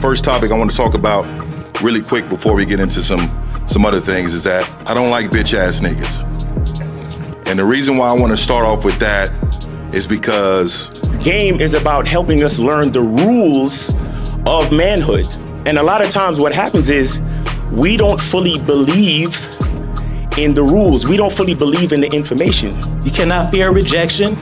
first topic I want to talk about really quick before we get into some other things is that I don't like bitch ass niggas. And the reason why I want to start off with that is because game is about helping us learn the rules of manhood. And a lot of times what happens is we don't fully believe in the rules. We don't fully believe in the information. You cannot fear rejection.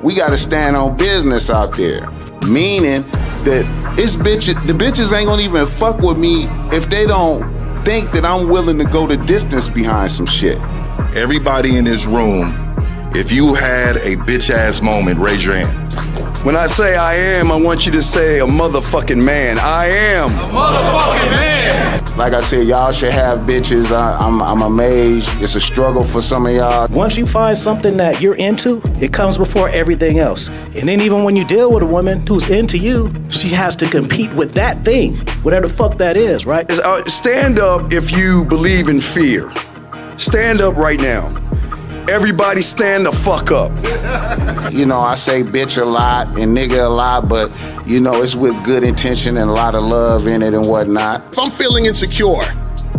We got to stand on business out there, meaning that the bitches ain't gonna even fuck with me if they don't think that I'm willing to go the distance behind some shit. everybody in this room, if you had a bitch ass moment, raise your hand. When I say I am, I want you to say a motherfucking man. I am a motherfucking man. Like I said, y'all should have bitches. I'm amazed. It's a struggle for some of y'all. Once you find something that you're into, it comes before everything else. And then even when you deal with a woman who's into you, she has to compete with that thing, whatever the fuck that is, right? Stand up if you believe in fear. Stand up right now. Everybody stand the fuck up. You know, I say bitch a lot and nigga a lot, but, you know, it's with good intention and a lot of love in it and whatnot. If I'm feeling insecure,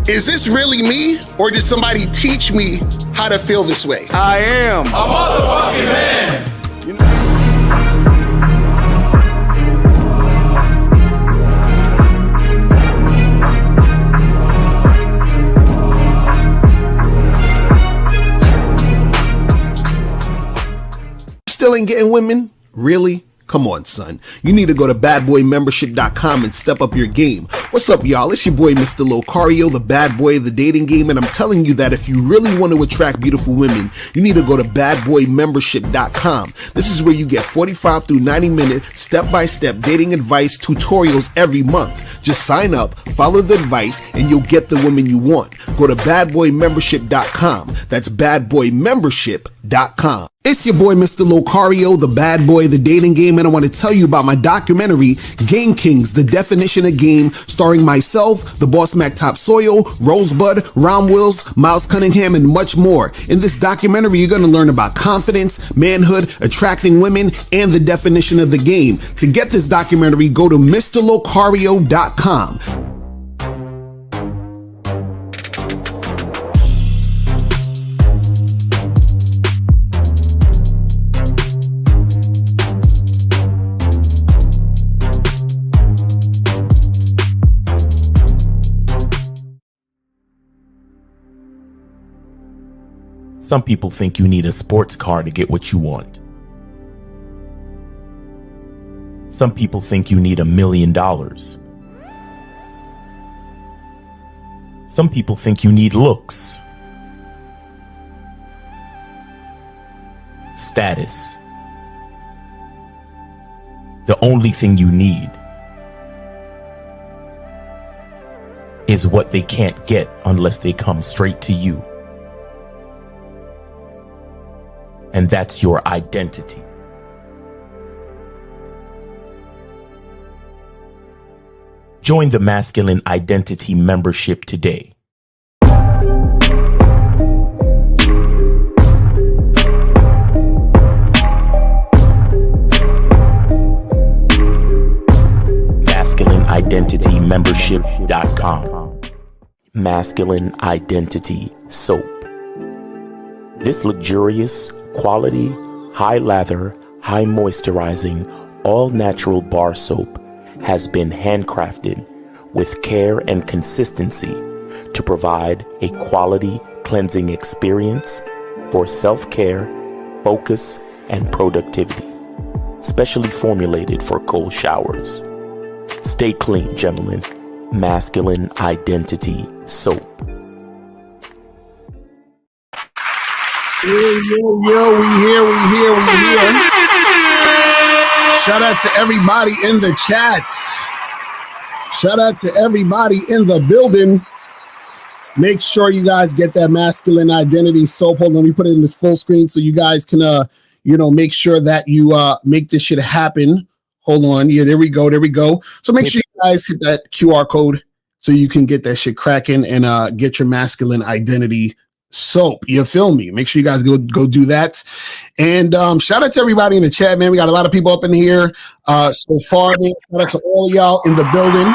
is this really me, or did somebody teach me how to feel this way? I am a motherfucking man. Still ain't getting women? Really? Come on, son. You need to go to badboymembership.com and step up your game. What's up, y'all? It's your boy, Mr. Locario, the bad boy of the dating game, and I'm telling you that if you really want to attract beautiful women, you need to go to badboymembership.com. This is where you get 45 through 90-minute step-by-step dating advice tutorials every month. Just sign up, follow the advice, and you'll get the woman you want. Go to badboymembership.com. That's badboymembership.com. It's your boy, Mr. Locario, the bad boy of the dating game, and I want to tell you about my documentary, Game Kings, The Definition of Game, starring myself, the Boss Mac Top Soil, Rosebud, Ron Wills, Miles Cunningham, and much more. In this documentary, you're going to learn about confidence, manhood, attracting women, and the definition of the game. To get this documentary, go to MrLocario.com. Some people think you need a sports car to get what you want. Some people think you need $1 million. Some people think you need looks, status. The only thing you need is what they can't get unless they come straight to you. And that's your identity. Join the Masculine Identity membership today. MasculineIdentityMembership.com. Masculine Identity Soap. This luxurious, quality, high lather, high moisturizing, all natural bar soap has been handcrafted with care and consistency to provide a quality cleansing experience for self-care, focus, and productivity. Specially formulated for cold showers. Stay clean, gentlemen. Masculine Identity Soap. Yo, we here. Shout out to everybody in the chats. Shout out to everybody in the building. Make sure you guys get that Masculine Identity Soap. Hold on, let me put it in this full screen so you guys can, make sure that you make this shit happen. Hold on. Yeah, there we go. So make sure you guys hit that QR code so you can get that shit cracking and get your Masculine Identity Soap. You feel me? Make sure you guys go do that. And shout out to everybody in the chat, man. We got a lot of people up in here so far, man. Shout out to all of y'all in the building.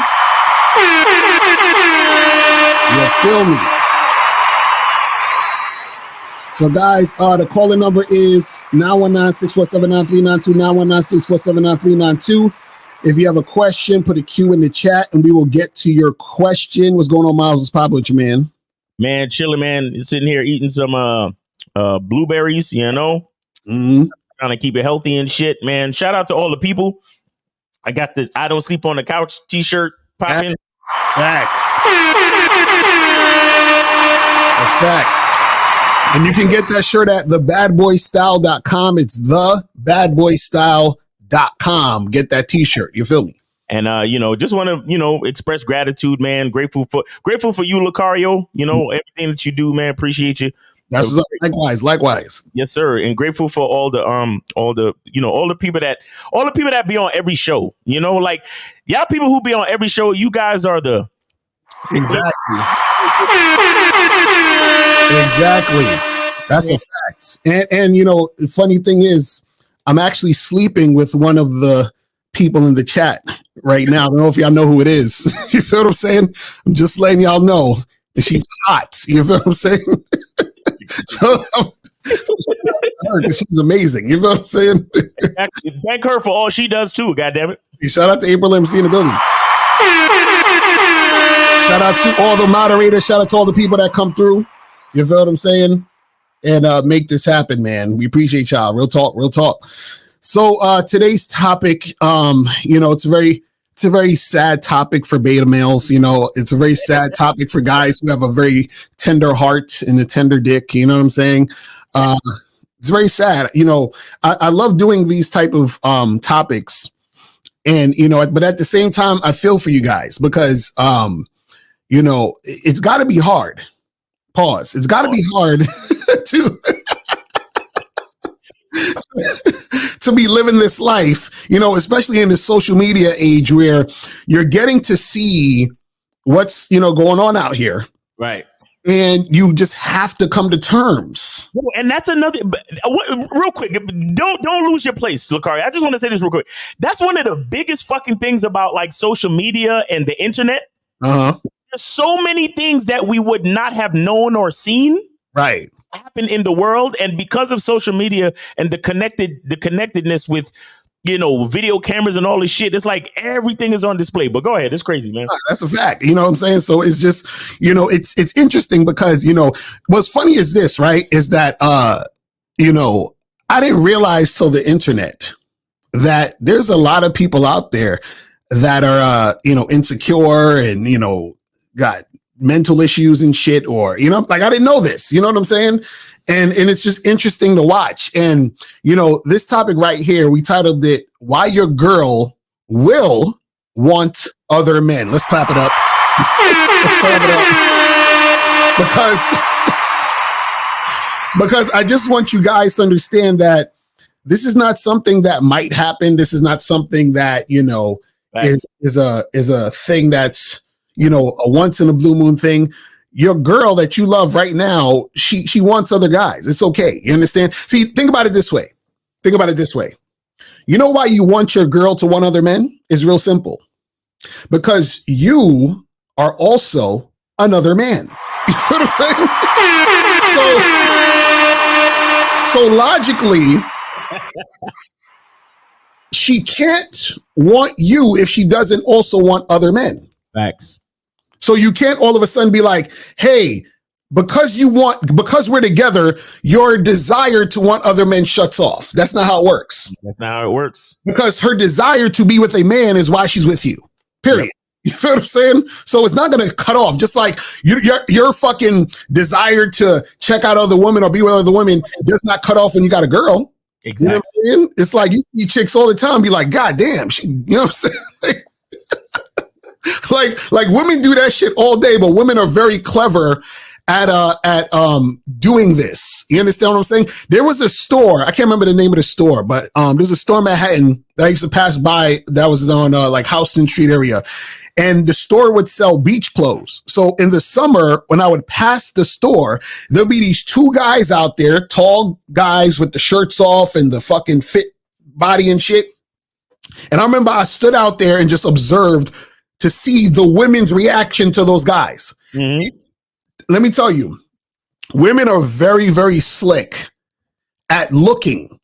You feel me? So, guys, the calling number is 919-647-9392, 919-647-9392. If you have a question, put a Q in the chat, and we will get to your question. What's going on, Miles? What's poppin' with you, man? Man, chilling, man. Sitting here eating some blueberries, you know, trying to keep it healthy and shit, man. Shout out to all the people. I got the I Don't Sleep on the Couch t-shirt popping. Facts. That's fact. And you can get that shirt at thebadboystyle.com. It's thebadboystyle.com. Get that t-shirt. You feel me? And just want to, express gratitude, man. Grateful for you, Lucario. Everything that you do, man. Appreciate you. That's likewise. Yes, sir. And grateful for all the people that be on every show. Like y'all people who be on every show, you guys are the Exactly. That's a fact. And the funny thing is, I'm actually sleeping with one of the people in the chat right now. I don't know if y'all know who it is. You feel what I'm saying? I'm just letting y'all know that she's hot. You feel what I'm saying? So she's amazing. You feel what I'm saying? Thank her for all she does too. God damn it! Shout out to April MC in the building. Shout out to all the moderators. Shout out to all the people that come through. You feel what I'm saying? And make this happen, man. We appreciate y'all. Real talk. So today's topic, it's a very sad topic for beta males. It's a very sad topic for guys who have a very tender heart and a tender dick. You know what I'm saying? It's very sad. I love doing these type of topics, and but at the same time, I feel for you guys because it's got to be hard. Pause. It's got to be hard to be living this life, especially in this social media age where you're getting to see what's, going on out here. Right. And you just have to come to terms. And that's another, real quick, don't lose your place, Lucario. I just want to say this real quick. That's one of the biggest fucking things about like social media and the internet. Uh-huh. There's so many things that we would not have known or seen. Right. Happen in the world, and because of social media and the connectedness with video cameras and all this shit, it's like everything is on display. But go ahead, it's crazy, man. That's a fact. You know what I'm saying? So it's just it's interesting because what's funny is this, right? Is that I didn't realize till the internet that there's a lot of people out there that are insecure and got mental issues and shit, or like I didn't know this, you know what I'm saying? And it's just interesting to watch. And this topic right here, we titled it "Why Your Girl Will Want Other Men." Let's clap it up. Let's clap it up because I just want you guys to understand that this is not something that might happen. This is not something that is a thing that's a once in a blue moon thing. Your girl that you love right now, she wants other guys. It's okay. You understand? See, think about it this way. You know why you want your girl to want other men? It's real simple. Because you are also another man. You know what I'm saying? So logically, she can't want you if she doesn't also want other men. Facts. So you can't all of a sudden be like, hey, because we're together, your desire to want other men shuts off. That's not how it works. Because her desire to be with a man is why she's with you. Period. Yep. You feel what I'm saying? So it's not going to cut off. Just like your fucking desire to check out other women or be with other women does not cut off when you got a girl. Exactly. You know what I'm saying? It's like you see chicks all the time be like, God damn, you know what I'm saying? Like women do that shit all day, but women are very clever at doing this. You understand what I'm saying? There was a store, I can't remember the name of the store, but there's a store in Manhattan that I used to pass by that was on like Houston Street area. And the store would sell beach clothes. So in the summer, when I would pass the store, there'll be these two guys out there, tall guys with the shirts off and the fucking fit body and shit. And I remember I stood out there and just observed to see the women's reaction to those guys. Mm-hmm. let me tell you, women are very, very slick at looking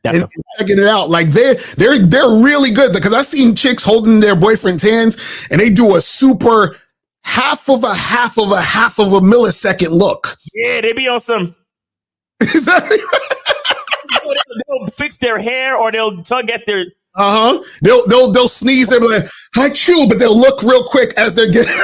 and checking it out. Like they're really good, because I've seen chicks holding their boyfriend's hands and they do a super half of a millisecond look. Yeah, they be on some. Exactly. They'll fix their hair or they'll tug at their. They'll sneeze and be like, "Hi, chew," but they'll look real quick as they're getting.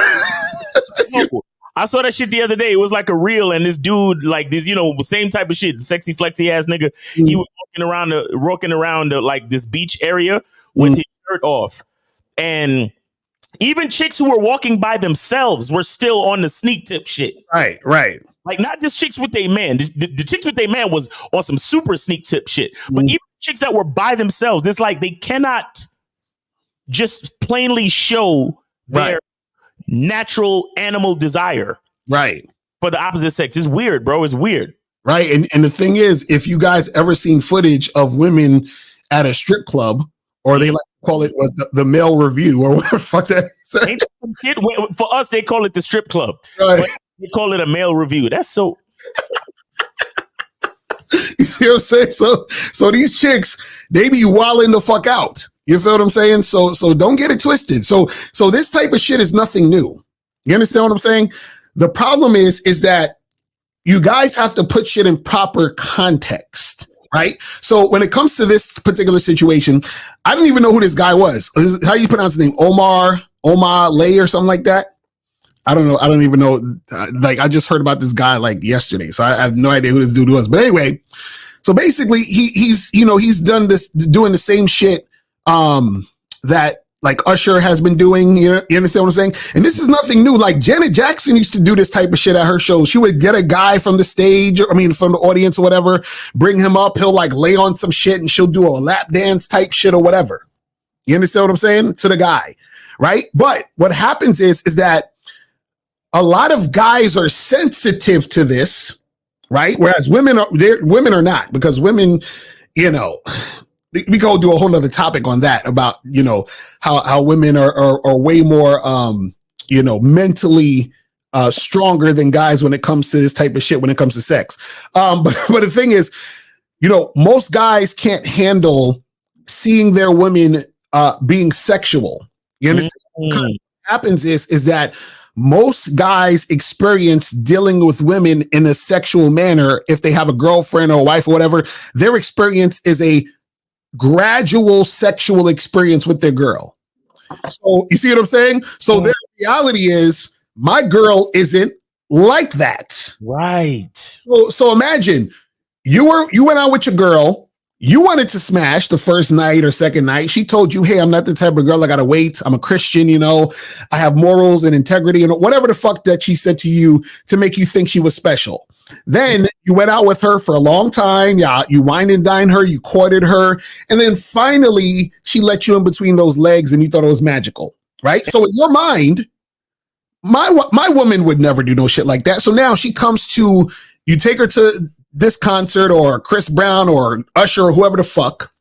I saw that shit the other day. It was like a reel, and this dude, like this, same type of shit, sexy flexy ass nigga. He was walking around like this beach area with his shirt off, and even chicks who were walking by themselves were still on the sneak tip shit. Right. Like not just chicks with a man. The chicks with a man was on some super sneak tip shit. But even chicks that were by themselves, it's like they cannot just plainly show their natural animal desire. Right. For the opposite sex. It's weird, bro. It's weird. Right. And the thing is, if you guys ever seen footage of women at a strip club, or they like call it the male review or whatever the fuck that is. For us, they call it the strip club. Right. But they call it a male review. That's so. You see what I'm saying? So these chicks, they be wilding the fuck out. You feel what I'm saying? So don't get it twisted. So this type of shit is nothing new. You understand what I'm saying? The problem is that you guys have to put shit in proper context, right? So when it comes to this particular situation, I don't even know who this guy was. How do you pronounce his name? Omah Lay or something like that? I don't know. I don't even know. Like, I just heard about this guy like yesterday, so I have no idea who this dude was. But anyway, so basically, he's doing the same shit that like Usher has been doing. You understand what I'm saying? And this is nothing new. Like Janet Jackson used to do this type of shit at her shows. She would get a guy from the stage, from the audience or whatever, bring him up. He'll like lay on some shit, and she'll do a lap dance type shit or whatever. You understand what I'm saying? To the guy, right? But what happens is that a lot of guys are sensitive to this, right? Whereas women are not, because women, we go do a whole nother topic on that about, how women are way more, mentally stronger than guys when it comes to this type of shit, when it comes to sex. But the thing is, most guys can't handle seeing their women being sexual. You understand? What happens is that most guys experience dealing with women in a sexual manner. If they have a girlfriend or a wife or whatever, their experience is a gradual sexual experience with their girl. So you see what I'm saying? So their reality is, my girl isn't like that. Right. So imagine you went out with your girl. You wanted to smash the first night or second night. She told you, "Hey, I'm not the type of girl I gotta wait. I'm a Christian, I have morals and integrity," and whatever the fuck that she said to you to make you think she was special. Then you went out with her for a long time. Yeah, you wine and dine her, you courted her, and then finally she let you in between those legs, and you thought it was magical, right? So in your mind, my woman would never do no shit like that. So now she comes to you, take her to this concert or Chris Brown or Usher or whoever the fuck.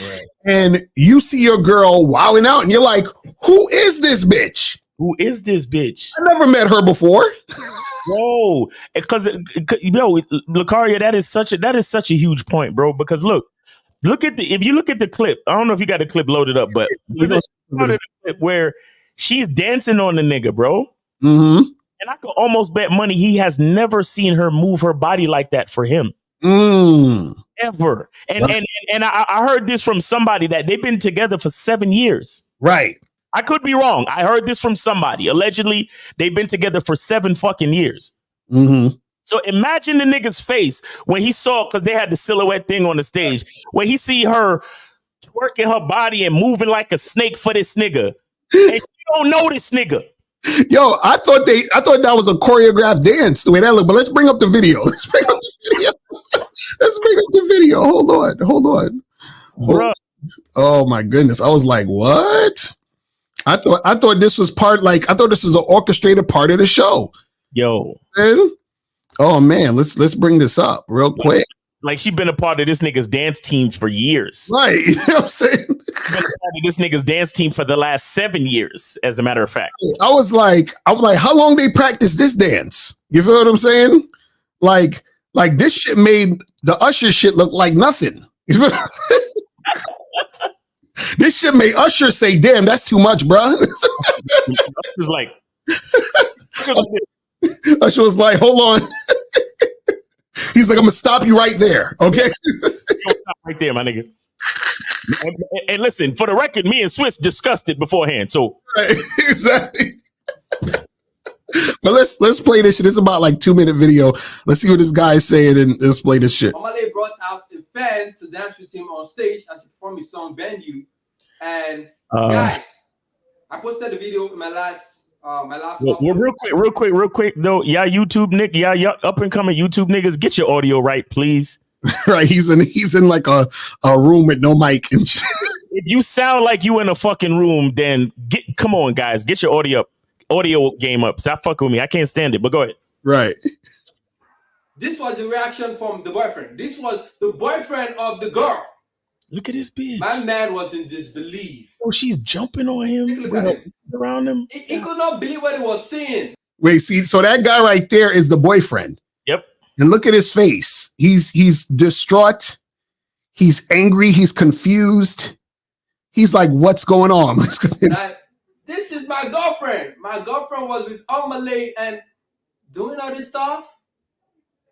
Right. And you see your girl wilding out and you're like, who is this bitch? Who is this bitch? I never met her before. Whoa. Because Lucario, that is such a huge point, bro. Because if you look at the clip, I don't know if you got the clip loaded up, but there's a part of the clip where she's dancing on the nigga, bro. Mm-hmm. And I could almost bet money he has never seen her move her body like that for him. Ever. And I heard this from somebody that they've been together for 7 years. Right. I could be wrong. I heard this from somebody. Allegedly, they've been together for 7 fucking years. Mm-hmm. So imagine the nigga's face when he saw, because they had the silhouette thing on the stage, when he see her twerking her body and moving like a snake for this nigga. And you don't know this nigga. Yo, I thought that was a choreographed dance the way that looked, but let's bring up the video. Let's bring up the video. Hold on. Bruh. Oh my goodness. I was like, what? I thought this was I thought this was an orchestrated part of the show. Yo. Oh man, let's bring this up real quick. Like she been a part of this nigga's dance team for years. Right. You know what I'm saying? been a part of this nigga's dance team for the last 7 years, as a matter of fact. I was like, how long they practice this dance? You feel what I'm saying? Like this shit made the Usher shit look like nothing. You feel what I'm saying? This shit made Usher say, "Damn, that's too much, bro." Usher's like, Usher was like, "Hold on." He's like, "I'm gonna stop you right there, okay?" Stop right there, my nigga. And listen, for the record, me and Swiss discussed it beforehand. So right, exactly. But let's play this shit. This is about like 2-minute video. Let's see what this guy is saying and let's play this shit. Omah brought out a fan to dance with him on stage as he performed his song "Bend You." And guys, I posted the video in my last real quick though. Yeah, YouTube Nick, yeah, up and coming YouTube niggas, get your audio right, please. Right, he's in like a room with no mic and shit. If you sound like you in a fucking room, then come on, guys, get your audio game up. Stop fucking with me. I can't stand it. But go ahead. Right. This was the reaction from the boyfriend. This was the boyfriend of the girl. Look at this bitch. My man was in disbelief. Oh, she's jumping on him. Around him. He could not believe what he was seeing. Wait, see, so that guy right there is the boyfriend. Yep. And look at his face. He's distraught. He's angry. He's confused. He's like, what's going on? This is my girlfriend. My girlfriend was with Omah and doing all this stuff.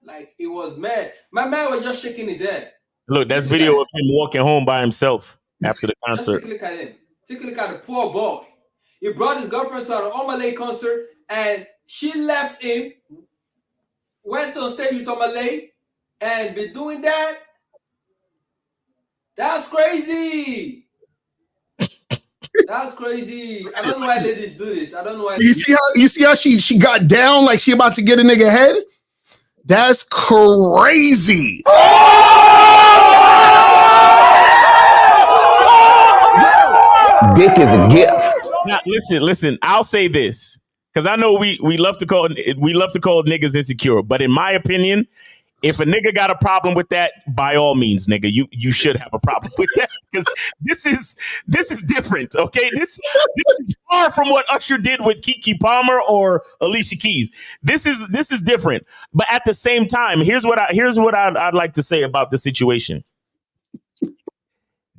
Like, it was mad. My man was just shaking his head. Look, that's video of him walking home by himself after the concert. Take a look at him. Take a look at the poor boy. He brought his girlfriend to an Omah concert and she left him, went on stage with Omah and been doing that. That's crazy. That's crazy. I don't know why ladies do this. I don't know why. You see how she got down like she about to get a nigga head? That's crazy. Dick is a gift. Now, listen. I'll say this because I know we love to call niggas insecure, but in my opinion, if a nigga got a problem with that, by all means, nigga, you should have a problem with that because this is different. Okay, this is far from what Usher did with Keke Palmer or Alicia Keys. This is different. But at the same time, here's what I'd like to say about the situation.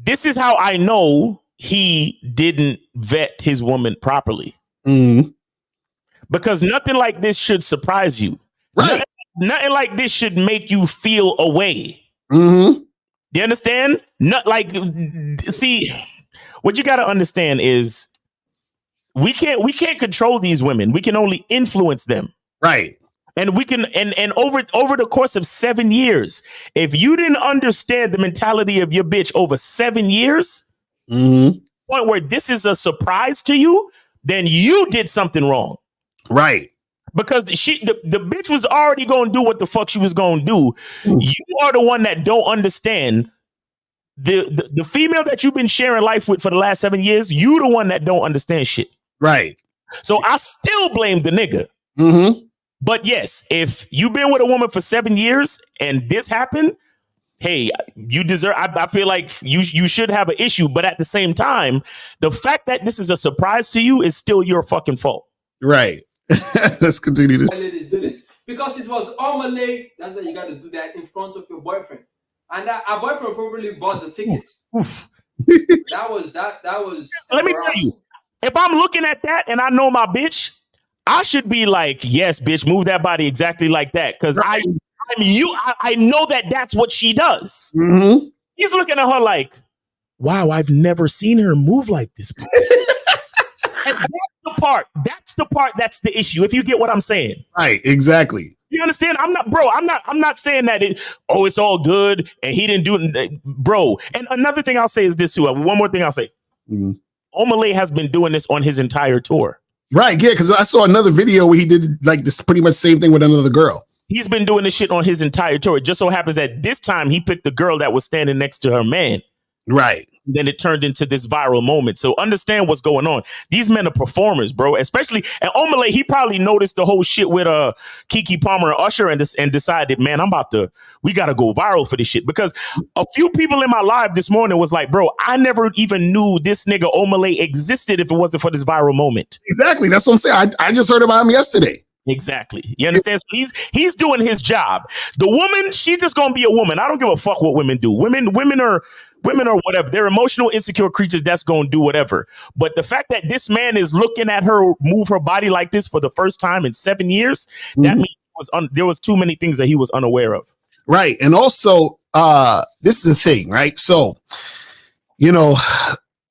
This is how I know he didn't vet his woman properly. Mm-hmm. Because nothing like this should surprise you. Right. Nothing like this should make you feel away. Mm-hmm. You understand? Not like, see, what you got to understand is we can't control these women. We can only influence them. Right. And we can, and over the course of 7 years, if you didn't understand the mentality of your bitch over 7 years, mm-hmm. point where this is a surprise to you, then you did something wrong. Right. Because the bitch was already going to do what the fuck she was going to do. You are the one that don't understand the female that you've been sharing life with for the last 7 years. You the one that don't understand shit. Right. So I still blame the nigga. Mm-hmm. But yes, if you've been with a woman for 7 years and this happened, hey, you deserve. I feel like you should have an issue. But at the same time, the fact that this is a surprise to you is still your fucking fault. Right. Let's continue this. Ladies do this because it was Omah. That's why you got to do that in front of your boyfriend, and that our boyfriend probably bought the tickets. That was. Let me tell you, if I'm looking at that and I know my bitch, I should be like, yes, bitch, move that body exactly like that, because right. I know that that's what she does. Mm-hmm. He's looking at her like, wow, I've never seen her move like this before. And that's the part that's the issue, if you get what I'm saying. Right, exactly. You understand? I'm not saying that it's all good and he didn't do it, bro. And another thing I'll say is this too. One more thing I'll say. Mm-hmm. Omah has been doing this on his entire tour. Right, yeah, because I saw another video where he did like this pretty much same thing with another girl. He's been doing this shit on his entire tour. It just so happens that this time he picked the girl that was standing next to her man. Right. Then it turned into this viral moment. So understand what's going on. These men are performers, bro. Especially, and Omah, he probably noticed the whole shit with Keke Palmer and Usher and decided, man, we gotta go viral for this shit. Because a few people in my live this morning was like, bro, I never even knew this nigga Omah existed if it wasn't for this viral moment. Exactly. That's what I'm saying. I just heard about him yesterday. Exactly. You understand? So he's doing his job. The woman, she just gonna be a woman. I don't give a fuck what women do. Women are whatever. They're emotional, insecure creatures that's gonna do whatever. But the fact that this man is looking at her move her body like this for the first time in 7 years, that means there was too many things that he was unaware of. Right. And also, this is the thing, right? So, you know,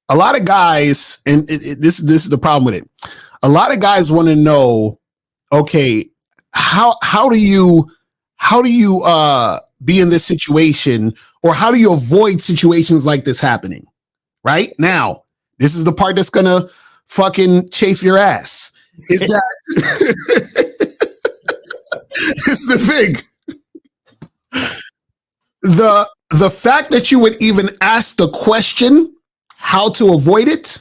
a lot of guys, and this is the problem with it. A lot of guys want to know, okay, how do you be in this situation, or how do you avoid situations like this happening? Right now, this is the part that's gonna fucking chafe your ass. Is that it's the thing? The fact that you would even ask the question how to avoid it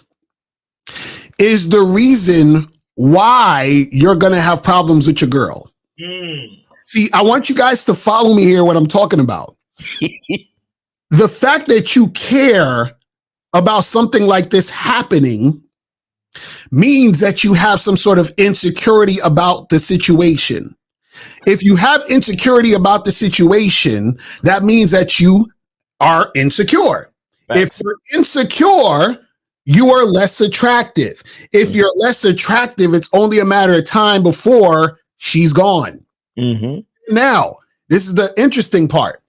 is the reason why you're going to have problems with your girl. See, I want you guys to follow me here, what I'm talking about. The fact that you care about something like this happening means that you have some sort of insecurity about the situation. If you have insecurity about the situation, that means that you are insecure. If you're insecure, you are less attractive. If you're less attractive, it's only a matter of time before she's gone. Now, this is the interesting part.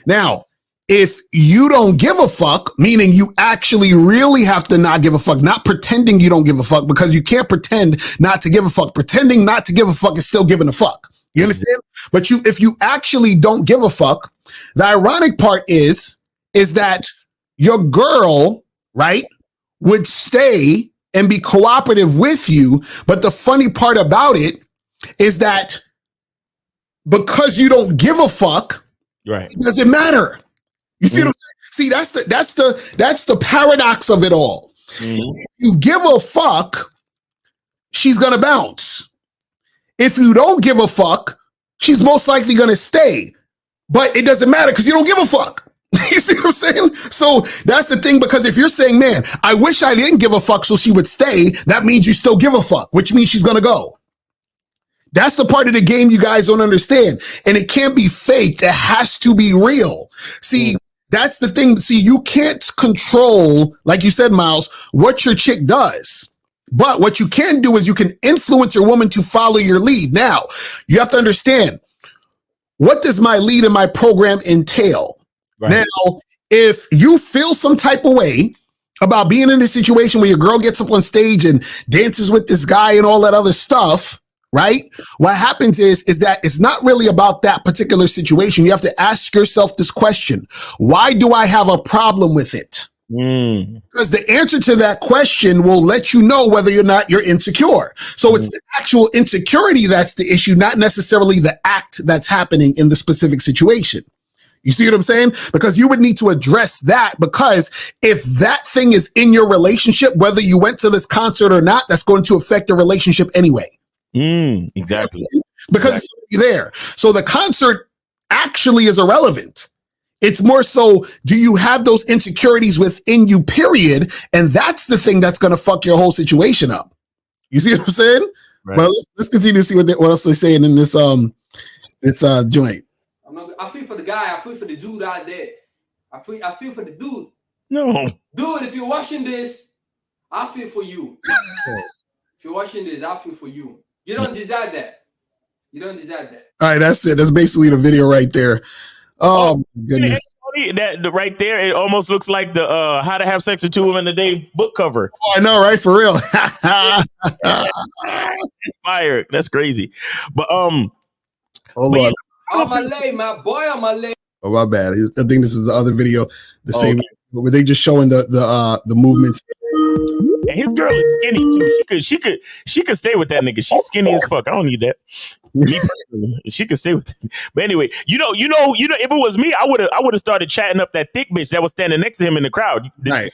Now, if you don't give a fuck, meaning you actually really have to not give a fuck, not pretending you don't give a fuck, because you can't pretend not to give a fuck. Pretending not to give a fuck is still giving a fuck. You understand? But if you actually don't give a fuck, the ironic part is that your girl, right, would stay and be cooperative with you. But the funny part about it is that because you don't give a fuck, right, it doesn't matter. You see what I'm saying? See, that's the paradox of it all. If you give a fuck, she's gonna bounce. If you don't give a fuck, she's most likely gonna stay. But it doesn't matter because you don't give a fuck. You see what I'm saying? So that's the thing, because if you're saying, man, I wish I didn't give a fuck so she would stay, that means you still give a fuck, which means she's gonna go. That's the part of the game you guys don't understand. And it can't be fake. It has to be real. See, that's the thing. See, you can't control, like you said, Miles, what your chick does. But what you can do is you can influence your woman to follow your lead. Now, you have to understand, what does my lead in my program entail? Right. Now, if you feel some type of way about being in a situation where your girl gets up on stage and dances with this guy and all that other stuff, right? What happens is that it's not really about that particular situation. You have to ask yourself this question: why do I have a problem with it? Because the answer to that question will let you know whether or not you're insecure. So it's the actual insecurity that's the issue, not necessarily the act that's happening in the specific situation. You see what I'm saying? Because you would need to address that, because if that thing is in your relationship, whether you went to this concert or not, that's going to affect your relationship anyway. Exactly. Because you're there. So the concert actually is irrelevant. It's more so, do you have those insecurities within you, period? And that's the thing that's going to fuck your whole situation up. You see what I'm saying? Right. Well, let's continue to see what else they're saying in this joint. I feel for the guy. I feel for the dude out there. I feel for the dude. No. Dude, if you're watching this, I feel for you. If you're watching this, I feel for you. You don't deserve that. You don't deserve that. All right, that's it. That's basically the video right there. Oh my goodness. That right there, it almost looks like the How to Have Sex with 2 Women a Day book cover. Oh, I know, right? For real. Inspired. That's crazy. But hold on. Yeah, my boy, oh, my bad. I think this is the other video. The same, but they just showing the movements. And his girl is skinny too. She could stay with that nigga. She's skinny as fuck. I don't need that. Me, she could stay with him. But anyway, you know, if it was me, I would have started chatting up that thick bitch that was standing next to him in the crowd. Right.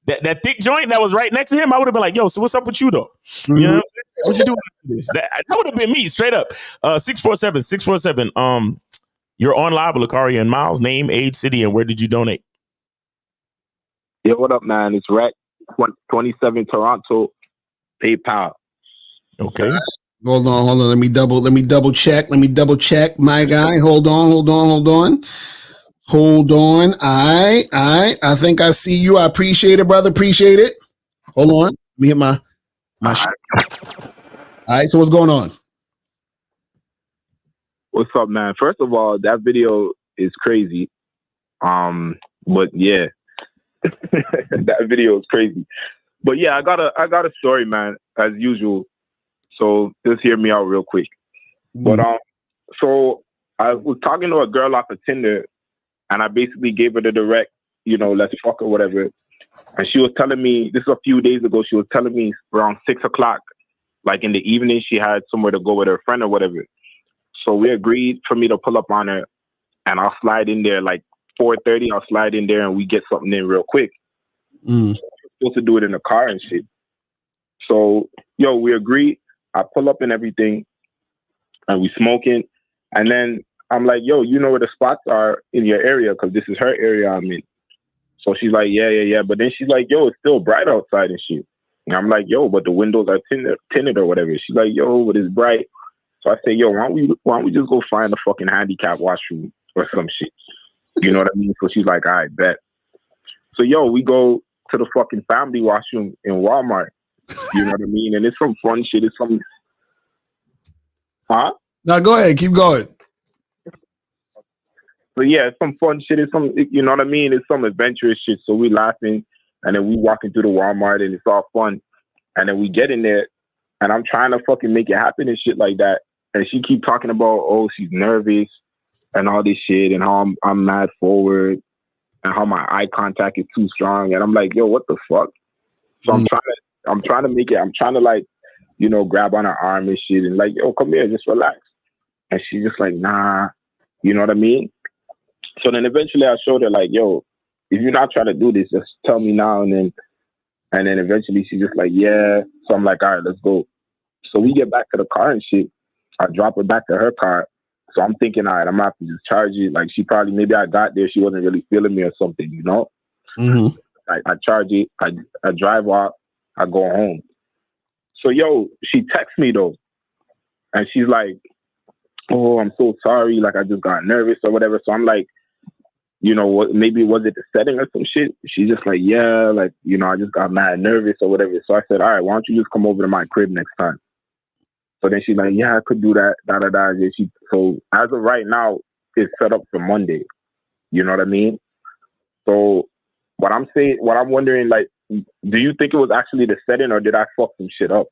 That thick joint that was right next to him, I would have been like, yo, so what's up with you though? Mm-hmm. You know what I'm saying? What you doing with this? That would have been me straight up. 647. You're on live with Lucario and Miles. Name, age, city, and where did you donate? Yo, what up, man? It's Rec, 27 Toronto, PayPal. Okay. Hold on. Let me double check. My guy. Hold on. I think I see you. I appreciate it, brother. Appreciate it. Hold on. Let me hit my shit. All right, so what's going on? What's up, man? First of all, that video is crazy. But yeah. That video is crazy. But yeah, I got a story, man, as usual. So just hear me out real quick. But so I was talking to a girl off of Tinder, and I basically gave her the direct, let's fuck or whatever. And she was telling me, this was a few days ago, she was telling me around 6 o'clock, like in the evening, she had somewhere to go with her friend or whatever. So we agreed for me to pull up on her, and I'll slide in there like 4:30. I'll slide in there and we get something in real quick. We're supposed to do it in the car and shit. So, we agreed. I pull up and everything, and we smoking. And then I'm like, you know where the spots are in your area? Because this is her area I'm in. So she's like, yeah. But then she's like, it's still bright outside and shit. And I'm like, but the windows are tinted or whatever. She's like, but it's bright. So I say, why don't we just go find a fucking handicap washroom or some shit? You know what I mean? So she's like, all right, bet. So, we go to the fucking family washroom in Walmart. You know what I mean? And it's some fun shit. It's some... Huh? No, go ahead. Keep going. So, yeah, it's some fun shit. It's some, you know what I mean? It's some adventurous shit. So we laughing, and then we walking through the Walmart, and it's all fun. And then we get in there, and I'm trying to fucking make it happen and shit like that. And she keep talking about, she's nervous and all this shit, and how I'm mad forward, and how my eye contact is too strong. And I'm like, what the fuck? So I'm trying to make it. I'm trying to like, grab on her arm and shit, and like, come here, just relax. And she's just like, nah, you know what I mean? So then eventually I showed her like, if you're not trying to do this, just tell me now. And then eventually she's just like, yeah. So I'm like, all right, let's go. So we get back to the car and shit. I drop her back to her car. So I'm thinking, all right, I'm going to have to just charge it. Like maybe I got there, she wasn't really feeling me or something, Mm-hmm. I charge it, I drive off, I go home. So, she texts me though. And she's like, I'm so sorry. Like, I just got nervous or whatever. So I'm like, what, maybe was it the setting or some shit? She's just like, yeah, like, I just got mad nervous or whatever. So I said, all right, why don't you just come over to my crib next time? So then she's like, yeah, I could do that, da-da-da. So as of right now, it's set up for Monday. You know what I mean? So what I'm wondering, like, do you think it was actually the setting, or did I fuck some shit up?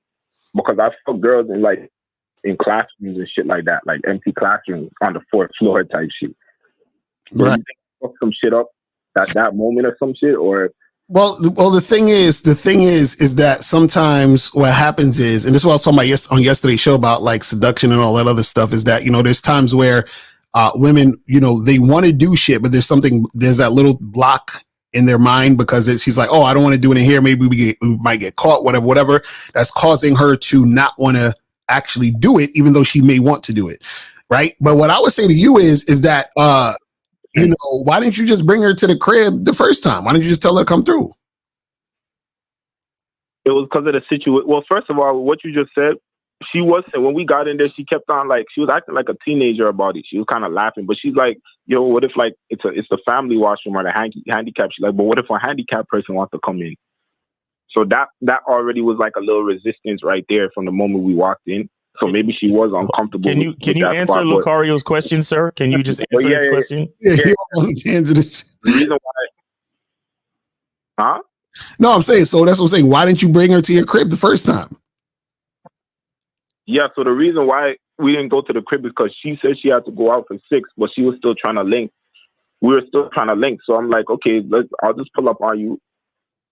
Because I fuck girls in classrooms and shit like that, like empty classrooms on the 4th floor type shit. Right. Do you think I fucked some shit up at that moment or some shit, or... Well, the thing is that sometimes what happens is, and this is what I was talking about on yesterday's show about like seduction and all that other stuff, is that, there's times where women, they want to do shit, but there's that little block in their mind because she's like, I don't want to do it in here. Maybe we might get caught, whatever. That's causing her to not want to actually do it, even though she may want to do it. Right. But what I would say to you is that, why didn't you just bring her to the crib the first time? Why didn't you just tell her to come through? It was because of the situation. Well, first of all, what you just said, when we got in there, she kept on like, she was acting like a teenager about it. She was kind of laughing, but she's like, what if like it's the family washroom or the handicap? She's like, but what if a handicapped person wants to come in? So that already was like a little resistance right there from the moment we walked in. So maybe she was uncomfortable. Can you answer Lucario's question, sir? Can you just answer his question? Yeah. The reason why? Huh? No, I'm saying, so that's what I'm saying. Why didn't you bring her to your crib the first time? Yeah, so the reason why we didn't go to the crib is because she said she had to go out for 6, but she was still trying to link. We were still trying to link. So I'm like, okay, I'll just pull up on you.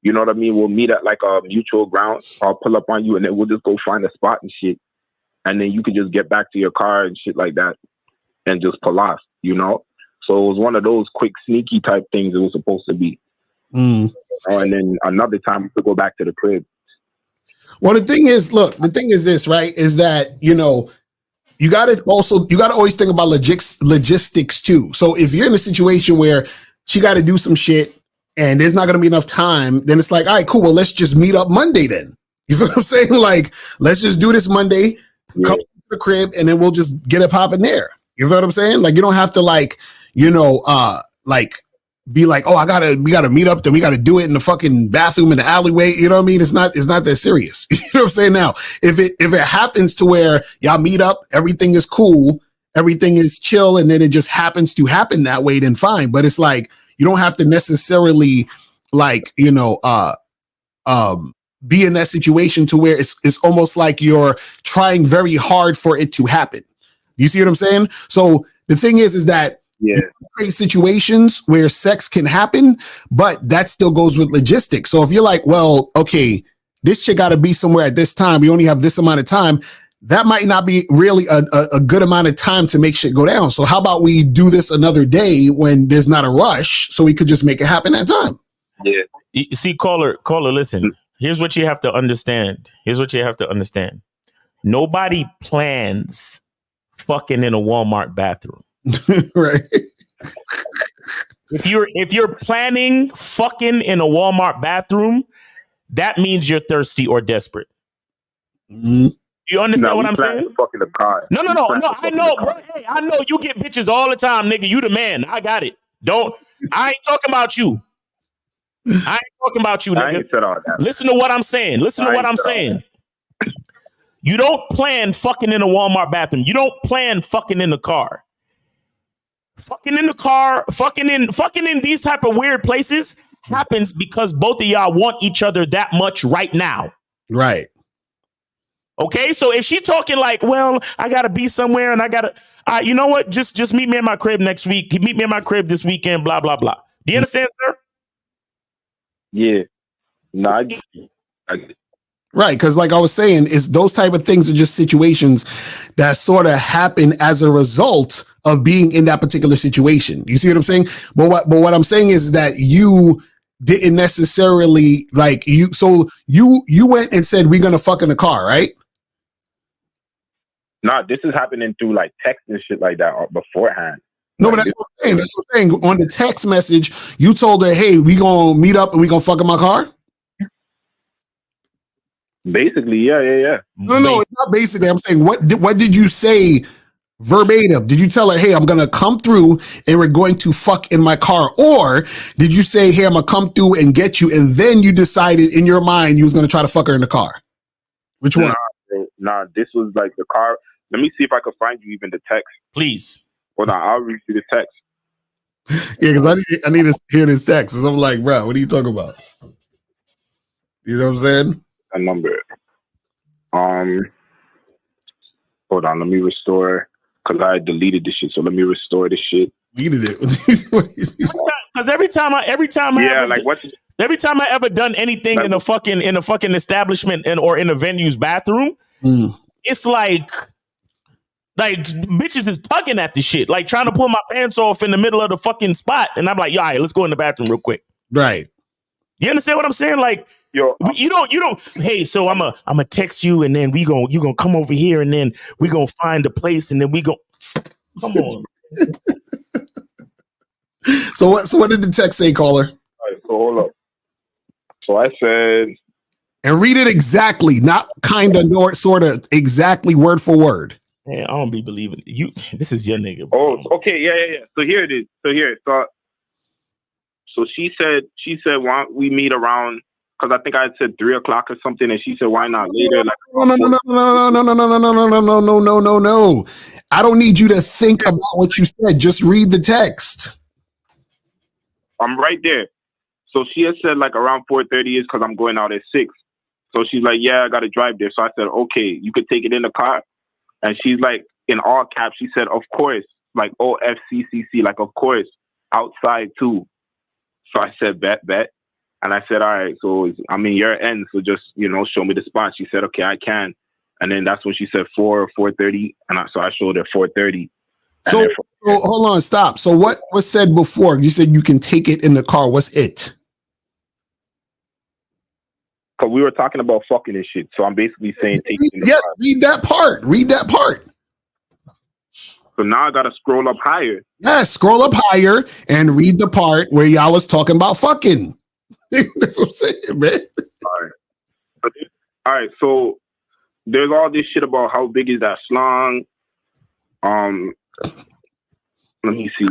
You know what I mean? We'll meet at like a mutual ground. I'll pull up on you and then we'll just go find a spot and shit. And then you could just get back to your car and shit like that and just pull off, you know? So it was one of those quick, sneaky type things it was supposed to be. And then another time we could go back to the crib. Well, the thing is, look, the thing is this, right? Is that, you know, you got to always think about logistics too. So if you're in a situation where she got to do some shit and there's not going to be enough time, then it's like, all right, cool. Well, let's just meet up Monday then. You feel what I'm saying? Like, let's just do this Monday, come to the crib, and then we'll just get it popping there. You feel what I'm saying? Like, you don't have to like, you know, like be like, oh, we gotta meet up, then we gotta do it in the fucking bathroom in the alleyway. You know what I mean? It's not that serious. You know what I'm saying? Now, if it happens to where y'all meet up, everything is cool, everything is chill, and then it just happens to happen that way, then fine. But it's like, you don't have to necessarily like, you know, be in that situation to where it's almost like you're trying very hard for it to happen. You see what I'm saying? So the thing is that you create situations where sex can happen, but that still goes with logistics. So if you're like, well, okay, this shit got to be somewhere at this time. We only have this amount of time. That might not be really a good amount of time to make shit go down. So how about we do this another day when there's not a rush, so we could just make it happen that time? Yeah. You see, caller, listen. Here's what you have to understand. Nobody plans fucking in a Walmart bathroom. Right. If you're planning fucking in a Walmart bathroom, that means you're thirsty or desperate. You understand what I'm saying? Fucking the car. No. I know, bro. Hey, I know you get bitches all the time, nigga. You the man. I got it. I ain't talking about you. Nigga. I ain't said all that. Listen to what I'm saying. You don't plan fucking in a Walmart bathroom. You don't plan fucking in the car. Fucking in the car, fucking in these type of weird places happens because both of y'all want each other that much right now. Right. Okay, so if she's talking like, well, I gotta be somewhere and I gotta, you know what? Just meet me in my crib next week. Meet me in my crib this weekend. Blah blah blah. Do you understand, sir? Yeah. No, I Right, because like I was saying, is those type of things are just situations that sort of happen as a result of being in that particular situation. You see what I'm saying? But what I'm saying is that you didn't necessarily like you. So you went and said, we're going to fuck in the car, right? Nah, this is happening through like text and shit like that beforehand. No, but that's what I'm saying. That's what I'm saying. On the text message, you told her, hey, we going to meet up and we going to fuck in my car? Basically, yeah. No, it's not basically. I'm saying, what did you say verbatim? Did you tell her, hey, I'm going to come through and we're going to fuck in my car? Or did you say, hey, I'm going to come through and get you, and then you decided in your mind you was going to try to fuck her in the car? Which one? Nah, this was like the car. Let me see if I can find you even the text. Please. Hold on, I'll read you the text. Yeah, because I need to hear this text. So I'm like, bro, what are you talking about? You know what I'm saying? A number. Hold on, let me restore, because I deleted this shit. So let me restore this shit. Deleted it. Because every time I ever done anything in a fucking establishment or in a venue's bathroom, it's like bitches is tugging at the shit, like trying to pull my pants off in the middle of the fucking spot, and I'm like, yo, all right, let's go in the bathroom real quick. Right. You understand what I'm saying? Like, yo, you don't. Hey, so I'm a text you, and then you gonna come over here, and then we gonna find a place, and then we go. Come on. So what did the text say, caller? All right, so hold up. So I said, and read it exactly, not kind of nor sort of, exactly word for word. Man, I don't be believing you. This is your nigga. Bro. Oh, okay, yeah. So here it is. So she said, why don't we meet around? Because I think I had said 3:00 or something, and she said, why not later? Like, No. I don't need you to think about what you said. Just read the text. I'm right there. So she had said like around 4:30 is because I'm going out at 6. So she's like, yeah, I got to drive there. So I said, okay, you could take it in the car. And she's like, in all caps, she said, of course, like OFCCC, like, of course, outside too. So I said, bet. And I said, all right, so I'm in your end, so just, show me the spot. She said, okay, I can. And then that's when she said 4:30, and so I showed her 4:30. So hold on, stop. So what was said before? You said you can take it in the car. What's it? Because we were talking about fucking and shit. So I'm basically saying take it in the car. Read that part. Read that part. So now I got to scroll up higher. Yes, scroll up higher and read the part where y'all was talking about fucking. That's what I'm saying, man. All right. So there's all this shit about how big is that schlong. Let me see.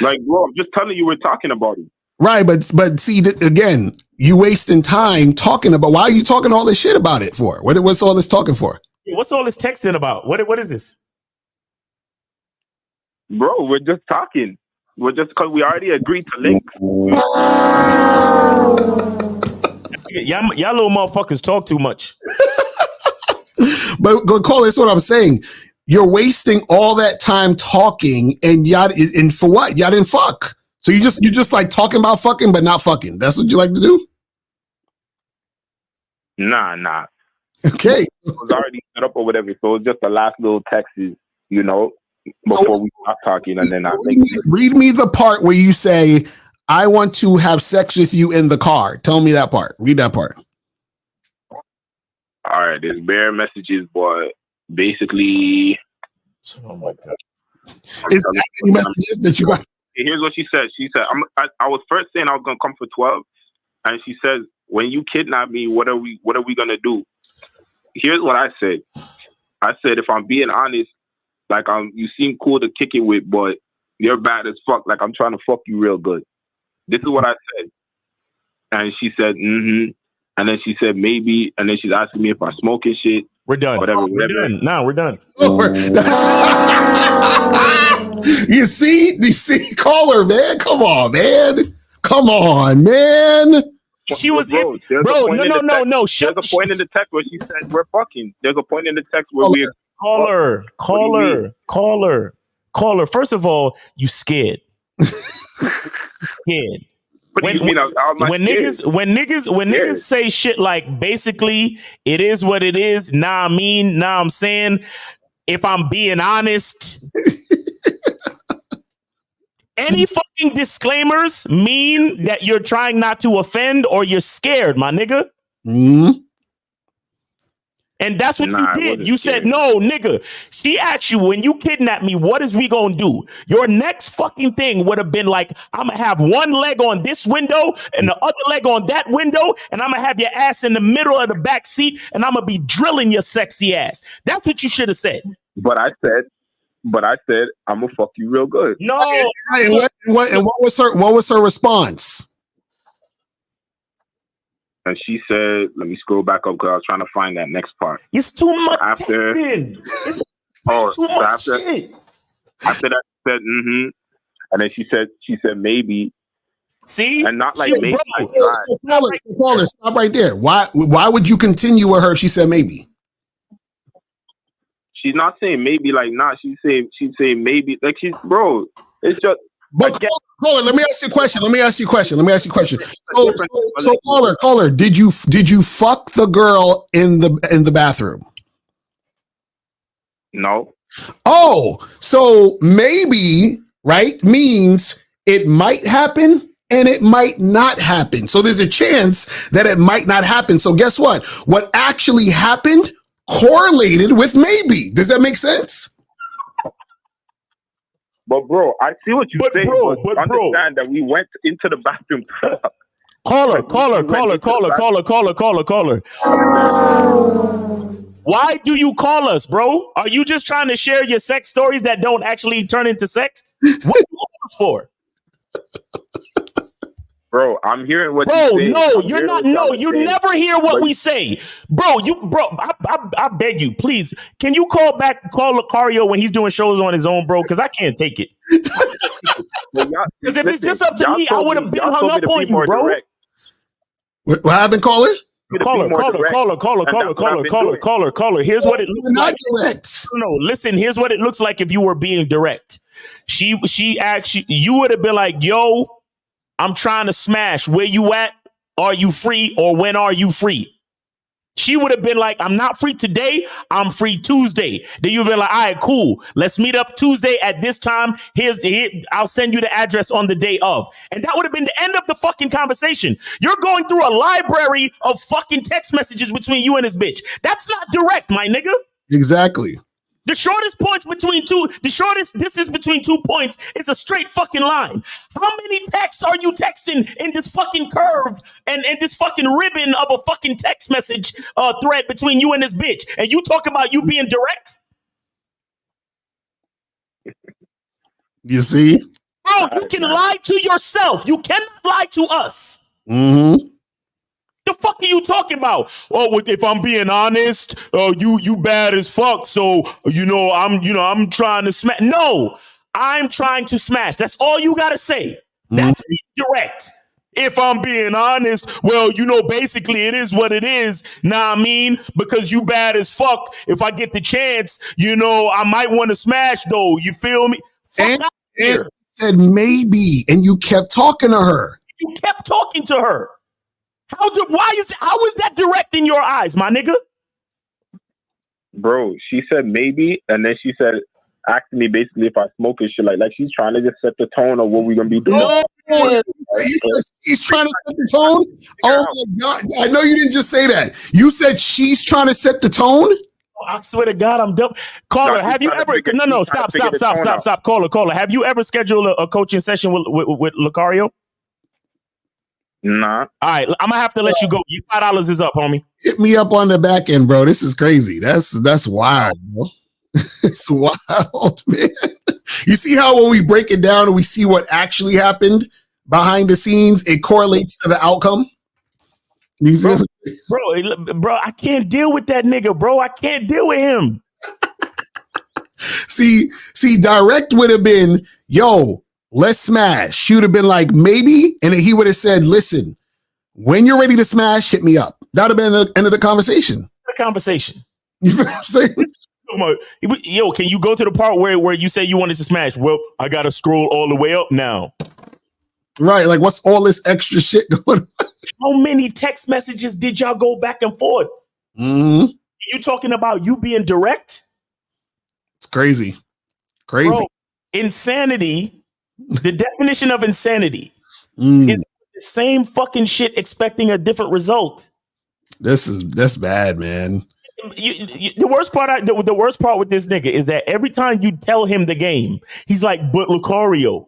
Like, bro, I'm just telling you, we're talking about it. Right, but see, again, you wasting time talking about. Why are you talking all this shit about it for? What's all this talking for? What's all this texting about? What is this? Bro, we're just talking. We're just because we already agreed to link. Y'all little motherfuckers talk too much. But Cole, that's what I'm saying. You're wasting all that time talking, and for what? Y'all didn't fuck. So you just like talking about fucking, but not fucking. That's what you like to do? Nah. Okay. It was already set up or whatever. So it's just the last little text is, before we stop talking, and then read me the part where you say, I want to have sex with you in the car. Tell me that part. Read that part. All right, there's bare messages, but basically, oh my god, is that any messages that you got? Here's what she said. She said, I was first saying I was gonna come for 12, and she says, when you kidnap me, what are we gonna do? Here's what I said. I said, if I'm being honest, like you seem cool to kick it with, but you're bad as fuck. Like I'm trying to fuck you real good. This is what I said. And she said, mm-hmm. And then she said, maybe. And then she's asking me if I smoke and shit. We're done. Whatever. We're done. No, we're done. You see, call her, man. Come on, man. She was, bro. No. There's a point in the text where she said we're fucking. There's a point in the text where we call her. First of all, you scared. Scared. When niggas say shit like basically it is what it is, I'm saying, if I'm being honest, any fucking disclaimers mean that you're trying not to offend or you're scared, my nigga. Mm-hmm. And that's what you did. You said, no, nigga. She asked you, when you kidnap me, what is we gonna do? Your next fucking thing would have been like, I'm gonna have one leg on this window and the other leg on that window, and I'm gonna have your ass in the middle of the back seat, and I'm gonna be drilling your sexy ass. That's what you should have said. But I said, I'm gonna fuck you real good. No. And what was her response? And she said, let me scroll back up because I was trying to find that next part. It's too much texting. It's too much shit. After that, she said, mm-hmm. And then she said, maybe. See? And not like maybe. Caller, stop right there. Why would you continue with her if she said maybe? She's not saying maybe like not. She's saying maybe. Like bro, it's just. But caller, let me ask you a question. So caller, did you fuck the girl in the bathroom? No. Oh, so maybe, right, means it might happen and it might not happen. So there's a chance that it might not happen. So guess what? What actually happened correlated with maybe. Does that make sense? But bro, I see what you're saying. But understand that we went into the bathroom. Caller. Why do you call us, bro? Are you just trying to share your sex stories that don't actually turn into sex? What do you call us for? Bro, I'm hearing what you're saying. No, you're not. No, you never hear what we say. Bro, I beg you, please. Can you call Lucario when he's doing shows on his own, bro? Because I can't take it. Because if it's just up to me, I would have been hung up on you, bro. What happened, caller? Caller. Here's what it looks like. No, listen, here's what it looks like if you were being direct. She actually, you would have been like, yo, I'm trying to smash. Where you at? are you free or when are you free? She would have been like, I'm not free today. I'm free Tuesday. Then you've been like, all right, cool. Let's meet up Tuesday at this time. I'll send you the address on the day of. And that would have been the end of the fucking conversation. You're going through a library of fucking text messages between you and this bitch. That's not direct, my nigga. Exactly. The shortest distance between 2 points is a straight fucking line. How many texts are you texting in this fucking curve and this fucking ribbon of a fucking text message thread between you and this bitch? And you talk about you being direct? You see? Bro, you can lie to yourself. You cannot lie to us. Mm-hmm. The fuck are you talking about? Oh, if I'm being honest, you bad as fuck. So I'm trying to smash. No, I'm trying to smash. That's all you gotta say. That's direct. If I'm being honest, well, basically it is what it is. Nah, I mean, because you bad as fuck. If I get the chance, I might want to smash though. You feel me? Fuck out here. Said maybe, and you kept talking to her. You kept talking to her. How is that direct in your eyes, my nigga? Bro, she said maybe, and then she said, asking me basically if I smoke and shit. Like she's trying to just set the tone of what we're gonna be doing. No, he's trying to set the tone. Oh my God! I know you didn't just say that. You said she's trying to set the tone. Oh, I swear to God, I'm dumb. Caller, have you ever? No, stop. Caller, have you ever scheduled a coaching session with Lucario? Nah. All right, I'm gonna have to let you go. Your $5 is up, homie. Hit me up on the back end, bro. This is crazy. That's wild, bro. It's wild, man. You see how when we break it down and we see what actually happened behind the scenes, it correlates to the outcome. Bro, I can't deal with that nigga, bro. I can't deal with him. See, direct would have been, yo, let's smash. She would have been like, maybe. And then he would have said, listen, when you're ready to smash, hit me up. That would have been the end of the conversation. You know what I'm saying? Yo, can you go to the part where you say you wanted to smash? Well, I got to scroll all the way up now. Right. Like, what's all this extra shit going on? How many text messages did y'all go back and forth? Mm-hmm. You talking about you being direct? It's crazy. Bro, insanity. The definition of insanity is the same fucking shit expecting a different result. That's bad, man. The worst part with this nigga is that every time you tell him the game, he's like, but Lucario.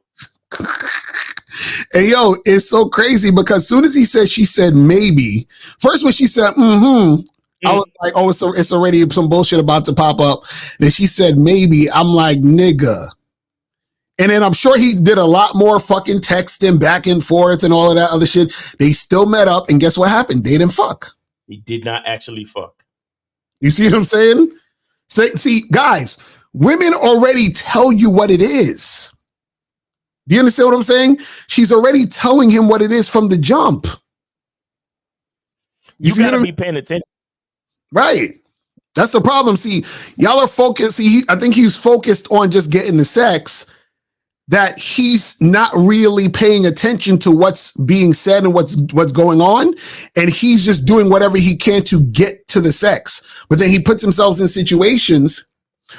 And yo, it's so crazy because as soon as she said maybe. First when she said, I was like, oh, it's already some bullshit about to pop up. Then she said maybe. I'm like, nigga. And then I'm sure he did a lot more fucking texting back and forth and all of that other shit. They still met up, and guess what happened? They didn't fuck. He did not actually fuck. You see what I'm saying? See, guys, women already tell you what it is. Do you understand what I'm saying? She's already telling him what it is from the jump. You gotta be paying attention. Right. That's the problem. See, y'all are focused. I think he's focused on just getting the sex, that he's not really paying attention to what's being said and what's going on. And he's just doing whatever he can to get to the sex. But then he puts himself in situations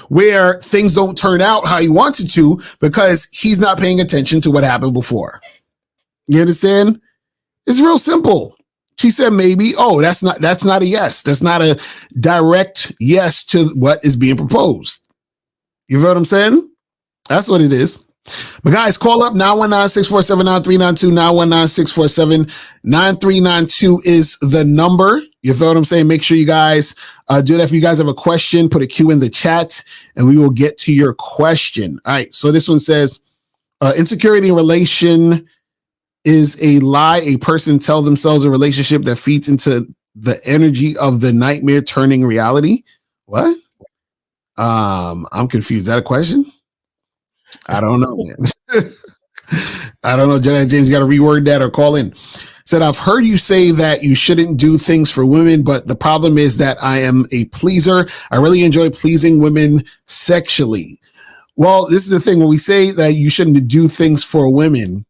where things don't turn out how he wants it to because he's not paying attention to what happened before. You understand? It's real simple. She said maybe. Oh, that's not a yes. That's not a direct yes to what is being proposed. You know what I'm saying? That's what it is. But guys, call up 919-647-9392, 919-647-9392 is the number. You feel what I'm saying? Make sure you guys do that. If you guys have a question, put a Q in the chat and we will get to your question. All right. So this one says, insecurity in relation is a lie a person tells themselves, a relationship that feeds into the energy of the nightmare turning reality. What? I'm confused. Is that a question? I don't know, man. I don't know. Jedi James got to reword that or call in. Said, I've heard you say that you shouldn't do things for women, but the problem is that I am a pleaser. I really enjoy pleasing women sexually. Well, this is the thing. When we say that you shouldn't do things for women,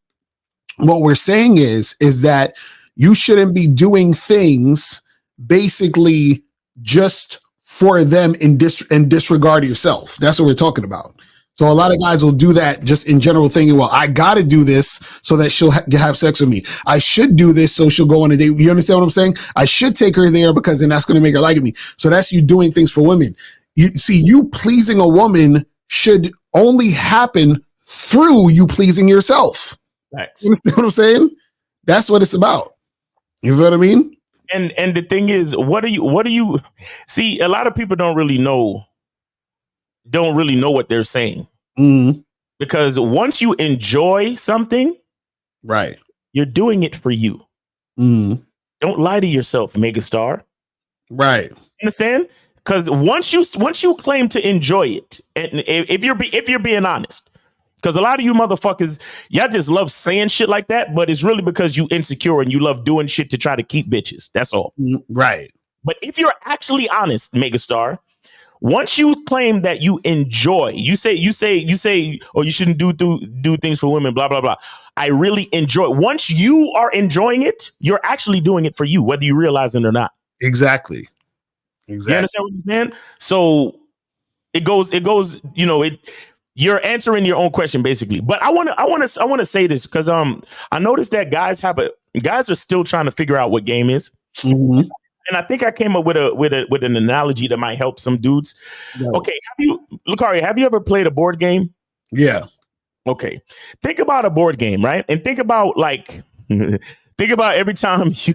what we're saying is that you shouldn't be doing things basically just for them and disregard yourself. That's what we're talking about. So a lot of guys will do that just in general thinking, well, I got to do this so that she'll have sex with me. I should do this so she'll go on a date. You understand what I'm saying? I should take her there because then that's going to make her like me. So that's you doing things for women. You see, you pleasing a woman should only happen through you pleasing yourself. Thanks. You know what I'm saying? That's what it's about. You feel what I mean? And the thing is, what do you see? A lot of people don't really know what they're saying. Mm-hmm. Because once you enjoy something, right, you're doing it for you. Mm-hmm. Don't lie to yourself, megastar. Right. Understand? Because once you claim to enjoy it, and if you're being honest, because a lot of you motherfuckers, y'all just love saying shit like that, but it's really because you insecure and you love doing shit to try to keep bitches. That's all. Right. But if you're actually honest, megastar, once you claim that you enjoy, you say, oh, you shouldn't do things for women, blah, blah, blah. I really enjoy. Once you are enjoying it, you're actually doing it for you, whether you realize it or not. Exactly. You understand what I'm saying? So it goes, you're answering your own question basically. But I want to say this because I noticed that guys are still trying to figure out what game is. Mm-hmm. And I think I came up with an analogy that might help some dudes. Yeah. Okay, Lucario, have you ever played a board game? Yeah. Okay. Think about a board game, right? And think about think about every time you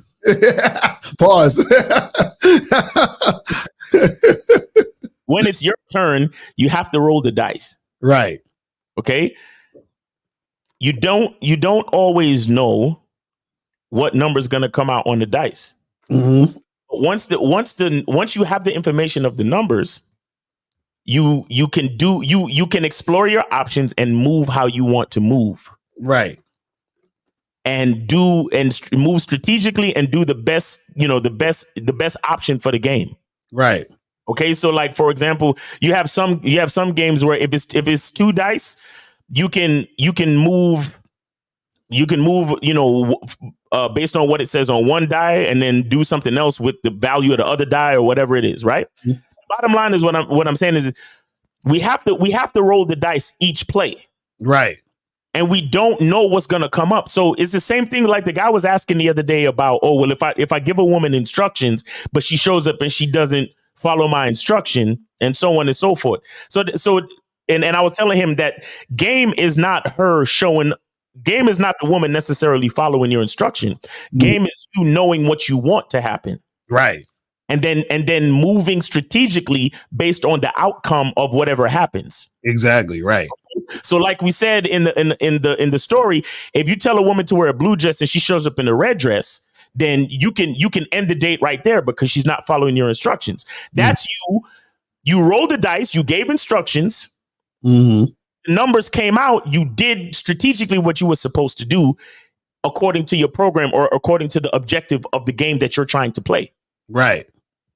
pause. When it's your turn, you have to roll the dice. Right. Okay. You don't always know what number is going to come out on the dice. Mm-hmm. Once you have the information of the numbers, you can explore your options and move how you want to move. Right. And move strategically and do the best option for the game. Right. Okay, so like for example, you have some games where if it's two dice, you can move based on what it says on one die and then do something else with the value of the other die or whatever it is, right? Mm-hmm. Bottom line is what I'm saying is we have to roll the dice each play. Right. And we don't know what's going to come up. So it's the same thing like the guy was asking the other day about, oh, well, if I give a woman instructions, but she shows up and she doesn't follow my instruction and so on and so forth. So and I was telling him that game is not the woman necessarily following your instruction. Game is you knowing what you want to happen. Right. And then moving strategically based on the outcome of whatever happens. Exactly. Right. So like we said in the story, if you tell a woman to wear a blue dress and she shows up in a red dress, then you can end the date right there because she's not following your instructions. That's you roll the dice, you gave instructions, mm-hmm. The numbers came out, you did strategically what you were supposed to do according to your program or according to the objective of the game that you're trying to play. Right.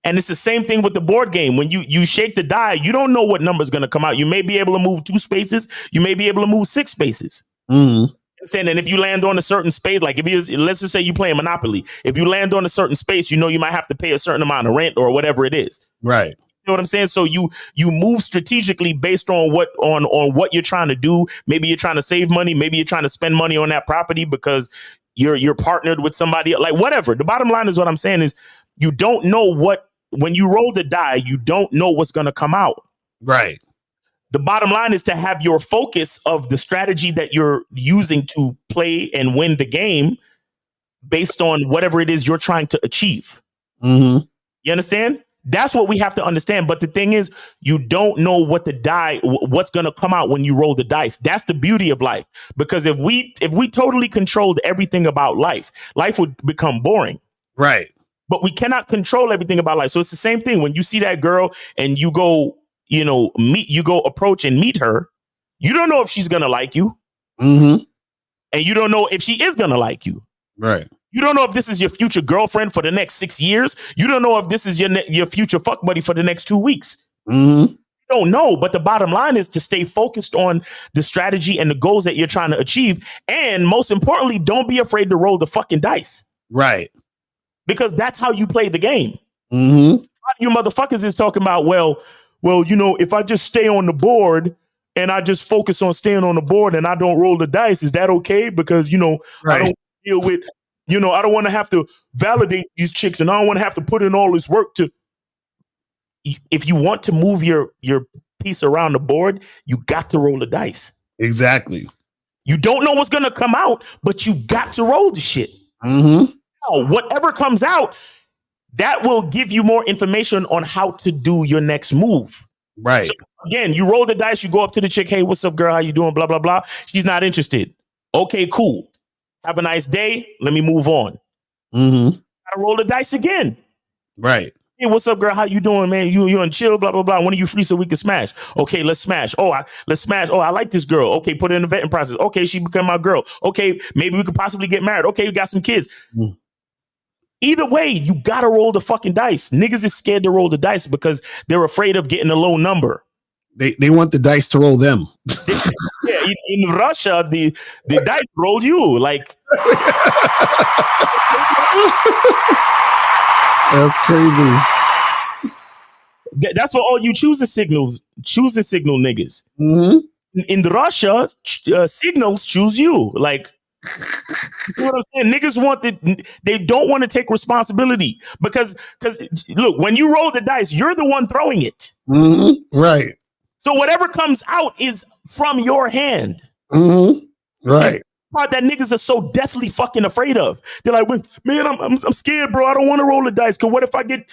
And it's the same thing with the board game. When you shake the die, you don't know what number is going to come out. You may be able to move 2 spaces. You may be able to move 6 spaces. Mm-hmm. And if you land on a certain space, like let's just say you play a Monopoly. If you land on a certain space, you might have to pay a certain amount of rent or whatever it is. Right. You know what I'm saying? So you move strategically based on what you're trying to do. Maybe you're trying to save money. Maybe you're trying to spend money on that property because you're partnered with somebody, like whatever. The bottom line is what I'm saying is you don't know when you roll the die, you don't know what's going to come out. Right. The bottom line is to have your focus of the strategy that you're using to play and win the game based on whatever it is you're trying to achieve. Mm-hmm. You understand? That's what we have to understand. But the thing is, you don't know what's going to come out when you roll the dice. That's the beauty of life. Because if we totally controlled everything about life would become boring. Right. But we cannot control everything about life. So it's the same thing when you see that girl and you go, approach and meet her. You don't know if she's going to like you. Mm-hmm. And you don't know if she is going to like you. Right. You don't know if this is your future girlfriend for the next 6 years. You don't know if this is your future fuck buddy for the next 2 weeks. Mm-hmm. You don't know. But the bottom line is to stay focused on the strategy and the goals that you're trying to achieve. And most importantly, don't be afraid to roll the fucking dice. Right. Because that's how you play the game. Mm-hmm. You motherfuckers is talking about, well, if I just stay on the board and I just focus on staying on the board and I don't roll the dice, is that okay? Because, I don't deal with, I don't want to have to validate these chicks and I don't want to have to put in all this work to. If you want to move your piece around the board, you got to roll the dice. Exactly. You don't know what's going to come out, but you got to roll the shit. Mm-hmm. Now, whatever comes out, that will give you more information on how to do your next move. Right. So again, you roll the dice, you go up to the chick, hey, what's up, girl? How you doing? Blah, blah, blah. She's not interested. Okay, cool. Have a nice day. Let me move on. Mm-hmm. Gotta roll the dice again. Right. Hey, what's up, girl? How you doing, man? You on chill, blah, blah, blah. When are you free so we can smash? Okay, let's smash. Let's smash. Oh, I like this girl. Okay, put her in the vetting process. Okay, she become my girl. Okay, maybe we could possibly get married. Okay, we got some kids. Mm. Either way, you gotta roll the fucking dice. Niggas is scared to roll the dice because they're afraid of getting a low number. They want the dice to roll them. Yeah, in Russia, the dice roll you. Like that's crazy. That's what all you choosing signal niggas. Mm-hmm. In Russia, signals choose you. Like, you know what I'm saying? Niggas they don't want to take responsibility because look, when you roll the dice, you're the one throwing it. Mm-hmm. Right. So whatever comes out is from your hand. Mm-hmm. Right. Part that niggas are so deathly fucking afraid of. They're like, man, I'm scared, bro. I don't want to roll the dice. Cause what if I get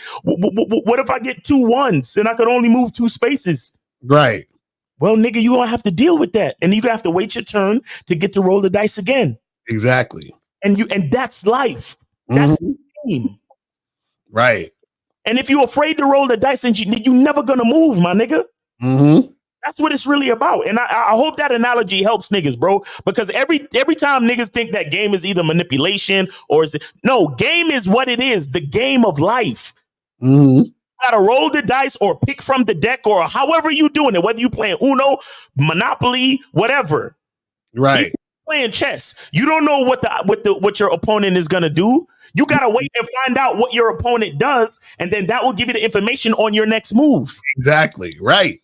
2 1s and I could only move 2 spaces? Right. Well, nigga, you gonna have to deal with that, and you gonna have to wait your turn to get to roll the dice again. Exactly. And that's life. That's the game. Right. And if you're afraid to roll the dice, and you never gonna move, my nigga. Mm-hmm. That's what it's really about. And I hope that analogy helps niggas, bro. Because every time niggas think that game is either manipulation or game is what it is. The game of life. Mm-hmm. You gotta roll the dice or pick from the deck or however you doing it, whether you playing Uno, Monopoly, whatever. Right. You're playing chess. You don't know what your opponent is gonna do. You gotta wait and find out what your opponent does, and then that will give you the information on your next move. Exactly. Right.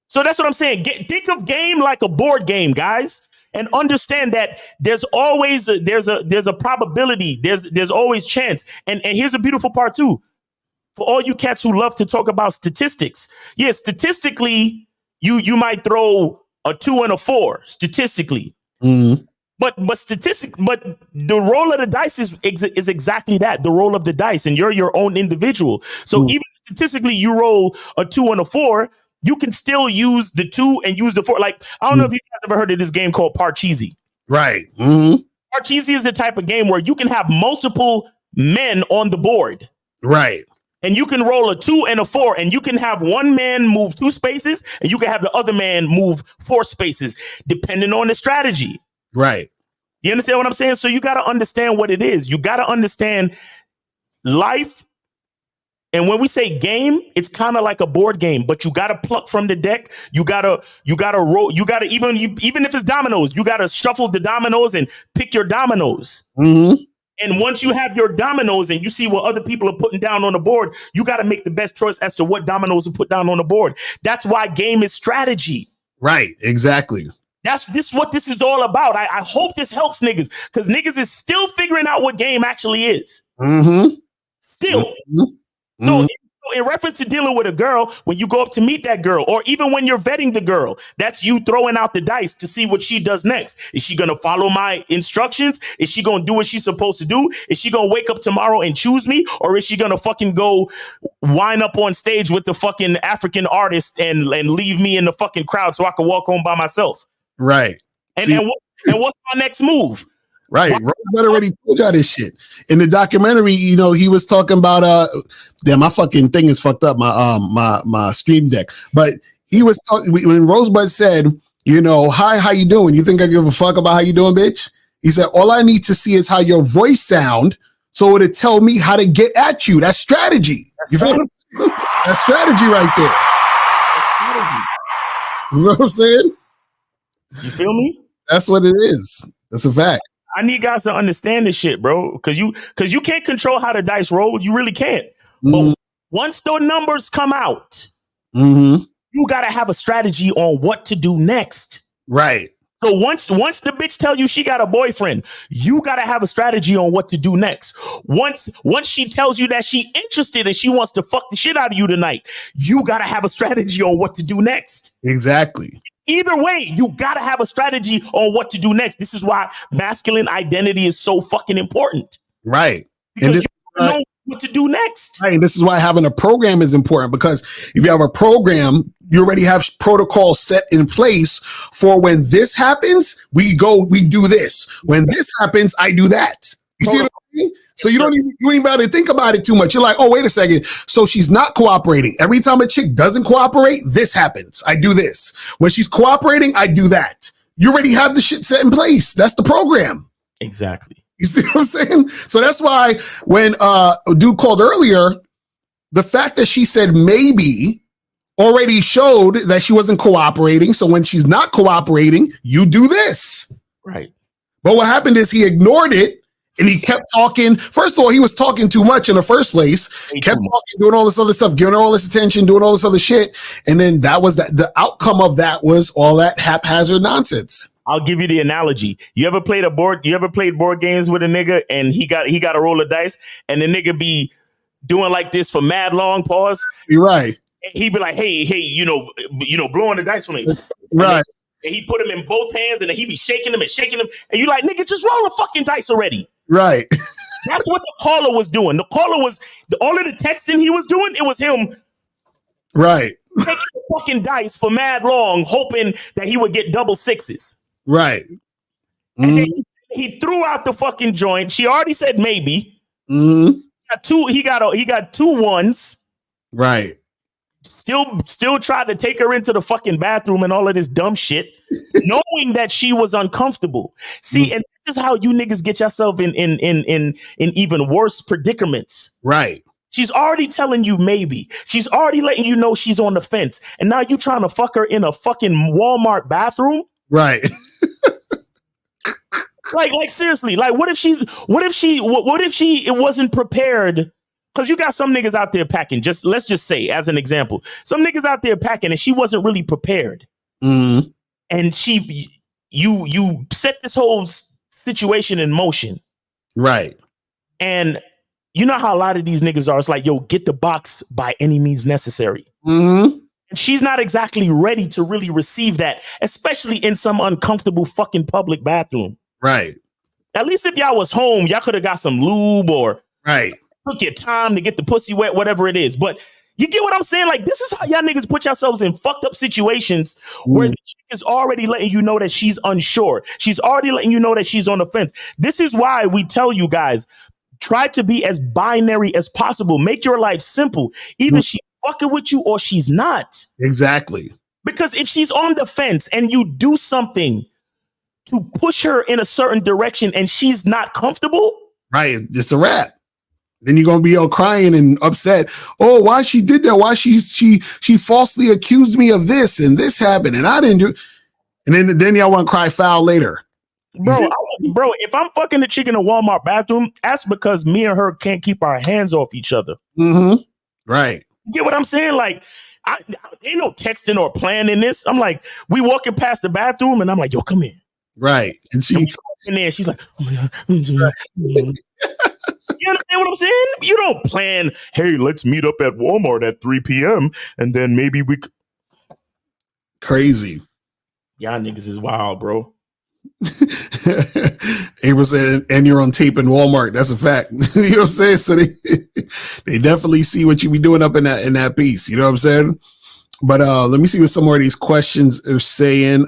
So that's what I'm saying. Think of game like a board game, guys, and understand that there's always there's a probability. There's always chance. And here's a beautiful part too. For all you cats who love to talk about statistics, yeah, statistically, you might throw a 2 and a 4 statistically, mm-hmm. but the roll of the dice is exactly that, the roll of the dice, and you're your own individual. So even statistically, you roll a 2 and a 4. You can still use the 2 and use the 4. Like, I don't know if you guys ever heard of this game called Parcheesi. Right. Mm-hmm. Parcheesi is the type of game where you can have multiple men on the board. Right. And you can roll a 2 and a 4, and you can have one man move 2 spaces, and you can have the other man move 4 spaces, depending on the strategy. Right. You understand what I'm saying? So you got to understand what it is. You got to understand life. And when we say game, it's kind of like a board game, but you got to pluck from the deck. You got to roll. You got to even if it's dominoes, you got to shuffle the dominoes and pick your dominoes. Mm-hmm. And once you have your dominoes and you see what other people are putting down on the board, you got to make the best choice as to what dominoes to put down on the board. That's why game is strategy. Right. Exactly. That's what this is all about. I hope this helps niggas, because niggas is still figuring out what game actually is. Mm-hmm. Still. Mm-hmm. So in reference to dealing with a girl, when you go up to meet that girl, or even when you're vetting the girl, that's you throwing out the dice to see what she does next. Is she going to follow my instructions? Is she going to do what she's supposed to do? Is she going to wake up tomorrow and choose me? Or is she going to fucking go wind up on stage with the fucking African artist and leave me in the fucking crowd so I can walk home by myself? Right. And what's my next move? Right. Rosebud already told y'all this shit. In the documentary, he was talking about damn, my fucking thing is fucked up, my stream deck. But he was talking when Rosebud said, hi, how you doing? You think I give a fuck about how you doing, bitch? He said, all I need to see is how your voice sound, so it'll tell me how to get at you. That's strategy. You feel me? That's strategy right there. You know what I'm saying? You feel me? That's what it is. That's a fact. I need guys to understand this shit, bro. Because you can't control how the dice roll. You really can't. But once those numbers come out, you gotta have a strategy on what to do next. Right. So once the bitch tell you she got a boyfriend, you gotta have a strategy on what to do next. Once she tells you that she interested and she wants to fuck the shit out of you tonight, you gotta have a strategy on what to do next. Exactly. Either way, you gotta have a strategy on what to do next. This is why masculine identity is so fucking important. Right. Because you know what to do next. Right. This is why having a program is important, because if you have a program, you already have protocols set in place for when this happens, we do this. When this happens, I do that. You see what I mean? So you don't even have to think about it too much. You're like, oh, wait a second. So she's not cooperating. Every time a chick doesn't cooperate, this happens. I do this. When she's cooperating, I do that. You already have the shit set in place. That's the program. Exactly. You see what I'm saying? So that's why when a dude called earlier, the fact that she said maybe already showed that she wasn't cooperating. So when she's not cooperating, you do this. Right. But what happened is he ignored it and he kept talking. First of all, he was talking too much in the first place. Kept talking, doing all this other stuff, giving her all this attention, doing all this other shit. And then that was the outcome of that was all that haphazard nonsense. I'll give you the analogy. You ever played board games with a nigga and he got a roll of dice and the nigga be doing like this for mad long pause? You're right. And he be like, hey, you know, blowing the dice for me. Right. And he put them in both hands and then he be shaking them. And you like, nigga, just roll the fucking dice already. Right. That's what the caller was doing. The caller was all of the texting he was doing. It was him. Right. Taking the fucking dice for mad long, hoping that he would get double sixes. Right. And then he threw out the fucking joint. She already said maybe. He got two ones. Right. Still tried to take her into the fucking bathroom and all of this dumb shit, knowing that she was uncomfortable. See, and this is how you niggas get yourself in even worse predicaments. Right. She's already telling you maybe. She's already letting you know she's on the fence. And now you trying to fuck her in a fucking Walmart bathroom? Right. Like seriously, like what if she it wasn't prepared? Because you got some niggas out there packing. Let's just say, as an example, some niggas out there packing and she wasn't really prepared. And you set this whole situation in motion. Right. And you know how a lot of these niggas are. It's like, yo, get the box by any means necessary. And she's not exactly ready to really receive that, especially in some uncomfortable fucking public bathroom. Right. At least if y'all was home, y'all could have got some lube or took your time to get the pussy wet, whatever it is. But you get what I'm saying? Like, this is how y'all niggas put yourselves in fucked up situations where the chick is already letting you know that she's unsure. She's already letting you know that she's on the fence. This is why we tell you guys, try to be as binary as possible. Make your life simple. Either she's fucking with you or she's not. Exactly. Because if she's on the fence and you do something to push her in a certain direction and she's not comfortable. Right. It's a wrap. Then you're going to be all crying and upset. Oh, why she did that? Why she falsely accused me of this and this happened and I didn't do. And then y'all want to cry foul later. Bro, if I'm fucking the chick in a Walmart bathroom, that's because me and her can't keep our hands off each other. Right. You get what I'm saying? Like, ain't no texting or planning this. I'm like, we walking past the bathroom and I'm like, yo, come in. Right. And in there, she's like, oh my God. You understand what I'm saying? You don't plan, hey, let's meet up at Walmart at 3 p.m. and then maybe we crazy. Y'all niggas is wild, bro. April said, and you're on tape in Walmart. That's a fact. You know what I'm saying? So they definitely see what you be doing up in that piece. You know what I'm saying? But let me see what some more of these questions are saying.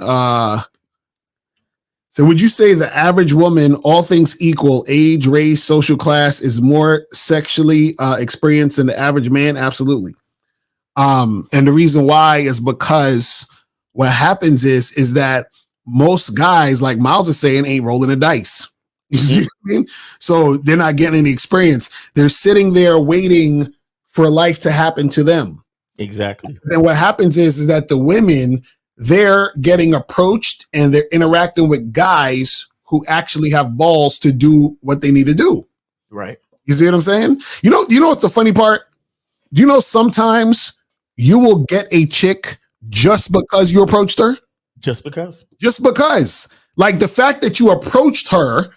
So would you say the average woman, all things equal, age, race, social class, is more sexually experienced than the average man? Absolutely. And the reason why is because what happens is that most guys, like Miles is saying, ain't rolling the dice. You see what I mean? So they're not getting any experience. They're sitting there waiting for life to happen to them. Exactly. And what happens is that the women, they're getting approached and they're interacting with guys who actually have balls to do what they need to do. Right. You see what I'm saying? You know what's the funny part? You know, sometimes you will get a chick just because you approached her. Just because. Like the fact that you approached her,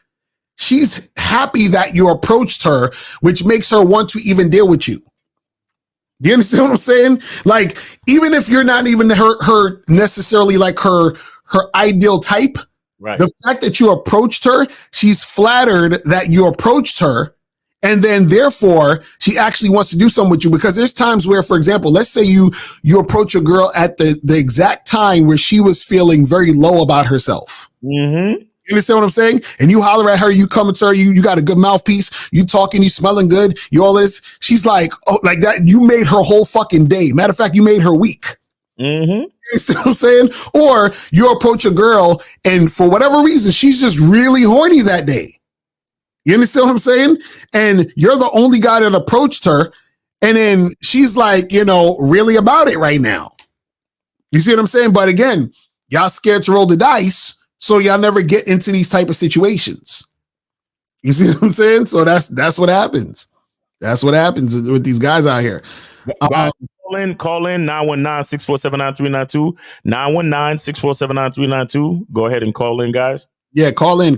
she's happy that you approached her, which makes her want to even deal with you. Do you understand what I'm saying? Like, even if you're not even her necessarily like her ideal type, right? The fact that you approached her, she's flattered that you approached her. And then therefore she actually wants to do something with you, because there's times where, for example, let's say you approach a girl at the exact time where she was feeling very low about herself. Mm-hmm. You understand what I'm saying? And you holler at her, you come to her, you got a good mouthpiece, you talking, you smelling good, you all this. She's like, oh, like that. You made her whole fucking day. Matter of fact, you made her week. Mm-hmm. You see what I'm saying? Or you approach a girl and for whatever reason, she's just really horny that day. You understand what I'm saying? And you're the only guy that approached her. And then she's like, really about it right now. You see what I'm saying? But again, y'all scared to roll the dice, so y'all never get into these type of situations. You see what I'm saying? So that's what happens. That's what happens with these guys out here. Call in 919-647-9392. 919-647-9392. Go ahead and call in, guys. Yeah, call in.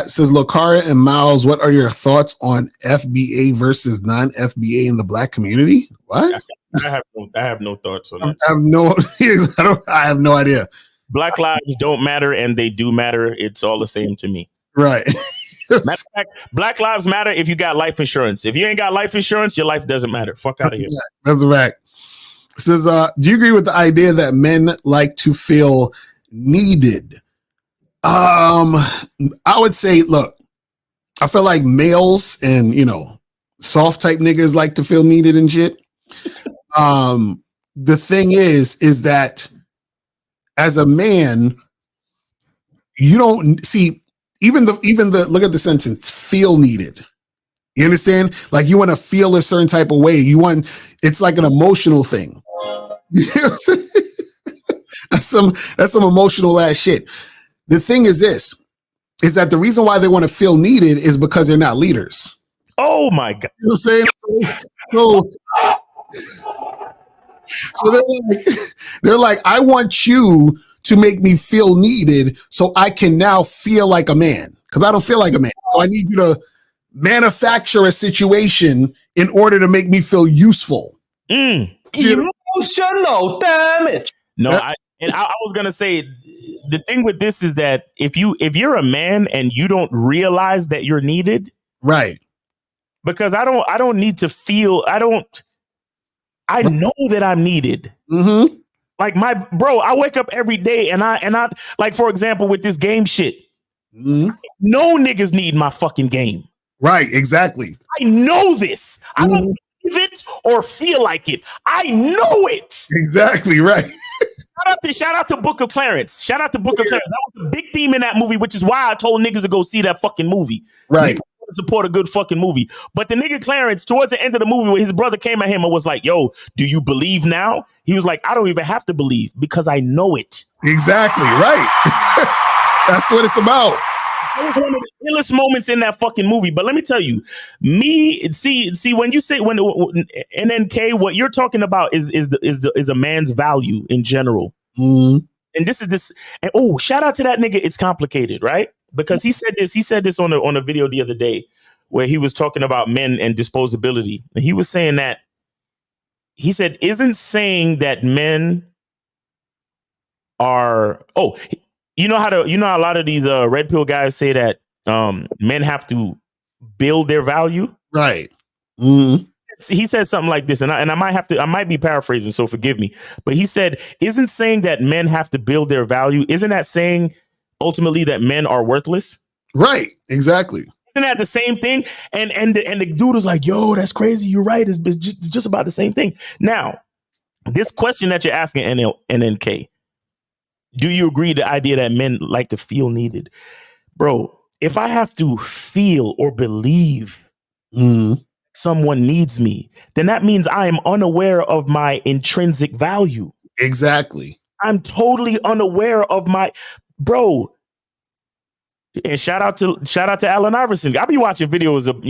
Says Locara and Miles, what are your thoughts on FBA versus non-FBA in the black community? What? I have no thoughts on that. I have no idea. Black lives don't matter, and they do matter. It's all the same to me. Right. Matter of fact, black lives matter if you got life insurance. If you ain't got life insurance, your life doesn't matter. Fuck out of here. That's a fact. Says, do you agree with the idea that men like to feel needed? I would say, look, I feel like males and, soft type niggas like to feel needed and shit. The thing is that as a man, you don't see even the look at the sentence, feel needed. You understand? Like you want to feel a certain type of way. It's like an emotional thing. That's some emotional ass shit. The thing is is that the reason why they want to feel needed is because they're not leaders. Oh my God. You know what I'm saying? So they're like, I want you to make me feel needed so I can now feel like a man, because I don't feel like a man. So I need you to manufacture a situation in order to make me feel useful. Emotional, damn it. No, I was gonna say the thing with this is that if you're a man and you don't realize that you're needed, right? Because I don't need to feel. I know that I'm needed. Mm-hmm. Like I wake up every day and I like, for example, with this game shit. Mm-hmm. No niggas need my fucking game. Right, exactly. I know this. Mm-hmm. I don't believe it or feel like it. I know it. Exactly, right. Shout out to Book of Clarence. Shout out to Book of Clarence. That was a big theme in that movie, which is why I told niggas to go see that fucking movie. Right. Support a good fucking movie. But the nigga Clarence, towards the end of the movie, where his brother came at him and was like, yo, do you believe now? He was like, I don't even have to believe because I know it. Exactly, right. That's what it's about. That was one of the illest moments in that fucking movie. But let me tell you, see when you say when NNK, what you're talking about is a man's value in general. Mm. And this. And shout out to that nigga. It's complicated, right? Because he said this on a video the other day where he was talking about men and disposability. And he was saying that isn't saying that men are, you know how a lot of these red pill guys say that men have to build their value. Right. Mm-hmm. He said something like this, and I might be paraphrasing, so forgive me. But he said, isn't saying that men have to build their value, isn't that saying ultimately that men are worthless? Right. Exactly. Isn't that the same thing? And the dude was like, yo, that's crazy. You're right. It's just about the same thing. Now, this question that you're asking, NNK, do you agree the idea that men like to feel needed? Bro, if I have to feel or believe someone needs me, then that means I am unaware of my intrinsic value. Exactly. I'm totally unaware of my... Bro, And shout out to Allen Iverson. I be watching videos of,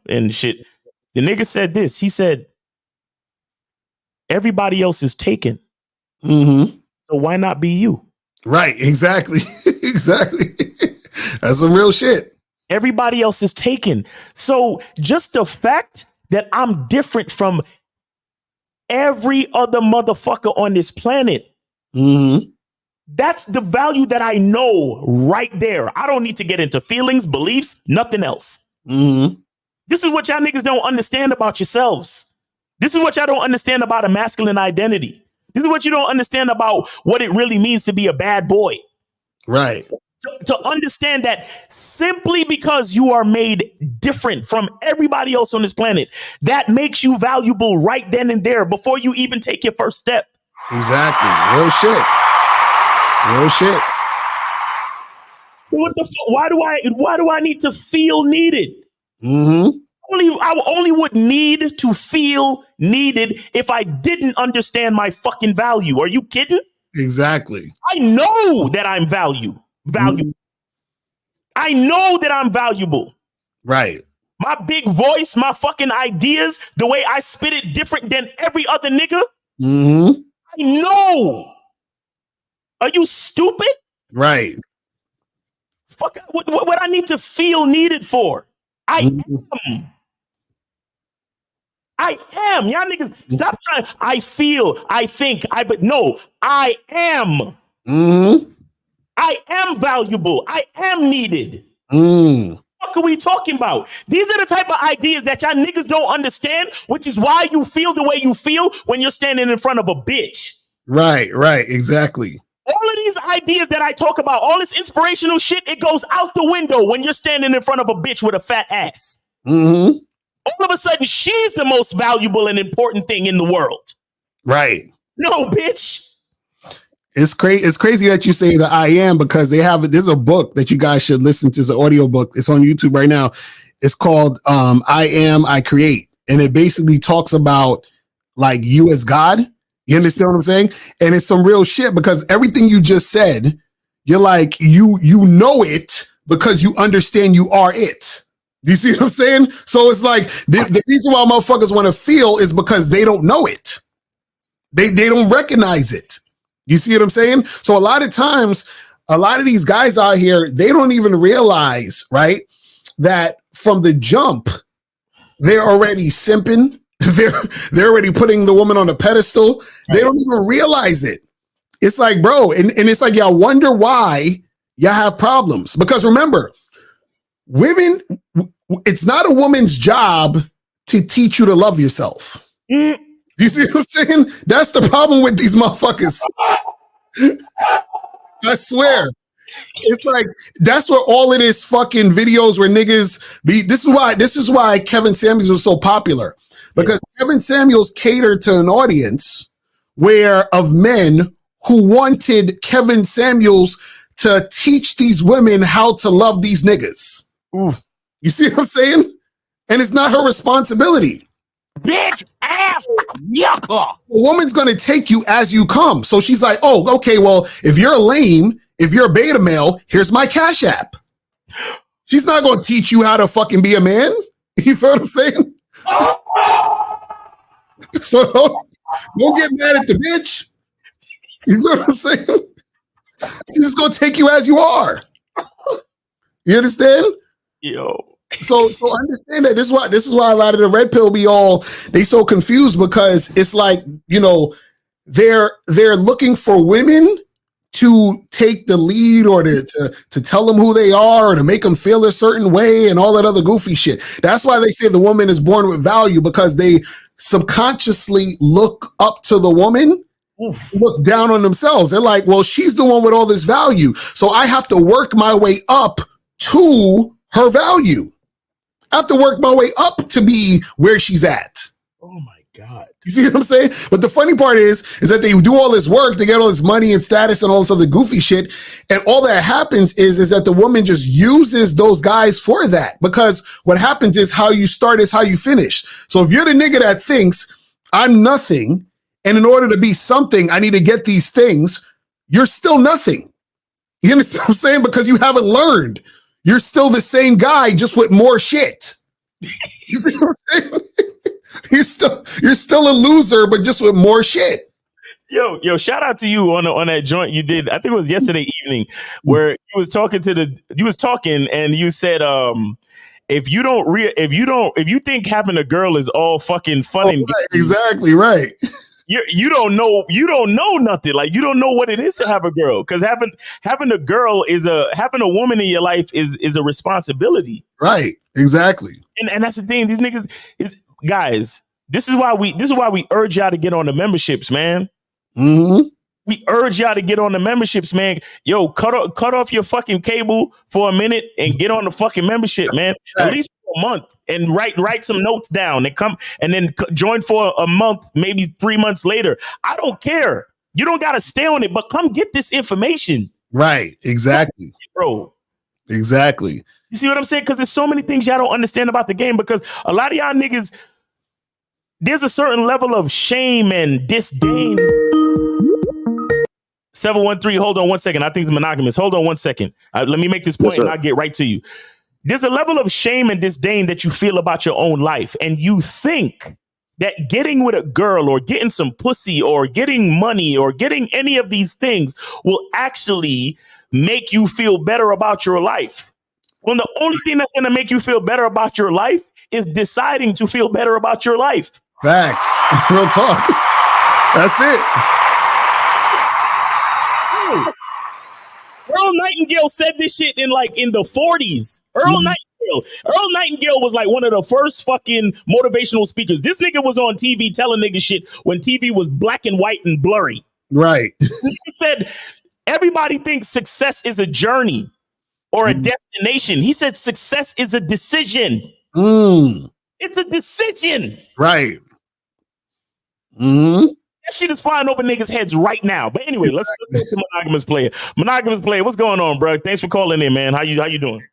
and shit. The nigga said this. He said, everybody else is taken. Mm-hmm. So why not be you? Right. Exactly. Exactly. That's some real shit. Everybody else is taken. So just the fact that I'm different from every other motherfucker on this planet, that's the value that I know right there. I don't need to get into feelings, beliefs, nothing else. This is what y'all niggas don't understand about yourselves. This is what y'all don't understand about a masculine identity. This is what you don't understand about what it really means to be a bad boy. Right. To understand that simply because you are made different from everybody else on this planet, that makes you valuable right then and there before you even take your first step. Exactly. Real shit. Real shit. What the fuck? Why do I need to feel needed? I only would need to feel needed if I didn't understand my fucking value. Are you kidding? Exactly. I know that I'm valuable. I know that I'm valuable. Right. My big voice, my fucking ideas, the way I spit it different than every other nigga. I know. Are you stupid? Right. Fuck, what I need to feel needed for? I am. Y'all niggas, stop trying. I feel, I think, but no, I am. I am valuable. I am needed. What are we talking about? These are the type of ideas that y'all niggas don't understand, which is why you feel the way you feel when you're standing in front of a bitch. Right, right, exactly. All of these ideas that I talk about, all this inspirational shit, it goes out the window when you're standing in front of a bitch with a fat ass. All of a sudden, she's the most valuable and important thing in the world. Right. No, bitch. It's crazy. It's crazy that you say that I am, because there's a book that you guys should listen to. It's an audio book. It's on YouTube right now. It's called I Am, I Create. And it basically talks about like you as God. You understand what I'm saying? And it's some real shit, because everything you just said, you're like, you know it because you understand you are it. Do you see what I'm saying? So it's like the reason why motherfuckers want to feel is because they don't know it. They don't recognize it. You see what I'm saying? So a lot of times, a lot of these guys out here, they don't even realize, right, that from the jump, they're already simping. They're already putting the woman on a pedestal. They don't even realize it. It's like, bro, and it's like, y'all wonder why y'all have problems. Because remember, women, it's not a woman's job to teach you to love yourself. You see what I'm saying? That's the problem with these motherfuckers. I swear. It's like, that's what all of this fucking videos where niggas be. This is why Kevin Samuels was so popular. Because Kevin Samuels catered to an audience of men who wanted Kevin Samuels to teach these women how to love these niggas. You see what I'm saying? And it's not her responsibility. Bitch, ass, yucca. A woman's gonna take you as you come. So she's like, oh, okay, well, if you're lame, if you're a beta male, here's my Cash App. She's not gonna teach you how to fucking be a man. You feel what I'm saying? So don't get mad at the bitch. You know what I'm saying? She's just gonna take you as you are. You understand? Yo. So understand that this is why a lot of the red pill they so confused, because it's like, they're looking for women to take the lead or to tell them who they are or to make them feel a certain way and all that other goofy shit. That's why they say the woman is born with value, because they subconsciously look up to the woman, look down on themselves. They're like, well, she's the one with all this value, so I have to work my way up to her value. I have to work my way up to be where she's at. Oh my God. You see what I'm saying? But the funny part is that they do all this work, they get all this money and status and all this other goofy shit. And all that happens is that the woman just uses those guys for that. Because what happens is how you start is how you finish. So if you're the nigga that thinks I'm nothing, and in order to be something, I need to get these things, you're still nothing. You understand what I'm saying? Because you haven't learned. you're still the same guy, just with more shit. You see what I'm saying? You're still a loser, but just with more shit. Yo, shout out to you on that joint you did. I think it was yesterday evening where you was talking and you said, if you think having a girl is all fucking fun and right, exactly right. You don't know nothing. Like, you don't know what it is to have a girl, because having a girl having a woman in your life is a responsibility. Right. Exactly. And that's the thing. These niggas guys. This is why we urge y'all to get on the memberships, man. Mm-hmm. We urge y'all to get on the memberships, man. Yo, cut off your fucking cable for a minute and get on the fucking membership, man. Right. At least for a month, and write some notes down and come and then join for a month, maybe 3 months later. I don't care. You don't got to stay on it, but come get this information. Right. Exactly. Bro. Exactly. You see what I'm saying? Because there's so many things y'all don't understand about the game, because a lot of y'all niggas, there's a certain level of shame and disdain. 713, hold on 1 second. I think it's monogamous. Hold on 1 second. Let me make this point and I'll get right to you. There's a level of shame and disdain that you feel about your own life. And you think that getting with a girl or getting some pussy or getting money or getting any of these things will actually make you feel better about your life. Well, the only thing that's going to make you feel better about your life is deciding to feel better about your life. Facts. Real talk. That's it. Earl Nightingale said this shit in the 40s. Earl Nightingale was like one of the first fucking motivational speakers. This nigga was on TV telling niggas shit when TV was black and white and blurry. Right. He said, everybody thinks success is a journey or a destination. He said success is a decision. It's a decision. Right. Mm-hmm. That shit is flying over niggas' heads right now. But anyway, let's go to Monogamous Player. Monogamous Player, what's going on, bro? Thanks for calling in, man. How you doing?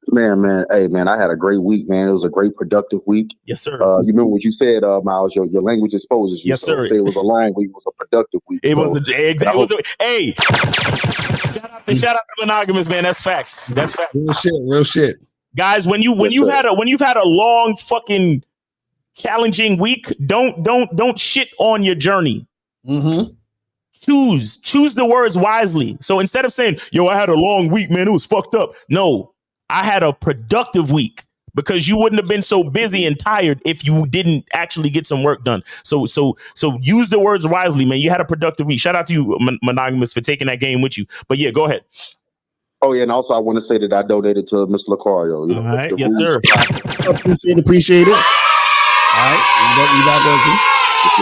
Man. Hey, man, I had a great week, man. It was a great, productive week. Yes, sir. You remember what you said, Miles? Your language exposes you. Yes, sir. It was a long week. It was a productive week. Hey, shout out to Monogamous, man. That's facts. That's facts. Real shit. Guys, when you've had a long fucking challenging week, don't shit on your journey. Mm-hmm. Choose the words wisely. So instead of saying, yo, I had a long week, man, it was fucked up. No, I had a productive week, because you wouldn't have been so busy and tired if you didn't actually get some work done. So use the words wisely, man. You had a productive week. Shout out to you, Monogamous, for taking that game with you. But yeah, go ahead. Oh, yeah, and also I want to say that I donated to Mr. Lucario. All right, yes, sir. Appreciate it. All right, you not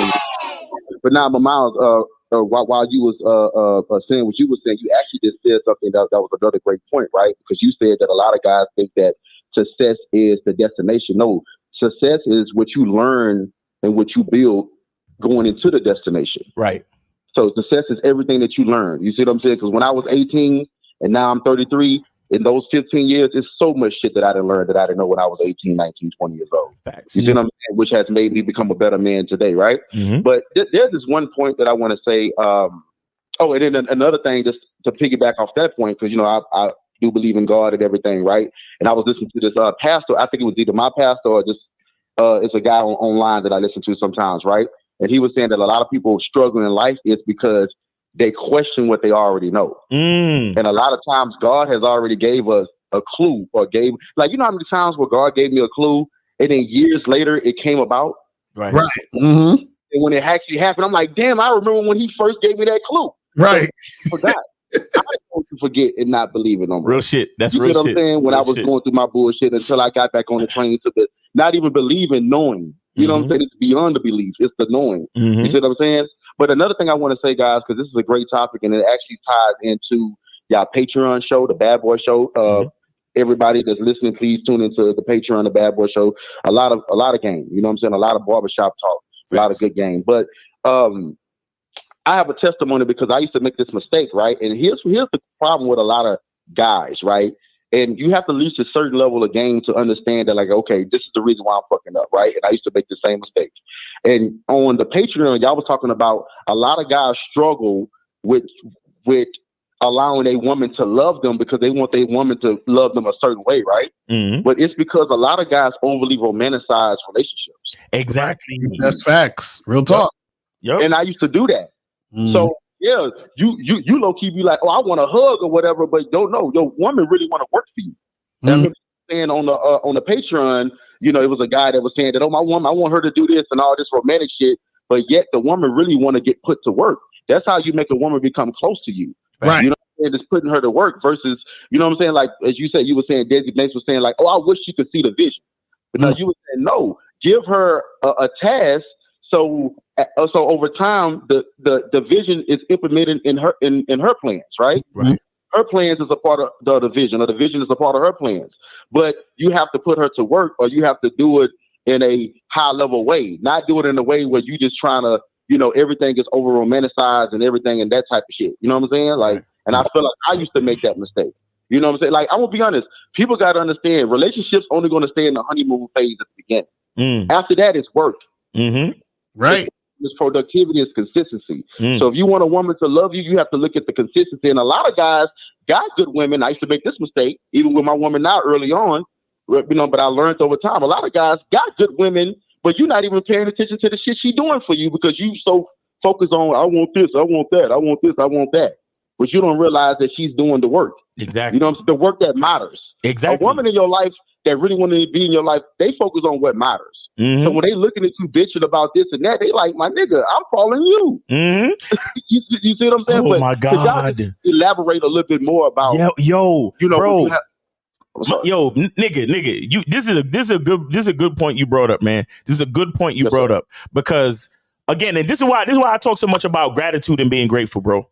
working. But now, Miles, while you was saying what you were saying, you actually just said something that was another great point, right? Because you said that a lot of guys think that success is the destination. No, success is what you learn and what you build going into the destination. Right. So success is everything that you learn. You see what I'm saying? Because when I was 18 and now I'm 33, in those 15 years, it's so much shit that I didn't learn that I didn't know when I was 18, 19, 20 years old. Facts. You see what I'm saying? Which has made me become a better man today, right? Mm-hmm. But there's this one point that I want to say. And then another thing, just to piggyback off that point, because, I do believe in God and everything, right? And I was listening to this pastor. I think it was either my pastor or just it's a guy online that I listen to sometimes, right? And he was saying that a lot of people struggle in life is because they question what they already know. And a lot of times God has already gave us a clue, or how many times where God gave me a clue and then years later it came about? Right. Mm-hmm. And when it actually happened, I'm like, damn, I remember when he first gave me that clue. Right. So I forgot. I want to forget and not believe it no more. Real shit. That's you real know shit. what I'm saying? When real I was shit. going through my bullshit until I got back on the train to not even believing, knowing. You know what I'm saying? It's beyond the belief. It's the knowing. Mm-hmm. You see what I'm saying? But another thing I want to say, guys, because this is a great topic and it actually ties into y'all Patreon show, the Bad Boy Show. Everybody that's listening, please tune into the Patreon, the Bad Boy Show. A lot of game. You know what I'm saying? A lot of barbershop talk. A lot of good game. But I have a testimony because I used to make this mistake, right? And here's the problem with a lot of guys, right? And you have to reach a certain level of game to understand that, like, okay, this is the reason why I'm fucking up, right? And I used to make the same mistake. And on the Patreon, y'all was talking about a lot of guys struggle with allowing a woman to love them because they want their woman to love them a certain way, right? Mm-hmm. But it's because a lot of guys overly romanticize relationships. Exactly. That's facts. Real talk. Yep. And I used to do that. Mhm. So yeah, you low key be like, oh, I want a hug or whatever, but don't know your woman really want to work for you. And I remember saying on the Patreon, you know, it was a guy that was saying that, oh, my woman, I want her to do this and all this romantic shit, but yet the woman really want to get put to work. That's how you make a woman become close to you. Right. You know what I'm saying? Just putting her to work versus, you know what I'm saying? Like, as you said, you were saying, Desi Banks was saying like, oh, I wish you could see the vision. But now you were saying, no, give her a task. So over time, the vision is implemented in her plans, right? Right. Her plans is a part of the vision, or the vision is a part of her plans. But you have to put her to work, or you have to do it in a high level way, not do it in a way where you just trying to, you know, everything is over romanticized and everything and that type of shit. You know what I'm saying? Like, and I feel like I used to make that mistake. You know what I'm saying? Like, I'm gonna be honest. People got to understand relationships only going to stay in the honeymoon phase at the beginning. After that, it's work. Mm-hmm. Right. It's productivity, it's consistency. So if you want a woman to love you, you have to look at the consistency. And a lot of guys got good women. I used to make this mistake, even with my woman now early on, you know, but I learned over time. A lot of guys got good women, but you're not even paying attention to the shit she's doing for you because you so focused on, I want this, I want that, I want this, I want that. But you don't realize that she's doing the work. Exactly. You know, the work that matters. Exactly. A woman in your life that really want to be in your life, they focus on what matters. Mm-hmm. So when they looking at you bitching about this and that, they like, my nigga, I'm calling you. Mm-hmm. you see what I'm saying? Oh but my God. Elaborate a little bit more about yo, you know, bro. Nigga, you this is a good point you brought up, man. This is a good point you brought up because again, and this is why I talk so much about gratitude and being grateful, bro.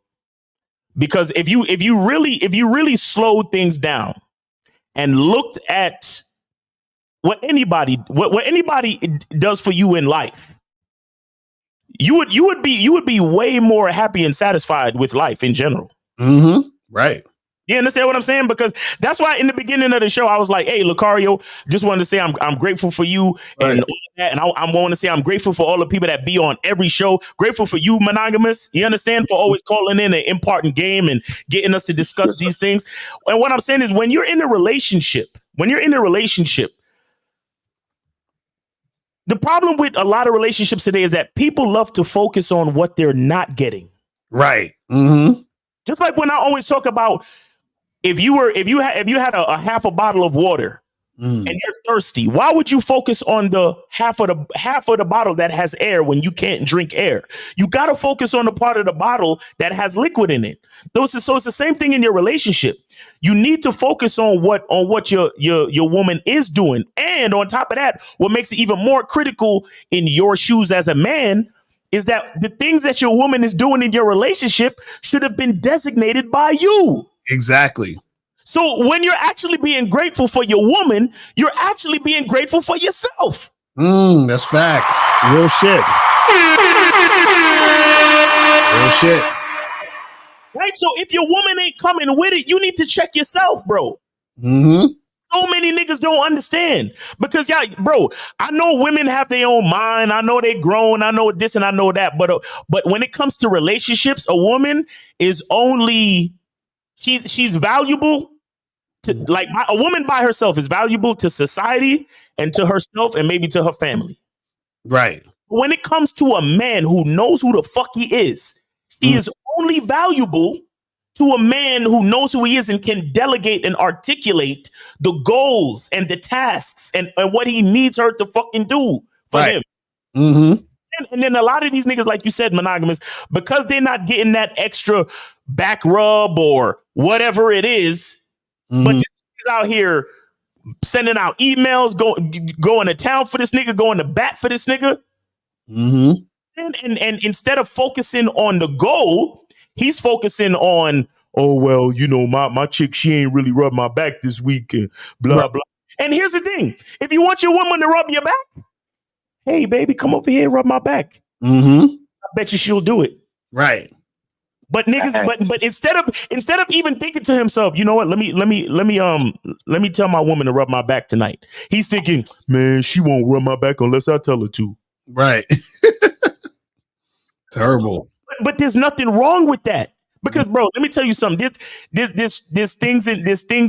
Because if you really slowed things down and looked at what anybody does for you in life, you would be way more happy and satisfied with life in general. Mm-hmm. Right. You understand what I'm saying? Because that's why in the beginning of the show, I was like, hey, Lucario, just wanted to say I'm grateful for you and all that. And I'm going to say I'm grateful for all the people that be on every show. Grateful for you, Monogamous. You understand? For always calling in and imparting game and getting us to discuss these things. And what I'm saying is when you're in a relationship, the problem with a lot of relationships today is that people love to focus on what they're not getting. Right. Mm-hmm. Just like when I always talk about if you had a half a bottle of water and you're thirsty, why would you focus on the half of the bottle that has air when you can't drink air? You got to focus on the part of the bottle that has liquid in it. So it's the same thing in your relationship. You need to focus on what your woman is doing. And on top of that, what makes it even more critical in your shoes as a man is that the things that your woman is doing in your relationship should have been designated by you. Exactly. So when you're actually being grateful for your woman, you're actually being grateful for yourself. That's facts. Real shit. Real shit. Right? So if your woman ain't coming with it, you need to check yourself, bro. Mm-hmm. So many niggas don't understand because bro, I know women have their own mind. I know they grown. I know this and I know that. But when it comes to relationships, a woman is only she's valuable to like a woman by herself is valuable to society and to herself and maybe to her family. Right. When it comes to a man who knows who the fuck he is, he is only valuable to a man who knows who he is and can delegate and articulate the goals and the tasks and what he needs her to fucking do for him. Mm-hmm. And then a lot of these niggas, like you said, Monogamous, because they're not getting that extra back rub or whatever it is, but this is out here sending out emails, going to town for this nigga, going to bat for this nigga. Mm-hmm. And instead of focusing on the goal, he's focusing on, oh, well, you know, my chick, she ain't really rubbed my back this week and blah, blah. And here's the thing. If you want your woman to rub your back, hey, baby, come over here and rub my back. Mm-hmm. I bet you she'll do it. Right. But niggas, but instead of even thinking to himself, you know what? Let me tell my woman to rub my back tonight. He's thinking, man, she won't rub my back unless I tell her to. Right. Terrible. But there's nothing wrong with that Because, bro, let me tell you something. There's things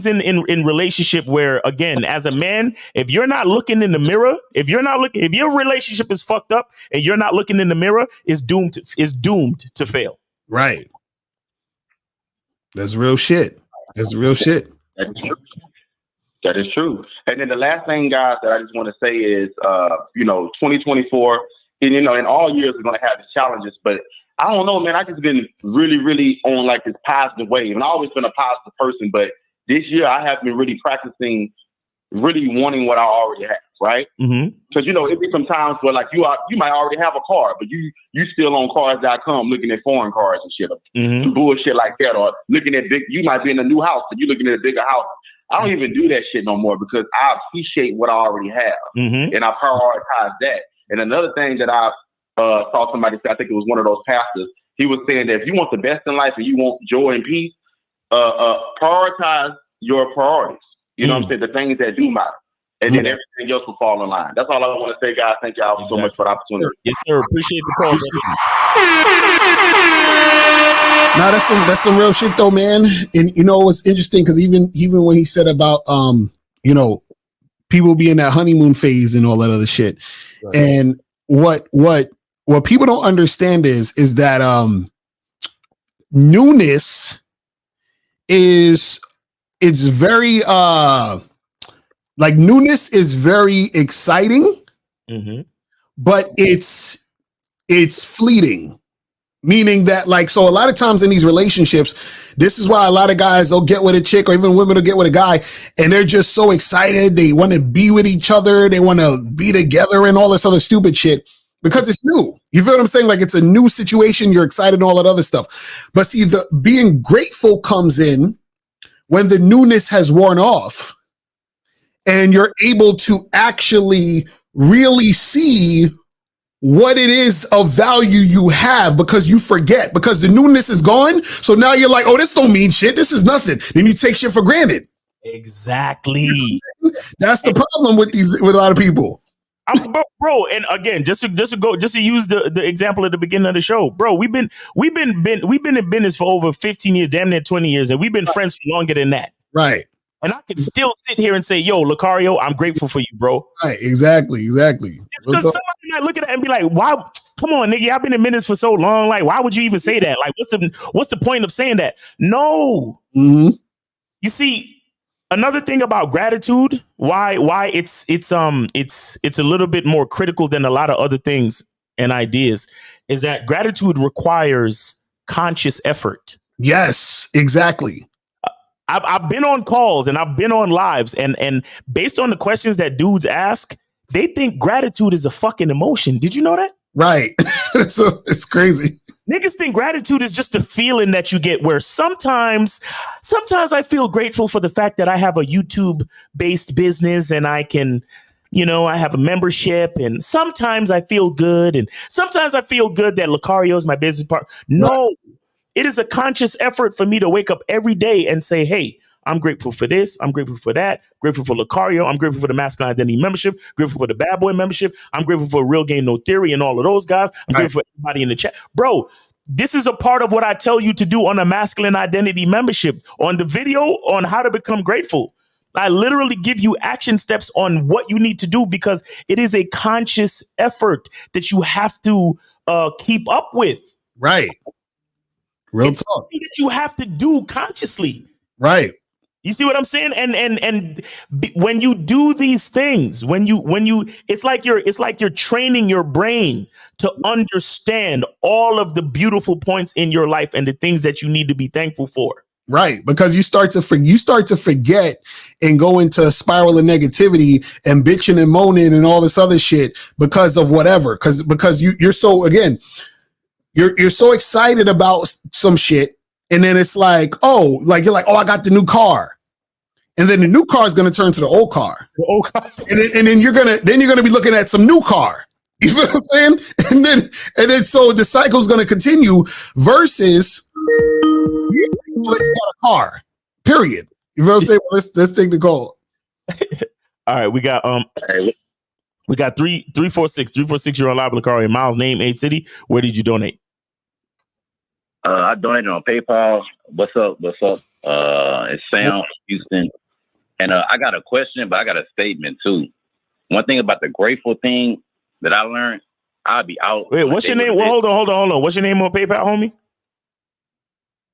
in relationship where, again, as a man, if you're not looking in the mirror, if your relationship is fucked up and you're not looking in the mirror, is doomed to fail. Right. That's real shit. That's real shit. That is true. That is true. And then the last thing, guys, that I just want to say is, 2024, and, in all years we're going to have these challenges, but I don't know, man. I just been really, really on like this positive wave, and I've always been a positive person. But this year, I have been really practicing, really wanting what I already have, right? Because it be some times where like you might already have a car, but you still on cars.com looking at foreign cars and shit, some bullshit like that, or looking at you might be in a new house, but you looking at a bigger house. I don't even do that shit no more because I appreciate what I already have, and I prioritize that. And another thing that I saw somebody say, I think it was one of those pastors, he was saying that if you want the best in life and you want joy and peace, prioritize your priorities. You know what I'm saying? The things that do matter. And then everything else will fall in line. That's all I want to say, guys. Thank y'all so much for the opportunity. Yes, sir. Appreciate the call, brother. No, that's some real shit though, man. And what's interesting, because even when he said about people be in that honeymoon phase and all that other shit. Right. And what people don't understand is that newness it's very newness is very exciting, but it's fleeting. Meaning that, so a lot of times in these relationships, this is why a lot of guys will get with a chick, or even women will get with a guy, and they're just so excited. They want to be with each other. They want to be together and all this other stupid shit because it's new. You feel what I'm saying? Like it's a new situation. You're excited and all that other stuff. But see, the being grateful comes in when the newness has worn off and you're able to actually really see what it is of value you have, because you forget, because the newness is gone. So now you're like, oh, this don't mean shit. This is nothing. Then you take shit for granted. Exactly. That's the problem with a lot of people. Bro, and again, just to use the example at the beginning of the show, bro, we've been in business for over 15 years, damn near 20 years, and we've been friends for longer than that. Right. And I can still sit here and say, yo, Lucario, I'm grateful for you, bro. Right, exactly. It's because somebody might look at that and be like, why? Come on, nigga, I've been in business for so long. Like, why would you even say that? Like, what's the point of saying that? No. You see, another thing about gratitude, why it's a little bit more critical than a lot of other things and ideas, is that gratitude requires conscious effort. Yes, exactly. I've been on calls and I've been on lives, and based on the questions that dudes ask, they think gratitude is a fucking emotion. Did you know that? Right. So it's crazy. Niggas think gratitude is just a feeling that you get, where sometimes I feel grateful for the fact that I have a YouTube based business and I can, I have a membership, and sometimes I feel good, and sometimes I feel good that Lucario is my business partner. No. Right. It is a conscious effort for me to wake up every day and say, hey, I'm grateful for this. I'm grateful for that. Grateful for Lucario. I'm grateful for the Masculine Identity membership. Grateful for the Bad Boy membership. I'm grateful for Real Game No Theory and all of those guys. I'm grateful for everybody in the chat. Bro, this is a part of what I tell you to do on a Masculine Identity membership. On the video on how to become grateful, I literally give you action steps on what you need to do, because it is a conscious effort that you have to keep up with. Right. Real it's talk. That you have to do consciously. Right. You see what I'm saying? And when you do these things, when you it's like you're training your brain to understand all of the beautiful points in your life and the things that you need to be thankful for. Right, because you start to forget and go into a spiral of negativity and bitching and moaning and all this other shit because of whatever. Because you're so, again, you're so excited about some shit, and then it's like, you're like, I got the new car. And then the new car is going to turn to the old car. And then you're going to be looking at some new car. You feel what I'm saying? And then so the cycle is going to continue versus you got a car. Period. You feel what I'm saying? Well, let's take the call. All right, we got 346. You're on live with Lucario. Miles, name, age, city. Where did you donate? I donated on PayPal. What's up? What's up? It's Sam Houston, and I got a question, but I got a statement too. One thing about the grateful thing that I learned, I'll be out. Wait, what's your name? Well, hold on. What's your name on PayPal, homie?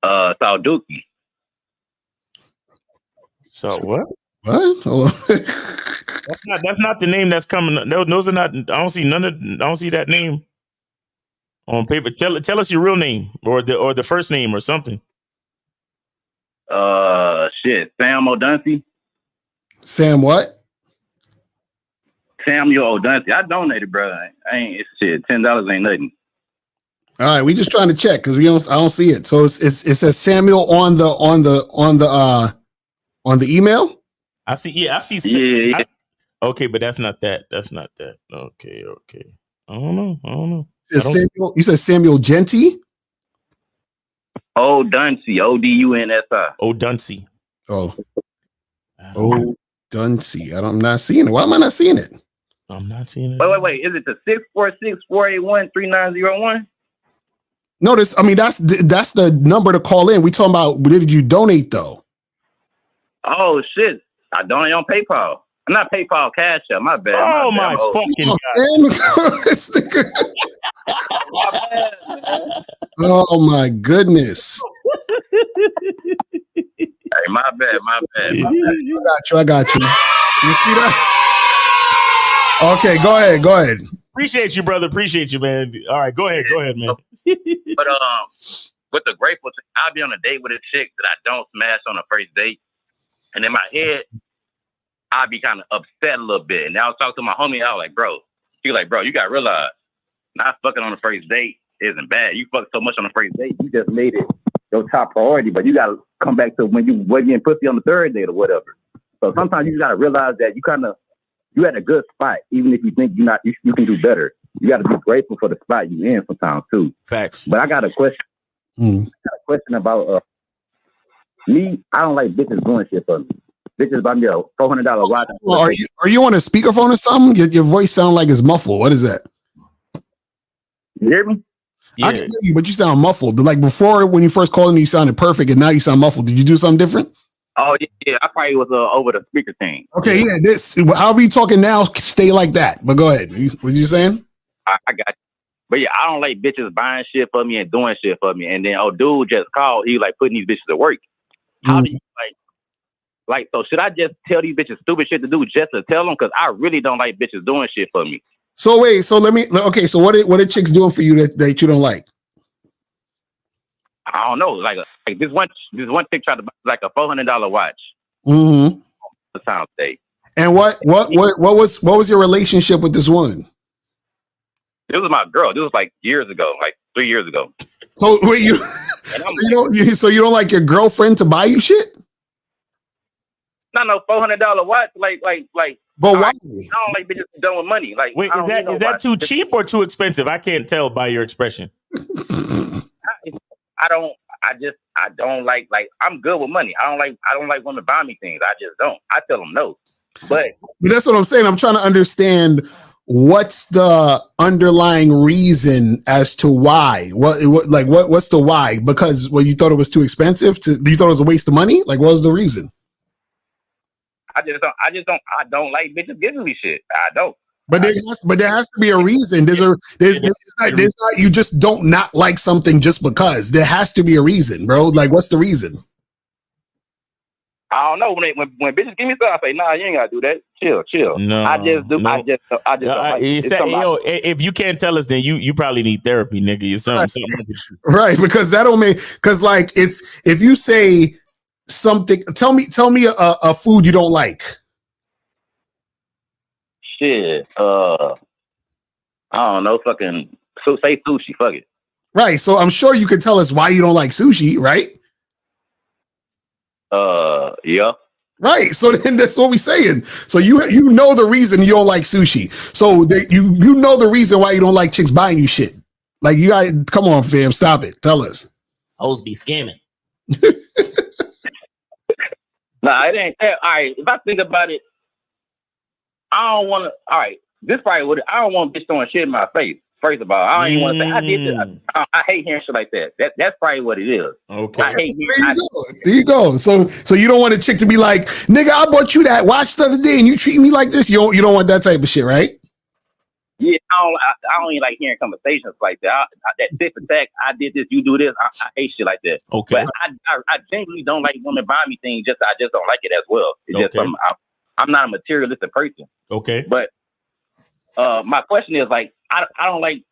Salduki. So what? What? That's not the name that's coming. Those are not. I don't see that name on paper. Tell us your real name or the first name or something. Sam O'Duncy. Sam what? Samuel O'Duncy. I donated, bro. It's shit. $10 ain't nothing. All right, we just trying to check because I don't see it. So it says Samuel on the email. I see. Yeah, I see. Yeah. Okay, but that's not that. Okay. I don't know. You said Samuel Genty? O'Duncy. Odunsi. O'Duncy. Oh. O'Duncy. I'm not seeing it. Why am I not seeing it? I'm not seeing it. Wait. Is it the 646-481-3901? No, that's the number to call in. We talking about what did you donate though? Oh shit. I donate on PayPal. I'm not PayPal Cash App. My bad. Oh my fucking God. Oh my goodness. Hey, my bad. I got you. You see that? Okay, go ahead. Appreciate you, brother. Appreciate you, man. All right, go ahead, man. But with the grateful thing, I'll be on a date with a chick that I don't smash on a first date. And in my head, I'd be kind of upset a little bit. And I was talking to my homie, I was like, bro, you got to realize, not fucking on the first date isn't bad. You fuck so much on the first date, you just made it your top priority, but you got to come back to when you wasn't getting pussy on the third date or whatever. So sometimes you got to realize that you at a good spot, even if you think you can do better. You got to be grateful for the spot you in sometimes too. Facts. But I got a question. I got a question about me. I don't like bitches doing shit for me. Bitches buy me a $400 watch. Well, are you on a speakerphone or something? Your voice sounds like it's muffled. What is that? You hear me? Yeah. I can hear you, but you sound muffled. Like before, when you first called me, you sounded perfect, and now you sound muffled. Did you do something different? Oh yeah, I probably was over the speaker thing. Okay, yeah. This, however you talking now, stay like that. But go ahead. What you saying? I got you. But yeah, I don't like bitches buying shit for me and doing shit for me. And then dude just called. He like putting these bitches to work. How do you like? So should I just tell these bitches stupid shit to do just to tell them? Because I really don't like bitches doing shit for me. So wait. So let me. Okay. So what are chicks doing for you that you don't like? I don't know. Like this one chick tried to buy like a $400 watch. Mm-hmm. The time day. And what was your relationship with this woman? It was my girl. This was like years ago, like 3 years ago. So wait, you don't like your girlfriend to buy you shit? Not no $400 watch. Like. But why? I don't like bitches done with money. Like, wait, is that too cheap or too expensive? I can't tell by your expression. I don't like I'm good with money. I don't like women buying me things. I just don't. I tell them no. But that's what I'm saying. I'm trying to understand what's the underlying reason as to why. What's the why? Because you thought it was too expensive? You thought it was a waste of money? Like, what was the reason? I don't like bitches giving me shit. I don't. But there has to be a reason. There's not you just don't not like something just because. There has to be a reason, bro. Like, what's the reason? I don't know. When bitches give me stuff, I say, nah, you ain't gotta do that. Chill. No, I just do. No. I just don't like it. If you can't tell us, then you probably need therapy, nigga. You're something. Right, because that don't make like if you say something, tell me a food you don't like. Shit. I don't know. Fucking say sushi. Fuck it. Right. So I'm sure you can tell us why you don't like sushi, right? Yeah. Right. So then that's what we're saying. So you know the reason you don't like sushi. So you know the reason why you don't like chicks buying you shit. Like, you got, come on, fam, stop it. Tell us. Hoes be scamming. Nah, it ain't that. All right. If I think about it, I don't want to. All right. This probably would. I don't want bitch throwing shit in my face. First of all, I don't even want to say I did this. I hate hearing shit like that. That's probably what it is. Okay. I hate There you go. So you don't want a chick to be like, nigga, I bought you that watch the other day and you treat me like this. You don't want that type of shit, right? Yeah, I don't even like hearing conversations like that. That tip attack, I did this, you do this. I hate shit like that. Okay. But I genuinely don't like women buying me things. I just don't like it as well. It's just something. I'm not a materialistic person. Okay. But my question is like, I don't like.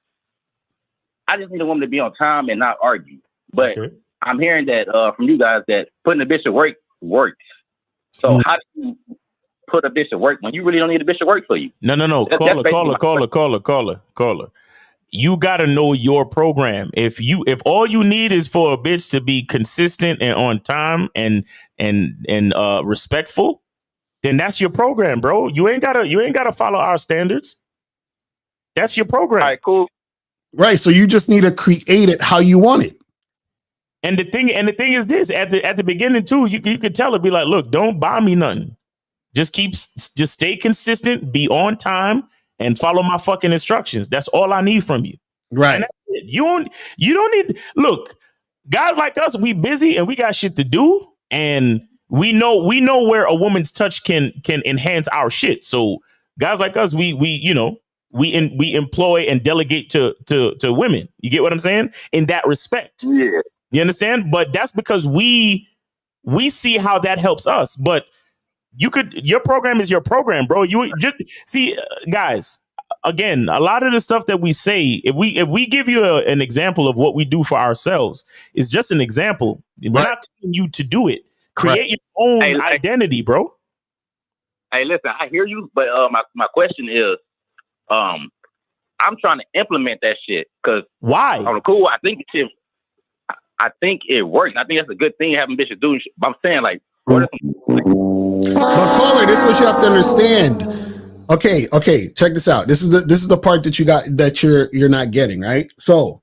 I just need a woman to be on time and not argue. But I'm hearing that from you guys that putting a bitch to work works. So how do you put a bitch to work when you really don't need a bitch to work for you? No. Caller. You gotta know your program. If all you need is for a bitch to be consistent and on time and respectful, then that's your program, bro. You ain't gotta follow our standards. That's your program. All right, cool. Right. So you just need to create it how you want it. And the thing is this: at the beginning too, you could tell her, be like, look, don't buy me nothing. Just stay consistent, be on time, and follow my fucking instructions. That's all I need from you. Right. And that's it. You don't need. Look, guys like us, we busy and we got shit to do, and we know where a woman's touch can enhance our shit. So guys like us, we employ and delegate to women. You get what I'm saying? In that respect. Yeah. You understand? But that's because we see how that helps us. But your program is your program, bro. You just see, guys, again, a lot of the stuff that we say, if we give you an example of what we do for ourselves, it's just an example. We're not telling you to do it. Create your own identity, bro. Hey, listen, I hear you, but my question is, I'm trying to implement that shit because why? On the cool, I think it works. I think that's a good thing having bitches doing shit. But I'm saying like, what if, but caller, this is what you have to understand. Okay, check this out. This is the part that you're not getting, right? So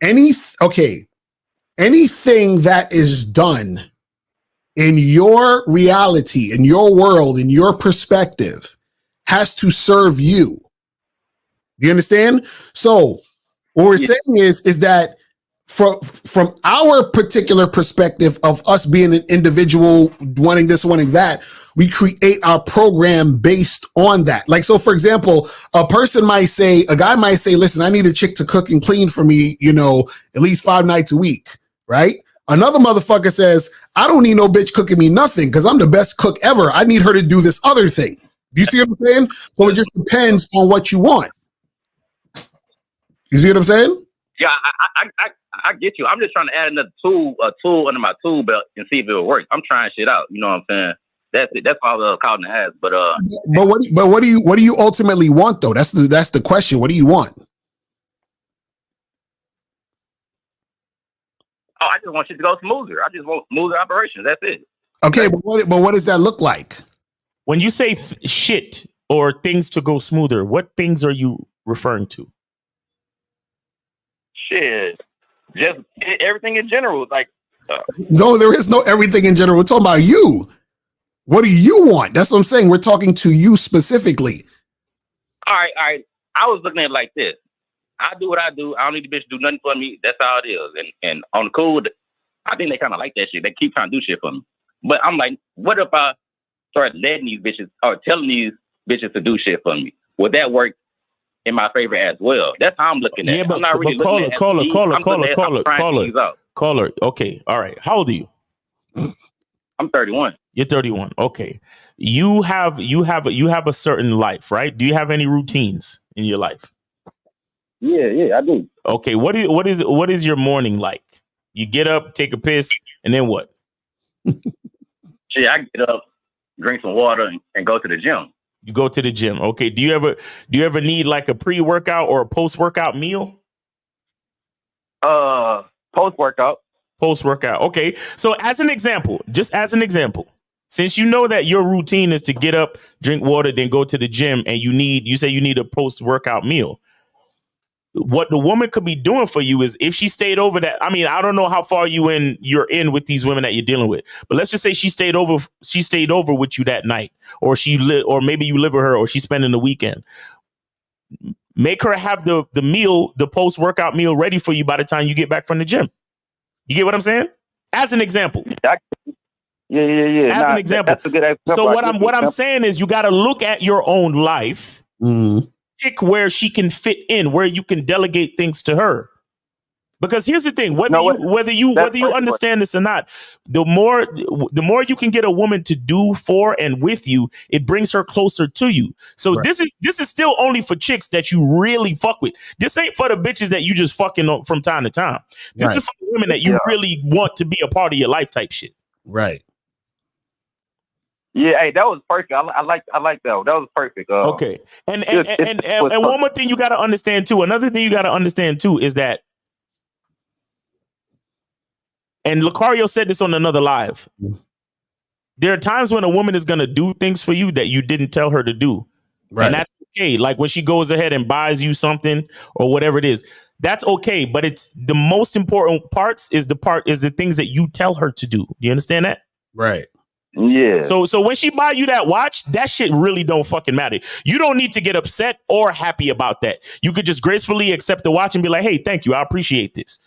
anything that is done in your reality, in your world, in your perspective, has to serve you. You understand? So what we're saying is that from our particular perspective of us being an individual, wanting this, wanting that, we create our program based on that. Like, so for example, a guy might say, listen, I need a chick to cook and clean for me, at least 5 nights a week, right? Another motherfucker says, I don't need no bitch cooking me nothing because I'm the best cook ever. I need her to do this other thing. Do you see what I'm saying? So it just depends on what you want. You see what I'm saying? Yeah, I get you. I'm just trying to add another tool under my tool belt and see if it will work. I'm trying shit out. You know what I'm saying? That's it. That's all the calling has. But what do you ultimately want though? That's the question. What do you want? Oh, I just want shit to go smoother. I just want smoother operations. That's it. Okay, but what does that look like? When you say shit or things to go smoother, what things are you referring to? Shit, just everything in general. Like, no, there is no everything in general. We're talking about you. What do you want? That's what I'm saying. We're talking to you specifically. All right. I was looking at it like this. I do what I do. I don't need the bitch to do nothing for me. That's how it is. And on the cool, I think they kind of like that shit. They keep trying to do shit for me. But I'm like, what if I start letting these bitches or telling these bitches to do shit for me? Would that work in my favor as well? That's how I'm looking at it. I'm not really looking at caller. Okay. All right. How old are you? I'm 31. You're 31. Okay. You have a certain life, right? Do you have any routines in your life? Yeah, I do. Okay. What is your morning like? You get up, take a piss, and then what? Shit, I get up, drink some water, and go to the gym. You go to the gym. Okay. Do you ever need like a pre-workout or a post-workout meal? Post-workout. Post-workout. Okay. So as an example, since you know that your routine is to get up, drink water, then go to the gym, and you say you need a post-workout meal. What the woman could be doing for you is if she stayed over that. I mean, I don't know how far you're in with these women that you're dealing with, but let's just say she stayed over with you that night, or or maybe you live with her, or she's spending the weekend. Make her have the meal, the post-workout meal ready for you by the time you get back from the gym. You get what I'm saying? As an example. Yeah. As an example. That's a good example. So what I'm saying is you got to look at your own life. Pick where she can fit in, where you can delegate things to her. Because here's the thing, whether you understand this or not, the more you can get a woman to do for and with you, it brings her closer to you. So this is still only for chicks that you really fuck with. This ain't for the bitches that you just fucking from time to time. This is for the women that you really want to be a part of your life type shit. Right. Yeah, hey, that was perfect. I like that. That was perfect. Okay. And one more thing you got to understand too. Another thing you got to understand too is that, and Lucario said this on another live, there are times when a woman is going to do things for you that you didn't tell her to do. Right. And that's okay. Like when she goes ahead and buys you something or whatever it is, that's okay. But it's the most important parts is the things that you tell her to do. You understand that? Right. Yeah. So when she buy you that watch, that shit really don't fucking matter. You don't need to get upset or happy about that. You could just gracefully accept the watch and be like, hey, thank you. I appreciate this.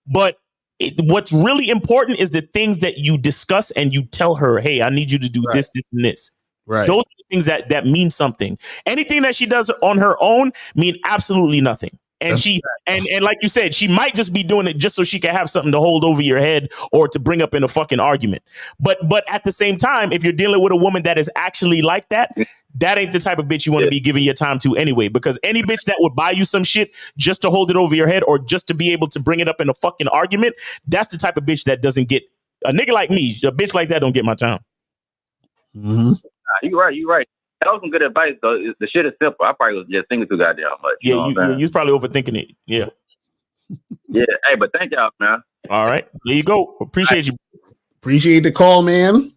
But what's really important is the things that you discuss and you tell her, hey, I need you to do this, this, and this. Right. Those are the things that mean something. Anything that she does on her own mean absolutely nothing. And and like you said, she might just be doing it just so she can have something to hold over your head or to bring up in a fucking argument. But at the same time, if you're dealing with a woman that is actually like that, that ain't the type of bitch you want to be giving your time to anyway. Because any bitch that would buy you some shit just to hold it over your head or just to be able to bring it up in a fucking argument, that's the type of bitch that doesn't get a nigga like me. A bitch like that don't get my time. You're right. That was some good advice, though. The shit is simple. I probably was just thinking too goddamn much. Yeah, you was probably overthinking it. Yeah. Yeah. Hey, but thank y'all, man. All right. There you go. Appreciate you. Appreciate the call, man.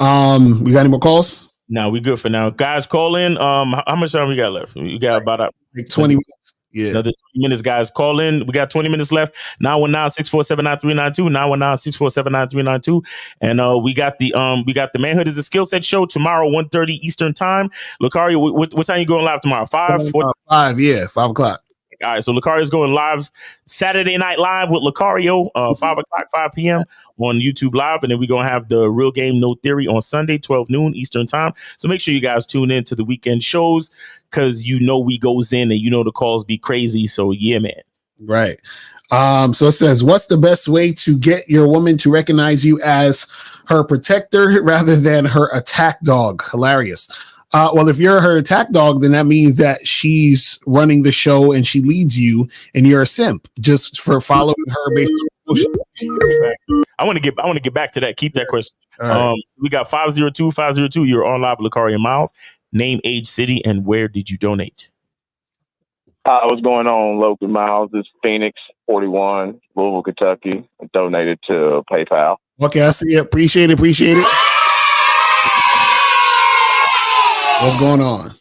We got any more calls? No, we good for now. Guys, call in. How much time we got left? We got about like 20 minutes. Yeah. Another 20 minutes, guys. Call in. We got 20 minutes left. 919-647-9392. 919-647-9392. And we got the Manhood is a Skill Set show tomorrow, 1:30 Eastern time. Lucario, what time you going live tomorrow? 5? 5, yeah, 5 o'clock. All right, so Lucario's going live Saturday Night Live with Lucario, 5 o'clock, 5 p.m. on YouTube Live. And then we're going to have the Real Game No Theory on Sunday, 12 noon Eastern time. So make sure you guys tune in to the weekend shows because we goes in and the calls be crazy. So, yeah, man. Right. So it says, what's the best way to get your woman to recognize you as her protector rather than her attack dog? Hilarious. Well, if you're her attack dog, then that means that she's running the show and she leads you, and you're a simp just for following her based on emotions. You know what I'm saying? I want to get back to that. Keep that question. Right. We got 502-502. You're on live with Lucario Miles. Name, age, city, and where did you donate? What's going on, Local Miles? It's Phoenix 41, Louisville, Kentucky. I donated to PayPal. Okay, I see it. Appreciate it. What's going on?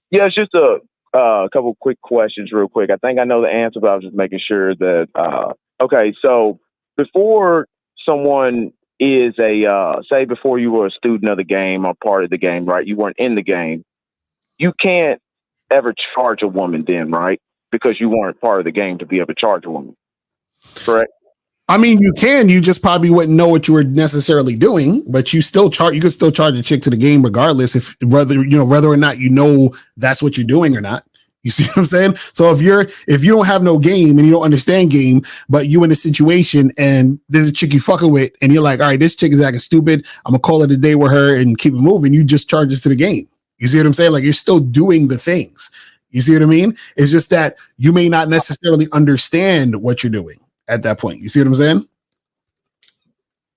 Yeah, it's just a couple quick questions real quick. I think I know the answer, but I was just making sure that, okay, so before someone is say before you were a student of the game or part of the game, right? You weren't in the game. You can't ever charge a woman then, right? Because you weren't part of the game to be able to charge a woman. Correct? I mean, you can. You just probably wouldn't know what you were necessarily doing, but you still charge. You could still charge a chick to the game regardless, whether or not you know that's what you're doing or not. You see what I'm saying? So if you don't have no game and you don't understand game, but you in a situation and there's a chick you fucking with, and you're like, all right, this chick is acting stupid. I'm gonna call it a day with her and keep it moving. You just charge us to the game. You see what I'm saying? Like you're still doing the things. You see what I mean? It's just that you may not necessarily understand what you're doing at that point. You see what I'm saying?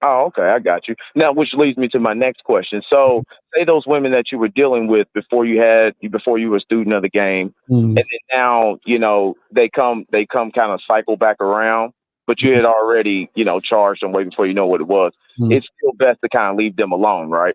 Oh, okay. I got you. Now, which leads me to my next question. So say those women that you were dealing with before you were a student of the game, and then now, they come kind of cycle back around, but you had already, charged them way before you know what it was. It's still best to kind of leave them alone, right?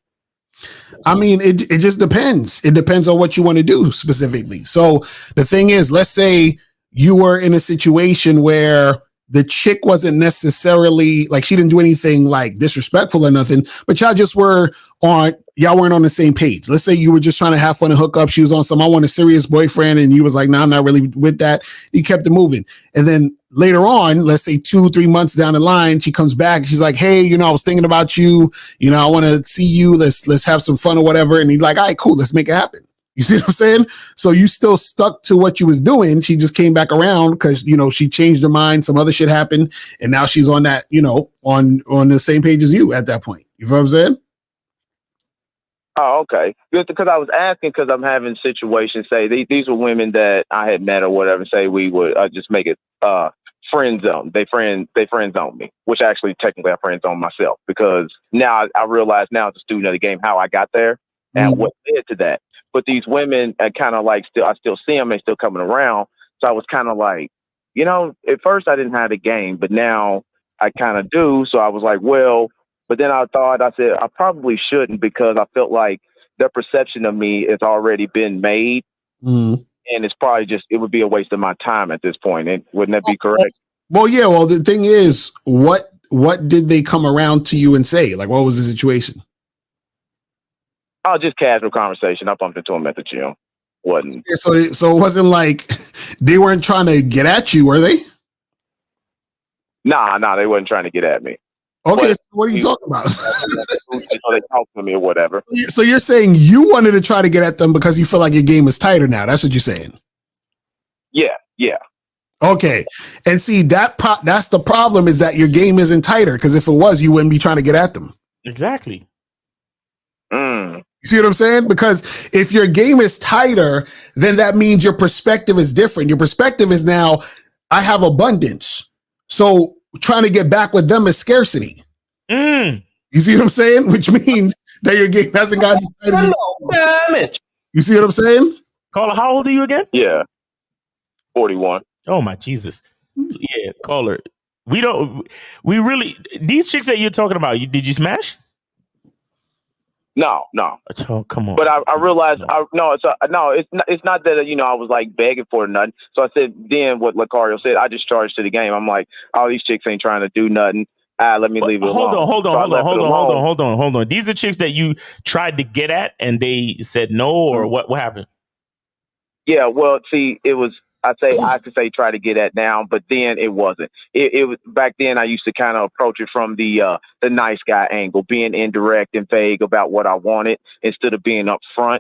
I mean, it just depends. It depends on what you want to do specifically. So the thing is, let's say you were in a situation where the chick wasn't necessarily like, she didn't do anything like disrespectful or nothing, but y'all just were on y'all weren't on the same page. Let's say you were just trying to have fun and hook up. She was on some, I want a serious boyfriend. And you was like, nah, I'm not really with that. You kept it moving. And then later on, let's say 2-3 months down the line, she comes back. She's like, hey, I was thinking about you. I want to see you. Let's have some fun or whatever. And he's like, all right, cool. Let's make it happen. You see what I'm saying? So you still stuck to what you was doing. She just came back around because, she changed her mind. Some other shit happened. And now she's on that, on the same page as you at that point. You know what I'm saying? Oh, okay. Because I was asking because I'm having situations, say these were women that I had met or whatever, say we would just make it friend zone. They friend zone me, which actually technically I friend zone myself because now I realize now as a student of the game how I got there and what led to that. But these women kind of like I still see them, they still coming around. So I was kind of like, at first I didn't have the game, but now I kind of do. So I was like, well, but then I said, I probably shouldn't because I felt like their perception of me has already been made. And it's probably it would be a waste of my time at this point. And wouldn't that be correct? Well, yeah. Well, the thing is, what did they come around to you and say? Like, what was the situation? Oh, just casual conversation. I bumped into them at the gym. Wasn't. Yeah, so it wasn't like they weren't trying to get at you, were they? Nah, they wasn't trying to get at me. Okay, so what are you talking about? They talk to me or whatever. So you're saying you wanted to try to get at them because you feel like your game is tighter now. That's what you're saying. Yeah. Okay. And see, that's the problem is that your game isn't tighter because if it was, you wouldn't be trying to get at them. Exactly. You see what I'm saying? Because if your game is tighter, then that means your perspective is different. Your perspective is now, I have abundance. So trying to get back with them is scarcity. You see what I'm saying? Which means that your game hasn't gotten as tight as it. You see what I'm saying? Caller, how old are you again? Yeah. 41. Oh my Jesus. Yeah, caller. These chicks that you're talking about, did you smash? No. Oh, come on. But I realized, it's not that, I was like begging for nothing. So I said, then what Lucario said, I just charged to the game. I'm like, all these chicks ain't trying to do nothing. Let me leave it alone. Hold on. These are chicks that you tried to get at and they said no, or what happened? Yeah, well, see, it was, I could say try to get at now, but then it wasn't. It was back then. I used to kind of approach it from the nice guy angle, being indirect and vague about what I wanted instead of being upfront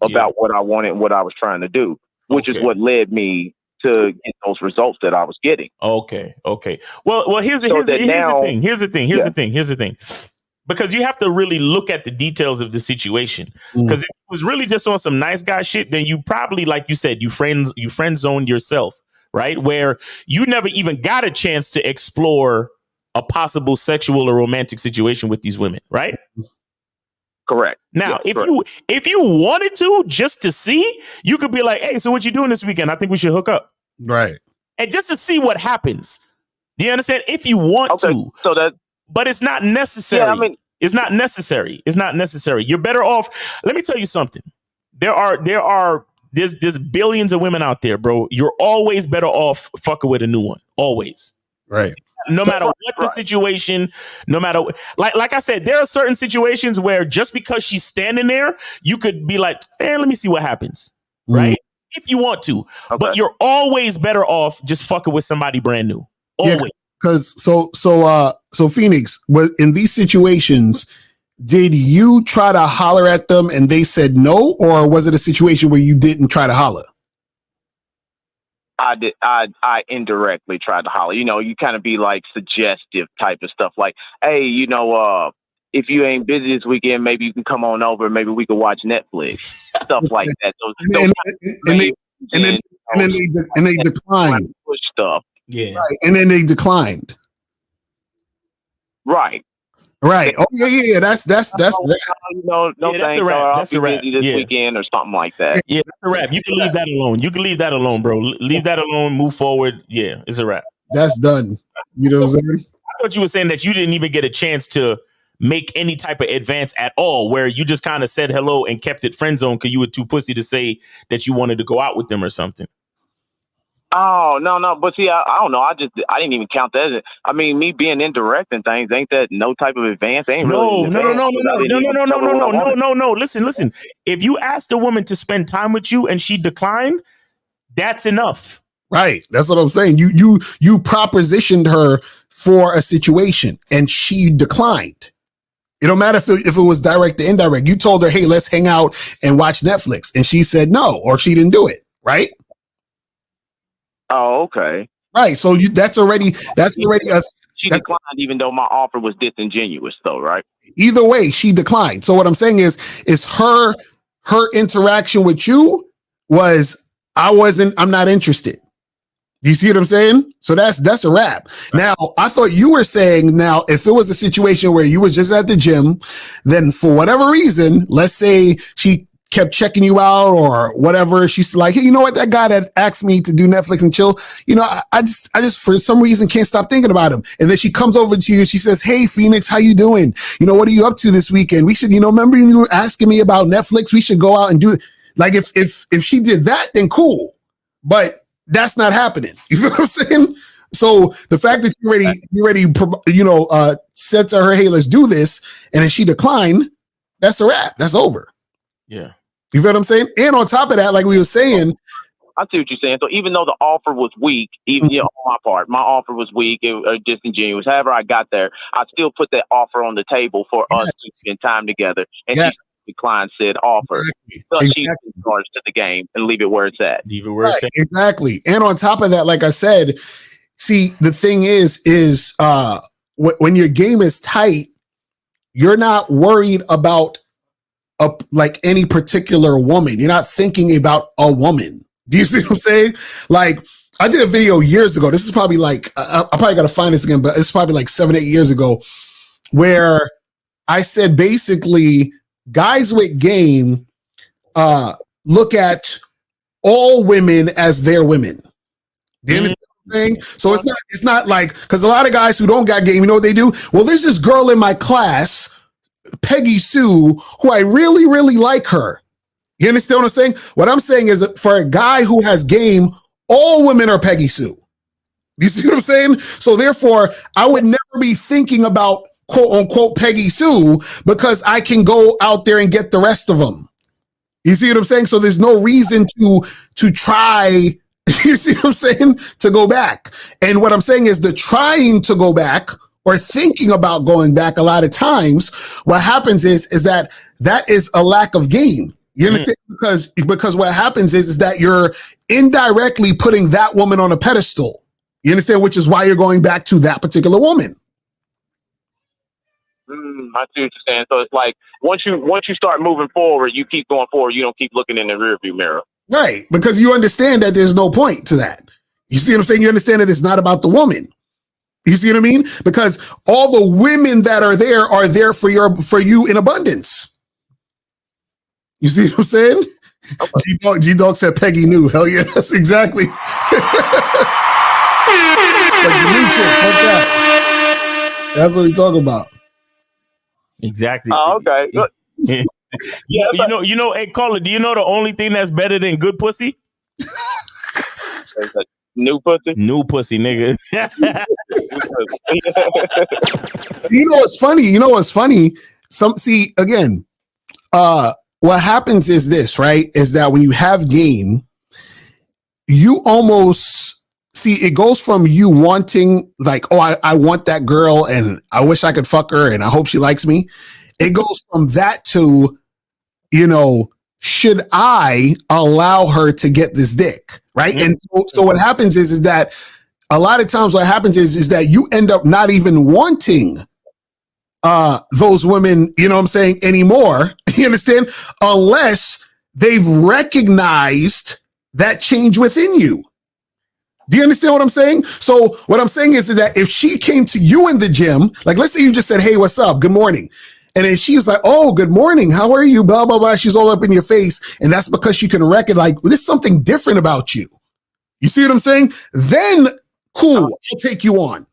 about what I wanted and what I was trying to do, which is what led me to get those results that I was getting. Okay. Well, here's the thing. Because you have to really look at the details of the situation. Because if it was really just on some nice guy shit, then you probably, like you said, you friend zoned yourself, right? Where you never even got a chance to explore a possible sexual or romantic situation with these women, right? Correct. Now, if you wanted to just to see, you could be like, hey, so what you doing this weekend? I think we should hook up. Right. And just to see what happens. Do you understand? If you want to. So that. But it's not necessary. Yeah, it's not necessary. It's not necessary. You're better off. Let me tell you something. There's billions of women out there, bro. You're always better off fucking with a new one. Always. Right. No matter what the situation, no matter like I said, there are certain situations where just because she's standing there, you could be like, let me see what happens. Right. If you want to, but you're always better off just fucking with somebody brand new. Always. Yeah. Because so Phoenix, in these situations, did you try to holler at them and they said no, or was it a situation where you didn't try to holler? I did. I indirectly tried to holler. You kind of be like suggestive type of stuff, like, hey, if you ain't busy this weekend, maybe you can come on over. Maybe we could watch Netflix, stuff like that. And they declined. Push stuff. Yeah. Right. And then they declined. Right. Oh yeah. That's that's a wrap. That's a wrap. This weekend or something like that. Yeah, that's a wrap. You can leave that alone. You can leave that alone, bro. Leave that alone. Move forward. Yeah, it's a wrap. That's done. You know what I'm saying? I thought you were saying that you didn't even get a chance to make any type of advance at all, where you just kind of said hello and kept it friend zone because you were too pussy to say that you wanted to go out with them or something. Oh no! But see, I don't know. I didn't even count that. I mean, me being indirect and things ain't that no type of advance. Ain't really an advance, 'cause I didn't even cover what I wanted. no. Listen. If you asked a woman to spend time with you and she declined, that's enough. Right. That's what I'm saying. You propositioned her for a situation and she declined. It don't matter if it was direct or indirect. You told her, hey, let's hang out and watch Netflix. And she said no, or she didn't do it. Right. Oh, okay. Right. So that's already she declined, even though my offer was disingenuous, though, right? Either way, she declined. So what I'm saying is her interaction with you was, I'm not interested. Do you see what I'm saying? So that's a wrap. Now, I thought you were saying, now, if it was a situation where you was just at the gym, then for whatever reason, let's say she kept checking you out or whatever, she's like, hey, you know what? That guy that asked me to do Netflix and chill, you know, I just for some reason can't stop thinking about him. And then she comes over to you and she says, hey, Phoenix, how you doing? You know, what are you up to this weekend? We should, remember you were asking me about Netflix? We should go out and do it. Like if she did that, then cool. But that's not happening. You feel what I'm saying? So the fact that you already said to her, hey, let's do this, and then she declined, that's a wrap. That's over. Yeah. You feel what I'm saying? And on top of that, like we were saying, I see what you're saying. So even though the offer was weak, even on my part, my offer was weak, it was disingenuous. However I got there, I still put that offer on the table for us to spend time together. And she declined said offer. So she starts to the game and leave it where it's at. Leave it where it's at. Exactly. And on top of that, like I said, see, the thing is when your game is tight, you're not worried about like any particular woman. You're not thinking about a woman. Do you see what I'm saying? Like, I did a video years ago. This is probably like, I probably got to find this again, but it's probably like 7-8 years ago, where I said basically guys with game look at all women as their women. Do you understand what I'm saying? So it's not like, because a lot of guys who don't got game, you know what they do? Well, there's this girl in my class, Peggy Sue, who I really, really like her. You understand what I'm saying? What I'm saying is that for a guy who has game, all women are Peggy Sue. You see what I'm saying? So therefore, I would never be thinking about quote unquote Peggy Sue because I can go out there and get the rest of them. You see what I'm saying? So there's no reason to try, you see what I'm saying, to go back. And what I'm saying is the trying to go back or thinking about going back, a lot of times, what happens is that is a lack of game. You understand? Because what happens is that you're indirectly putting that woman on a pedestal. You understand? Which is why you're going back to that particular woman. I see what you're saying. So it's like once you start moving forward, you keep going forward. You don't keep looking in the rearview mirror. Right. Because you understand that there's no point to that. You see what I'm saying? You understand that it's not about the woman. You see what I mean? Because all the women that are there for you in abundance. You see what I'm saying? Okay. G-Dog said Peggy knew. Hell yeah, that's exactly. Like the new chick, fuck that. That's what we talk about. Exactly. Oh, okay. Yeah, you know, hey, caller, do you know the only thing that's better than good pussy? New pussy? New pussy, nigga. You know what's funny? What happens is this, right? Is that when you have game, you almost see it goes from you wanting like, oh, I want that girl and I wish I could fuck her and I hope she likes me. It goes from that to, should I allow her to get this dick? Right. Mm-hmm. And so what happens is that a lot of times what happens is that you end up not even wanting those women, you know what I'm saying, anymore. You understand? Unless they've recognized that change within you. Do you understand what I'm saying? So what I'm saying is that if she came to you in the gym, like let's say you just said, hey, what's up? Good morning. And then she's like, oh, good morning. How are you? Blah, blah, blah. She's all up in your face. And that's because she can reckon like, well, there's something different about you. You see what I'm saying? Then cool, I'll take you on.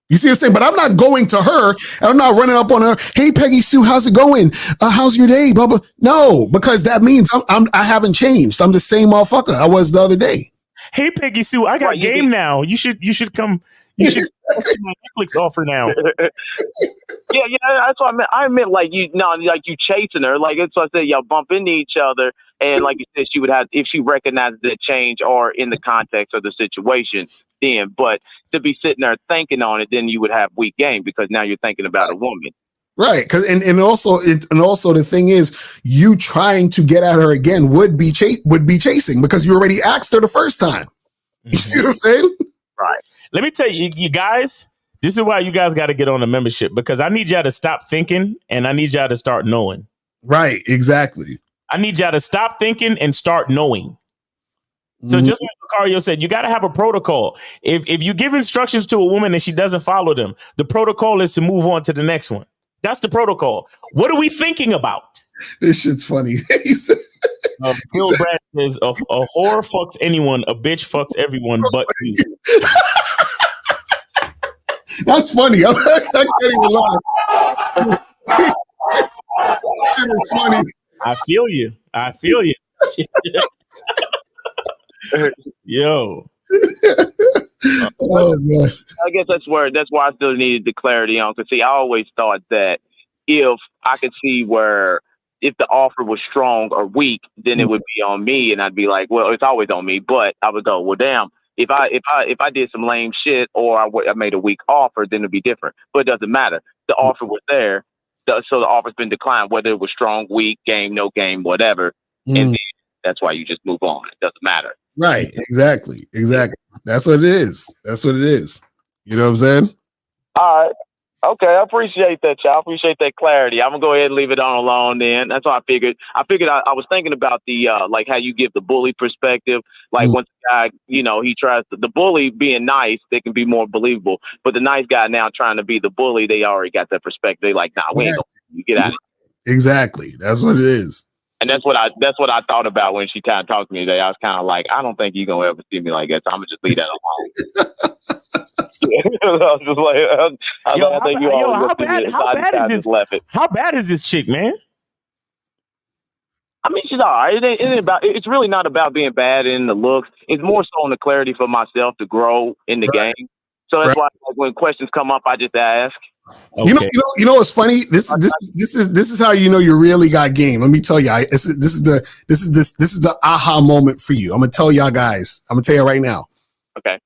You see what I'm saying? But I'm not going to her and I'm not running up on her. Hey, Peggy Sue, how's it going? How's your day? Blah, blah. No, because that means I haven't changed. I'm the same motherfucker I was the other day. Hey, Peggy Sue, I got game now. You should come. You should see my Netflix offer now. Yeah, that's what I meant. I meant like you chasing her. Like it's what I said, y'all bump into each other, and like you said, she would have if she recognizes the change or in the context of the situation. Then, but to be sitting there thinking on it, then you would have weak game because now you're thinking about a woman. Right, because and also the thing is, you trying to get at her again would be chasing because you already asked her the first time. You see what I'm saying? Right. Let me tell you, you guys, this is why you guys got to get on the membership because I need y'all to stop thinking and I need y'all to start knowing. Right, exactly. I need y'all to stop thinking and start knowing. So just like Lucario said, you got to have a protocol. If you give instructions to a woman and she doesn't follow them, the protocol is to move on to the next one. That's the protocol. What are we thinking about? This shit's funny. Bill Brad says a whore fucks anyone, a bitch fucks everyone but you. That's funny. I can't even lie. Shit is funny. I feel you. Yo. Oh man. I guess that's why I still needed the clarity on. Because see, I always thought that if I could see where if the offer was strong or weak, then it would be on me, and I'd be like, well, it's always on me. But I would go, well, damn, if I did some lame shit or I made a weak offer, then it'd be different. But it doesn't matter. The offer was there, so the offer's been declined, whether it was strong, weak, game, no game, whatever. And then that's why you just move on. It doesn't matter. Right. Exactly. That's what it is. You know what I'm saying? All right. Okay, I appreciate that, y'all. I appreciate that clarity. I'm gonna go ahead and leave it on alone then. That's what I figured. I was thinking about the like how you give the bully perspective. Like once the guy, he tries to, the bully being nice, they can be more believable. But the nice guy now trying to be the bully, they already got that perspective. They like, nah, we ain't gonna get out of it. Exactly. That's what it is. And that's what I thought about when she kind of talked to me today. I was kind of like, I don't think you're gonna ever see me like that. So I'm gonna just leave that alone. I was just like, how bad is this chick, man? I mean, she's all right. It's really not about being bad in the looks. It's more so on the clarity for myself to grow in the game. So that's why when questions come up, I just ask. Okay. You know what's funny? This is how you know you really got game. Let me tell you, this is the aha moment for you. I'm gonna tell y'all guys. I'm gonna tell you right now. Okay.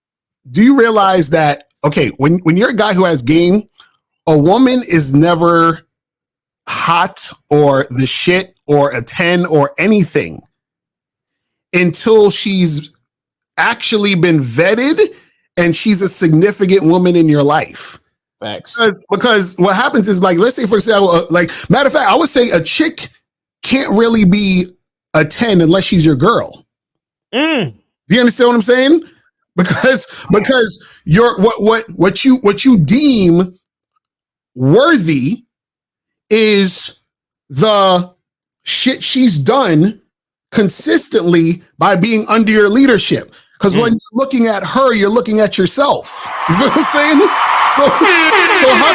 Do you realize that? Okay, when you're a guy who has game, a woman is never hot or the shit or a 10 or anything until she's actually been vetted and she's a significant woman in your life. Facts. Because what happens is, like, let's say, for example, matter of fact, I would say a chick can't really be a 10 unless she's your girl. Do you understand what I'm saying? Because you're what you deem worthy is the shit she's done consistently by being under your leadership. Because when you're looking at her, you're looking at yourself. You know what I'm saying? So how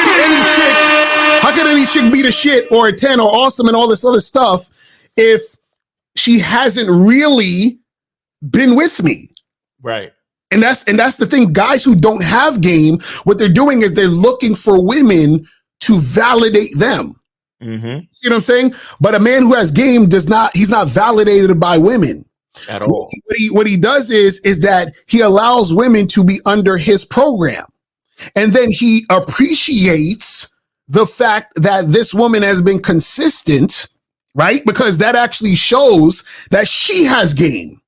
can any chick be the shit or a 10 or awesome and all this other stuff if she hasn't really been with me? Right. And that's the thing. Guys who don't have game, what they're doing is they're looking for women to validate them. Mm-hmm. See what I'm saying? But a man who has game he's not validated by women at all. What he does is that he allows women to be under his program. And then he appreciates the fact that this woman has been consistent, right? Because that actually shows that she has game.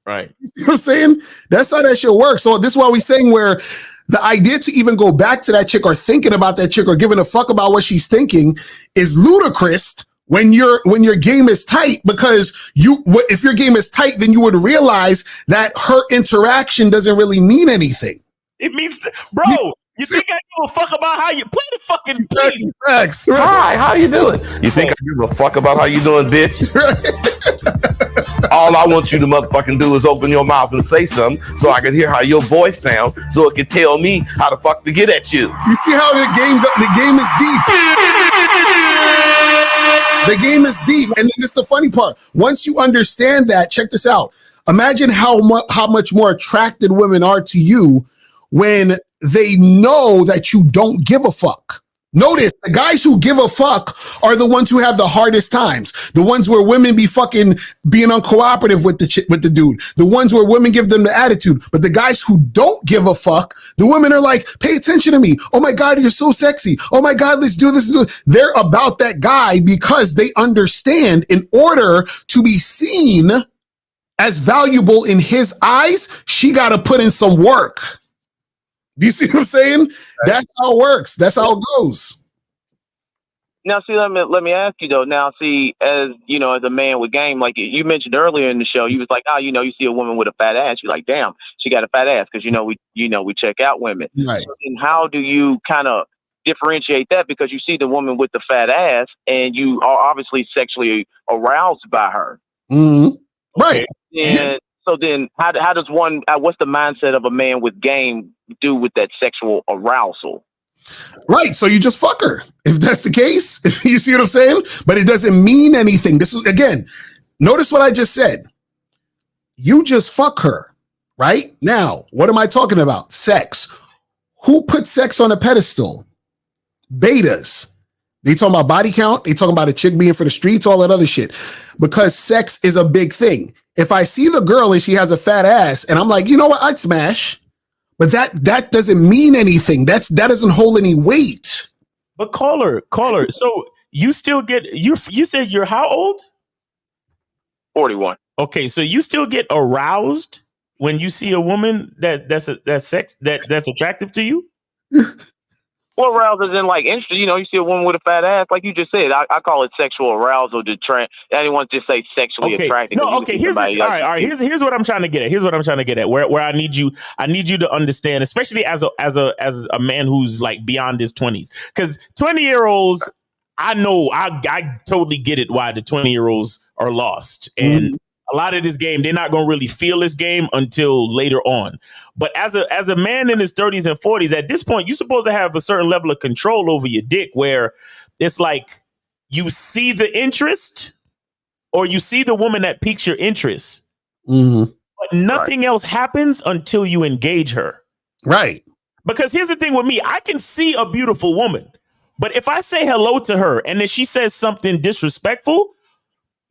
Right. You know what I'm saying? That's how that shit works. So this is why we're saying where the idea to even go back to that chick or thinking about that chick or giving a fuck about what she's thinking is ludicrous when your game is tight, because if your game is tight, then you would realize that her interaction doesn't really mean anything. It means, bro, you think I give a fuck about how you play the fucking thing? Facts. Hi, how you doing? You think I give a fuck about how you doing, bitch? All I want you to motherfucking do is open your mouth and say something so I can hear how your voice sounds, so it can tell me how the fuck to get at you. You see how the game is deep. The game is deep. And it's the funny part. Once you understand that, check this out. Imagine how much more attracted women are to you when they know that you don't give a fuck. Notice the guys who give a fuck are the ones who have the hardest times. The ones where women be fucking being uncooperative with the dude. The ones where women give them the attitude. But the guys who don't give a fuck, the women are like, pay attention to me. Oh my God, you're so sexy. Oh my God, let's do this. They're about that guy because they understand in order to be seen as valuable in his eyes, she got to put in some work. Do you see what I'm saying? That's how it works. That's how it goes. Now, see, let me ask you though. Now, see, as you know, as a man with game, like you mentioned earlier in the show, you was like, oh, you see a woman with a fat ass, you're like, damn, she got a fat ass, because we check out women. Right. And how do you kind of differentiate that? Because you see the woman with the fat ass, and you are obviously sexually aroused by her. Mm-hmm. Right. And so then, how does one? What's the mindset of a man with game do with that sexual arousal? Right. So you just fuck her. If that's the case, you see what I'm saying? But it doesn't mean anything. This is, again, notice what I just said. You just fuck her. Right? Now, what am I talking about? Sex. Who put sex on a pedestal? Betas. They talking about body count. They talking about a chick being for the streets, all that other shit. Because sex is a big thing. If I see the girl and she has a fat ass and I'm like, you know what? I'd smash. But that doesn't mean anything. That doesn't hold any weight. But caller. So you still get you said you're how old? 41. Okay, so you still get aroused when you see a woman that's attractive to you? Well, arousal is in like interest. You see a woman with a fat ass, like you just said. I call it sexual arousal. I didn't want to just say sexually attractive. No, okay. Here's all right. Here's what I'm trying to get at. Where I need you to understand, especially as a man who's like beyond his 20s, because 20-year-olds, I know I totally get it why the 20-year-olds are lost. And a lot of this game, they're not going to really feel this game until later on. But as a man in his 30s and 40s, at this point, you're supposed to have a certain level of control over your dick, where it's like you see the interest or you see the woman that piques your interest, but nothing else happens until you engage her. Right. Because here's the thing with me, I can see a beautiful woman, but if I say hello to her and then she says something disrespectful,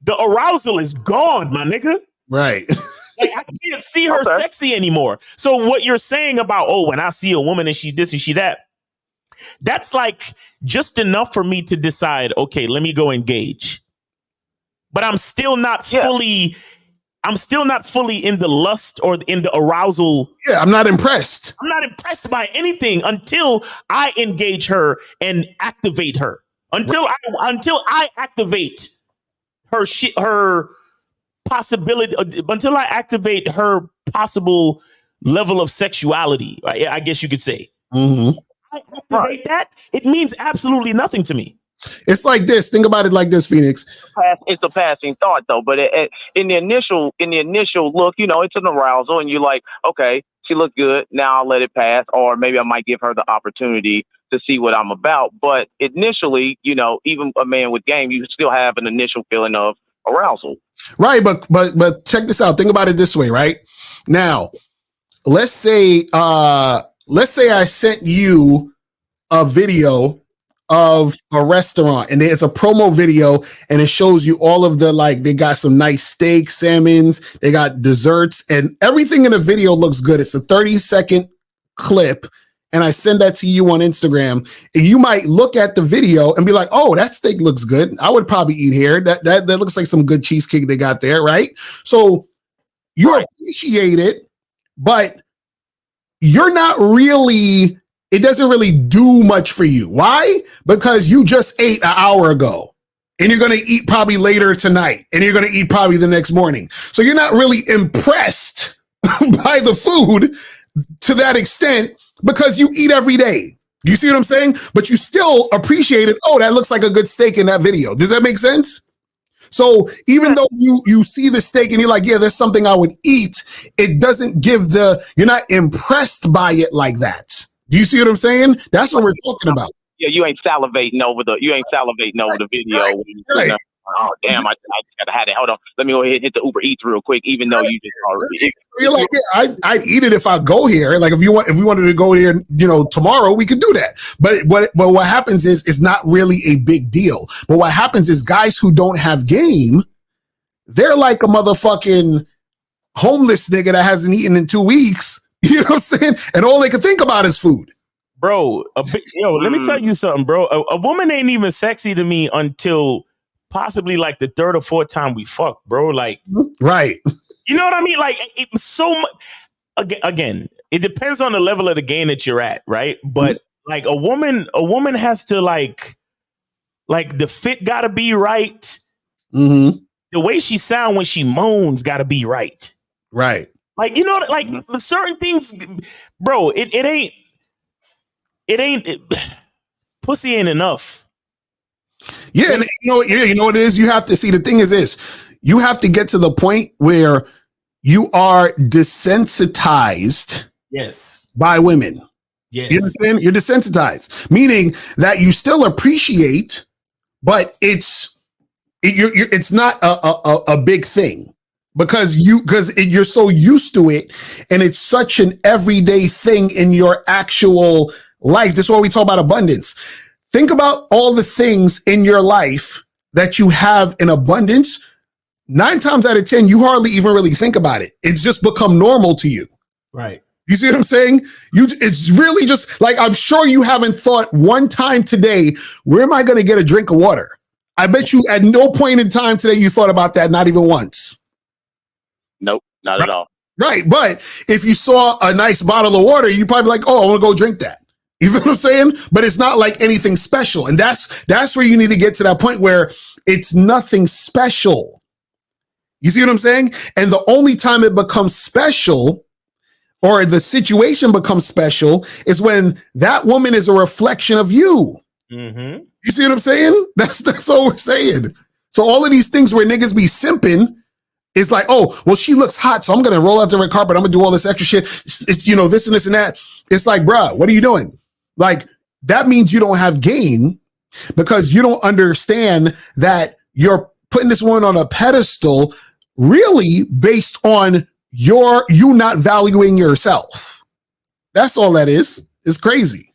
the arousal is gone, my nigga. Right. Like, I can't see her sexy anymore. So what you're saying about, when I see a woman and she this and she that, that's like just enough for me to decide, okay, let me go engage. But I'm still not fully in the lust or in the arousal. Yeah, I'm not impressed. I'm not impressed by anything until I engage her and activate her. Until I activate her possibility, until I activate her possible level of sexuality, I guess you could say. Mm-hmm. I activate that, it means absolutely nothing to me. It's like this. Think about it like this, Phoenix. It's a passing thought, though. But in the initial look, it's an arousal, and you're like, okay, she looks good. Now I'll let it pass, or maybe I might give her the opportunity to see what I'm about. But initially, even a man with game, you still have an initial feeling of arousal. Right, but check this out. Think about it this way, right? Now, let's say I sent you a video of a restaurant and it's a promo video and it shows you all of the, like, they got some nice steaks, salmons, they got desserts, and everything in the video looks good. It's a 30-second clip. And I send that to you on Instagram, and you might look at the video and be like, oh, that steak looks good. I would probably eat here. That looks like some good cheesecake they got there, right? So you appreciate it, but you're not really, it doesn't really do much for you. Why? Because you just ate an hour ago, and you're going to eat probably later tonight, and you're going to eat probably the next morning. So you're not really impressed by the food to that extent, because you eat every day. You see what I'm saying? But you still appreciate it. Oh, that looks like a good steak in that video. Does that make sense? So even though you see the steak and you're like, yeah, there's something I would eat, it doesn't give you're not impressed by it like that. Do you see what I'm saying? That's what we're talking about. Yeah, you ain't salivating over the video. Right. Oh damn! I gotta have it. Hold on. Let me go ahead and hit the Uber Eats real quick. Even though you just already. You're like, yeah, I'd eat it if I go here. Like if we wanted to go here, tomorrow we could do that. But what happens is it's not really a big deal. But what happens is guys who don't have game, they're like a motherfucking homeless nigga that hasn't eaten in 2 weeks. You know what I'm saying? And all they can think about is food. Bro, let me tell you something, bro. A woman ain't even sexy to me until possibly like the third or fourth time we fuck, bro. Like, right. You know what I mean? Like, it's so much. Again, it depends on the level of the game that you're at, right? But like a woman has to like the fit gotta be right. Mm-hmm. The way she sound when she moans gotta be right. Right. Like, like certain things, bro, it ain't pussy ain't enough. Yeah, and you know what it is? You have to see, the thing is this, you have to get to the point where you are desensitized by women. Yes. You understand? You're desensitized, meaning that you still appreciate, but it's not a big thing because you're so used to it, and it's such an everyday thing in your actual life. This is why we talk about abundance. Think about all the things in your life that you have in abundance. 9 times out of 10, you hardly even really think about it. It's just become normal to you. Right. You see what I'm saying? It's really just like, I'm sure you haven't thought one time today, where am I going to get a drink of water? I bet you at no point in time today you thought about that, not even once. Nope, not at all. Right. But if you saw a nice bottle of water, you probably like, oh, I want to go drink that. You feel what I'm saying? But it's not like anything special. And that's where you need to get to that point where it's nothing special. You see what I'm saying? And the only time it becomes special, or the situation becomes special, is when that woman is a reflection of you. Mm-hmm. You see what I'm saying? That's all we're saying. So all of these things where niggas be simping, it's like, oh, well, she looks hot, so I'm going to roll out the red carpet. I'm going to do all this extra shit. It's, this and this and that. It's like, bruh, what are you doing? Like, that means you don't have game, because you don't understand that you're putting this woman on a pedestal really based on you not valuing yourself. That's all that is. It's crazy.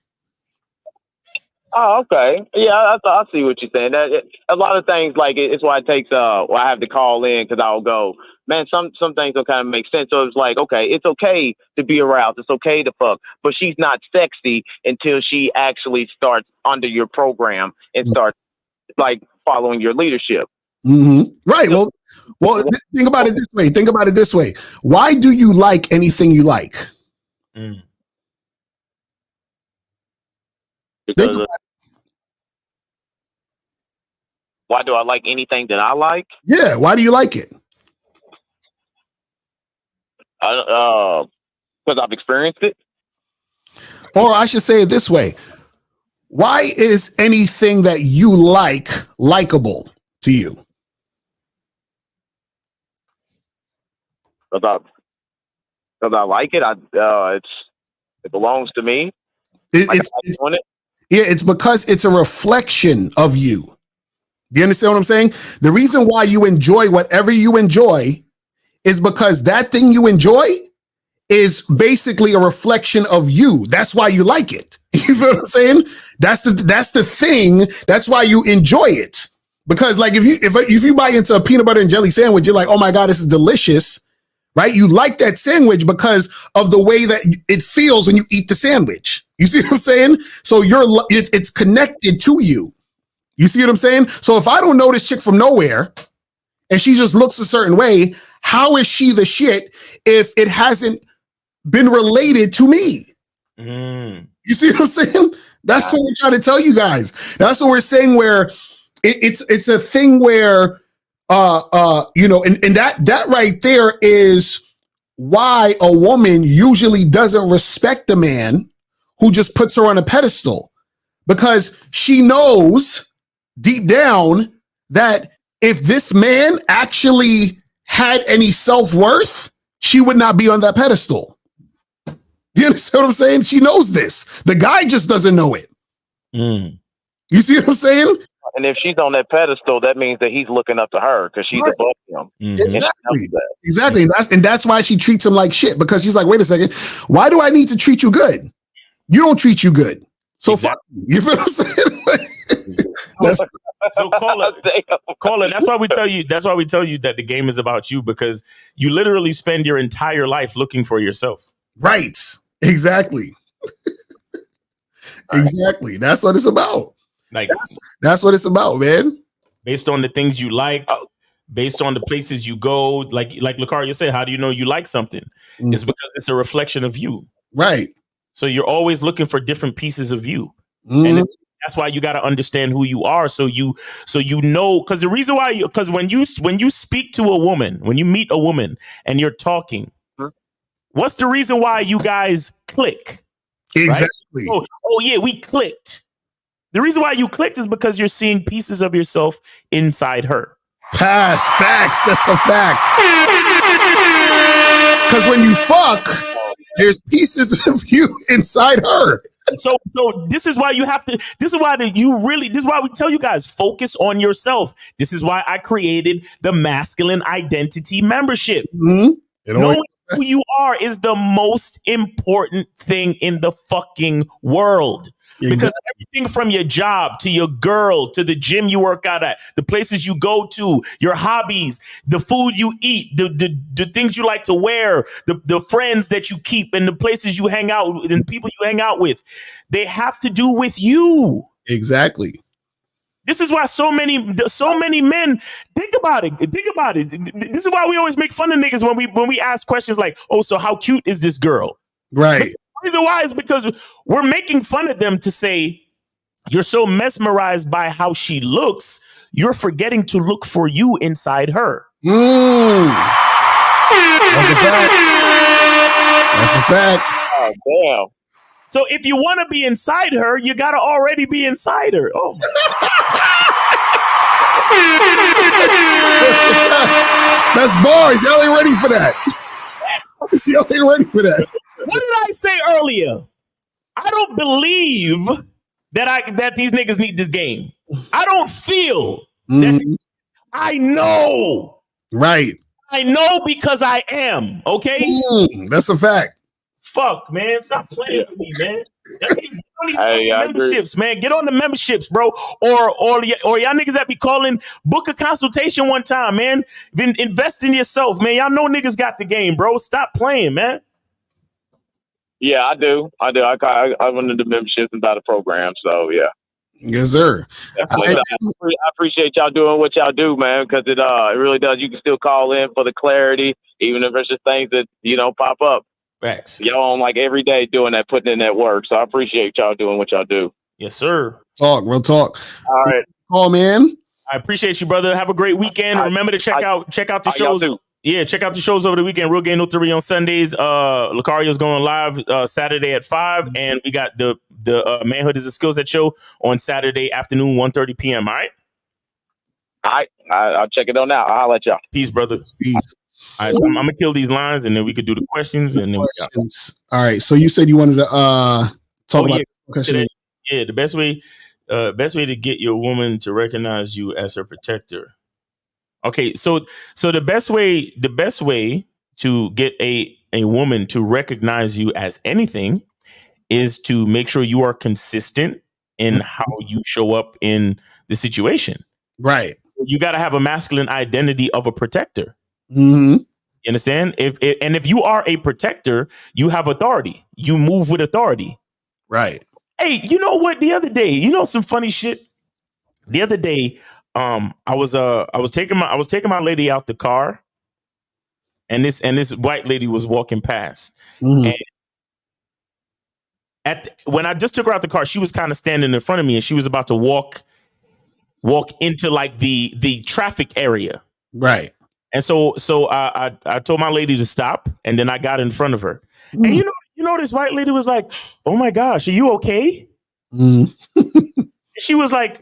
Oh, okay. Yeah, I see what you're saying. A lot of things, like, it's why it takes, I have to call in, because I'll go, man, some things don't kind of make sense. So it's like, okay, it's okay to be aroused. It's okay to fuck, but she's not sexy until she actually starts under your program and starts, like, following your leadership. Mm-hmm. Right. Well, think about it this way. Why do you like anything you like? Because why do I like anything that I like? Yeah. Why do you like it? Because I've experienced it. Or I should say it this way. Why is anything that you like likable to you? Because I like it. It belongs to me. It's because it's a reflection of you. Do you understand what I'm saying? The reason why you enjoy whatever you enjoy is because that thing you enjoy is basically a reflection of you. That's why you like it. You feel what I'm saying? That's the thing. That's why you enjoy it. Because like if you buy into a peanut butter and jelly sandwich, you're like, oh my God, this is delicious. Right? You like that sandwich because of the way that it feels when you eat the sandwich. You see what I'm saying? So it's connected to you. You see what I'm saying? So if I don't know this chick from nowhere and she just looks a certain way, how is she the shit if it hasn't been related to me? You see what I'm saying? That's what we're trying to tell you guys. That's what we're saying, where it's a thing where and that right there is why a woman usually doesn't respect a man who just puts her on a pedestal, because she knows deep down that if this man actually had any self-worth, she would not be on that pedestal. Do you understand what I'm saying? She knows this. The guy just doesn't know it. You see what I'm saying? And if she's on that pedestal, that means that he's looking up to her because she's above him. Exactly. Exactly. And that's why she treats him like shit, because she's like, wait a second, why do I need to treat you good? You don't treat you good. So fuck you. You feel what I'm saying? So call it. That's why we tell you that the game is about you, because you literally spend your entire life looking for yourself. Right. Exactly. Exactly. That's what it's about. Like that's what it's about, man. Based on the things you like, based on the places you go, like Lucario said, how do you know you like something? It's because it's a reflection of you. Right. So you're always looking for different pieces of you. And that's why you got to understand who you are. So you know, because the reason why because when you speak to a woman, when you meet a woman and you're talking, what's the reason why you guys click? Exactly. Right? Oh yeah, we clicked. The reason why you clicked is because you're seeing pieces of yourself inside her. Facts. That's a fact. Because when you fuck, there's pieces of you inside her. So this is why you have to. This is why we tell you guys, focus on yourself. This is why I created the Masculine Identity membership. Knowing who you are is the most important thing in the fucking world. Because everything from your job to your girl to the gym you work out at, the places you go to, your hobbies, the food you eat, the things you like to wear, the friends that you keep, and the places you hang out with, and people you hang out with, they have to do with you. Exactly. This is why so many men think about it. This is why we always make fun of niggas when we ask questions like, "Oh, so how cute is this girl?" Right. The reason why is because we're making fun of them to say you're so mesmerized by how she looks, you're forgetting to look for you inside her. That's a fact. That's a fact. Oh, damn. So if you want to be inside her, you got to already be inside her. Oh my That's bars. Y'all ain't ready for that. Y'all ain't ready for that. What did I say earlier? I don't believe that these niggas need this game. I don't feel that. I know. Right. I know because I am. Okay. That's a fact. Fuck, man. Stop playing with me, man. Hey, memberships, man. Get on the memberships, bro. Or y'all niggas that be calling, book a consultation one time, man. Then invest in yourself, man. Y'all know niggas got the game, bro. Stop playing, man. Yeah, I do. I went into memberships and got a program, so yeah. Yes, sir. Definitely. I appreciate y'all doing what y'all do, man, because it really does. You can still call in for the clarity, even if it's just things that pop up. Facts. Y'all on like every day doing that, putting in that work. So I appreciate y'all doing what y'all do. Yes, sir. Real talk. All right. Oh, man. I appreciate you, brother. Have a great weekend. Remember to check out the shows. Yeah, check out the shows over the weekend. Real Game No 3 on Sundays. Lucario's going live Saturday at 5, and we got the Manhood is a Skill Set show on Saturday afternoon, 1:30 p.m. All right. All right. I'll check it out now. I'll let y'all. Peace, brother. Peace. All right, so I'm gonna kill these lines, and then we could do the questions, and then all right. So you said you wanted to talk about questions. Yeah, the best way to get your woman to recognize you as her protector. Okay, so the best way to get a woman to recognize you as anything is to make sure you are consistent in how you show up in the situation. Right. You got to have a masculine identity of a protector. You understand? If you are a protector, you have authority. You move with authority. Right. Hey, you know what? The other day, some funny shit. The other day, I was taking my lady out the car, and this white lady was walking past. And when I just took her out the car, she was kind of standing in front of me, and she was about to walk into like the traffic area. Right. And so I told my lady to stop, and then I got in front of her. And you know, this white lady was like, "Oh my gosh, are you okay?" She was like,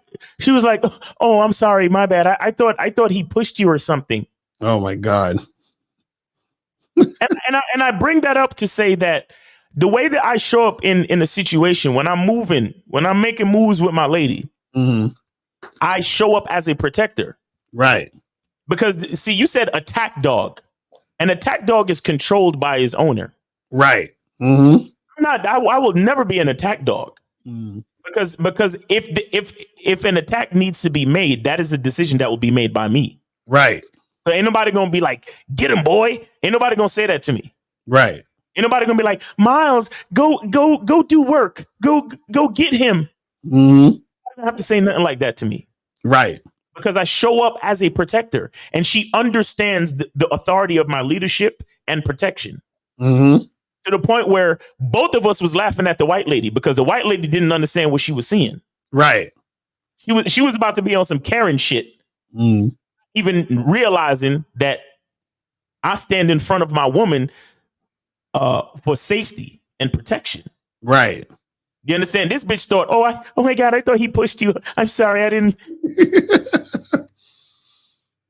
"Oh, I'm sorry, my bad. I thought he pushed you or something." Oh my God. and I bring that up to say that the way that I show up in a situation when I'm making moves with my lady, I show up as a protector. Right. Because see, you said attack dog. An attack dog is controlled by his owner. Right. Mm-hmm. I will never be an attack dog. Because if an attack needs to be made, that is a decision that will be made by me. Right. So ain't nobody gonna be like, get him, boy. Ain't nobody gonna say that to me. Right. Ain't nobody gonna be like, Miles, go do work. Go get him. Mm-hmm. I don't have to say nothing like that to me. Right. Because I show up as a protector, and she understands the authority of my leadership and protection. Mm-hmm. To the point where both of us was laughing at the white lady because the white lady didn't understand what she was seeing. Right. She was about to be on some Karen shit, even realizing that I stand in front of my woman for safety and protection. Right. You understand? This bitch thought, oh my God, I thought he pushed you. I'm sorry, I didn't.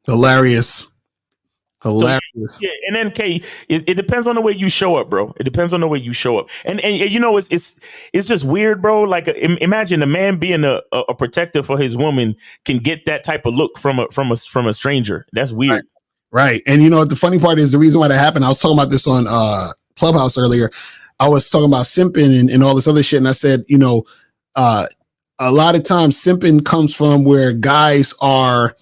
Hilarious. So, yeah, and then K, it depends on the way you show up, bro. It depends on the way you show up, and you know it's just weird, bro. Like imagine a man being a protector for his woman can get that type of look from a stranger. That's weird, right? And you know what the funny part is, the reason why that happened. I was talking about this on Clubhouse earlier. I was talking about simping and all this other shit, and I said, you know, a lot of times simping comes from where guys are,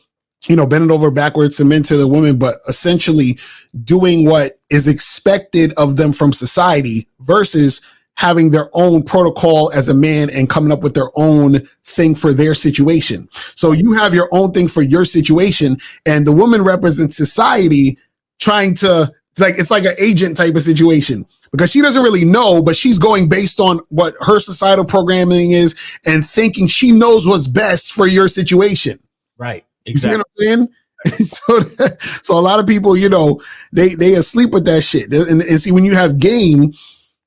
you know, bending over backwards to men to the women, but essentially doing what is expected of them from society versus having their own protocol as a man and coming up with their own thing for their situation. So you have your own thing for your situation, and the woman represents society trying to, it's like an agent type of situation because she doesn't really know, but she's going based on what her societal programming is and thinking she knows what's best for your situation. Right. Exactly. You see what I'm saying? So a lot of people, you know, they asleep with that shit. And see, when you have game,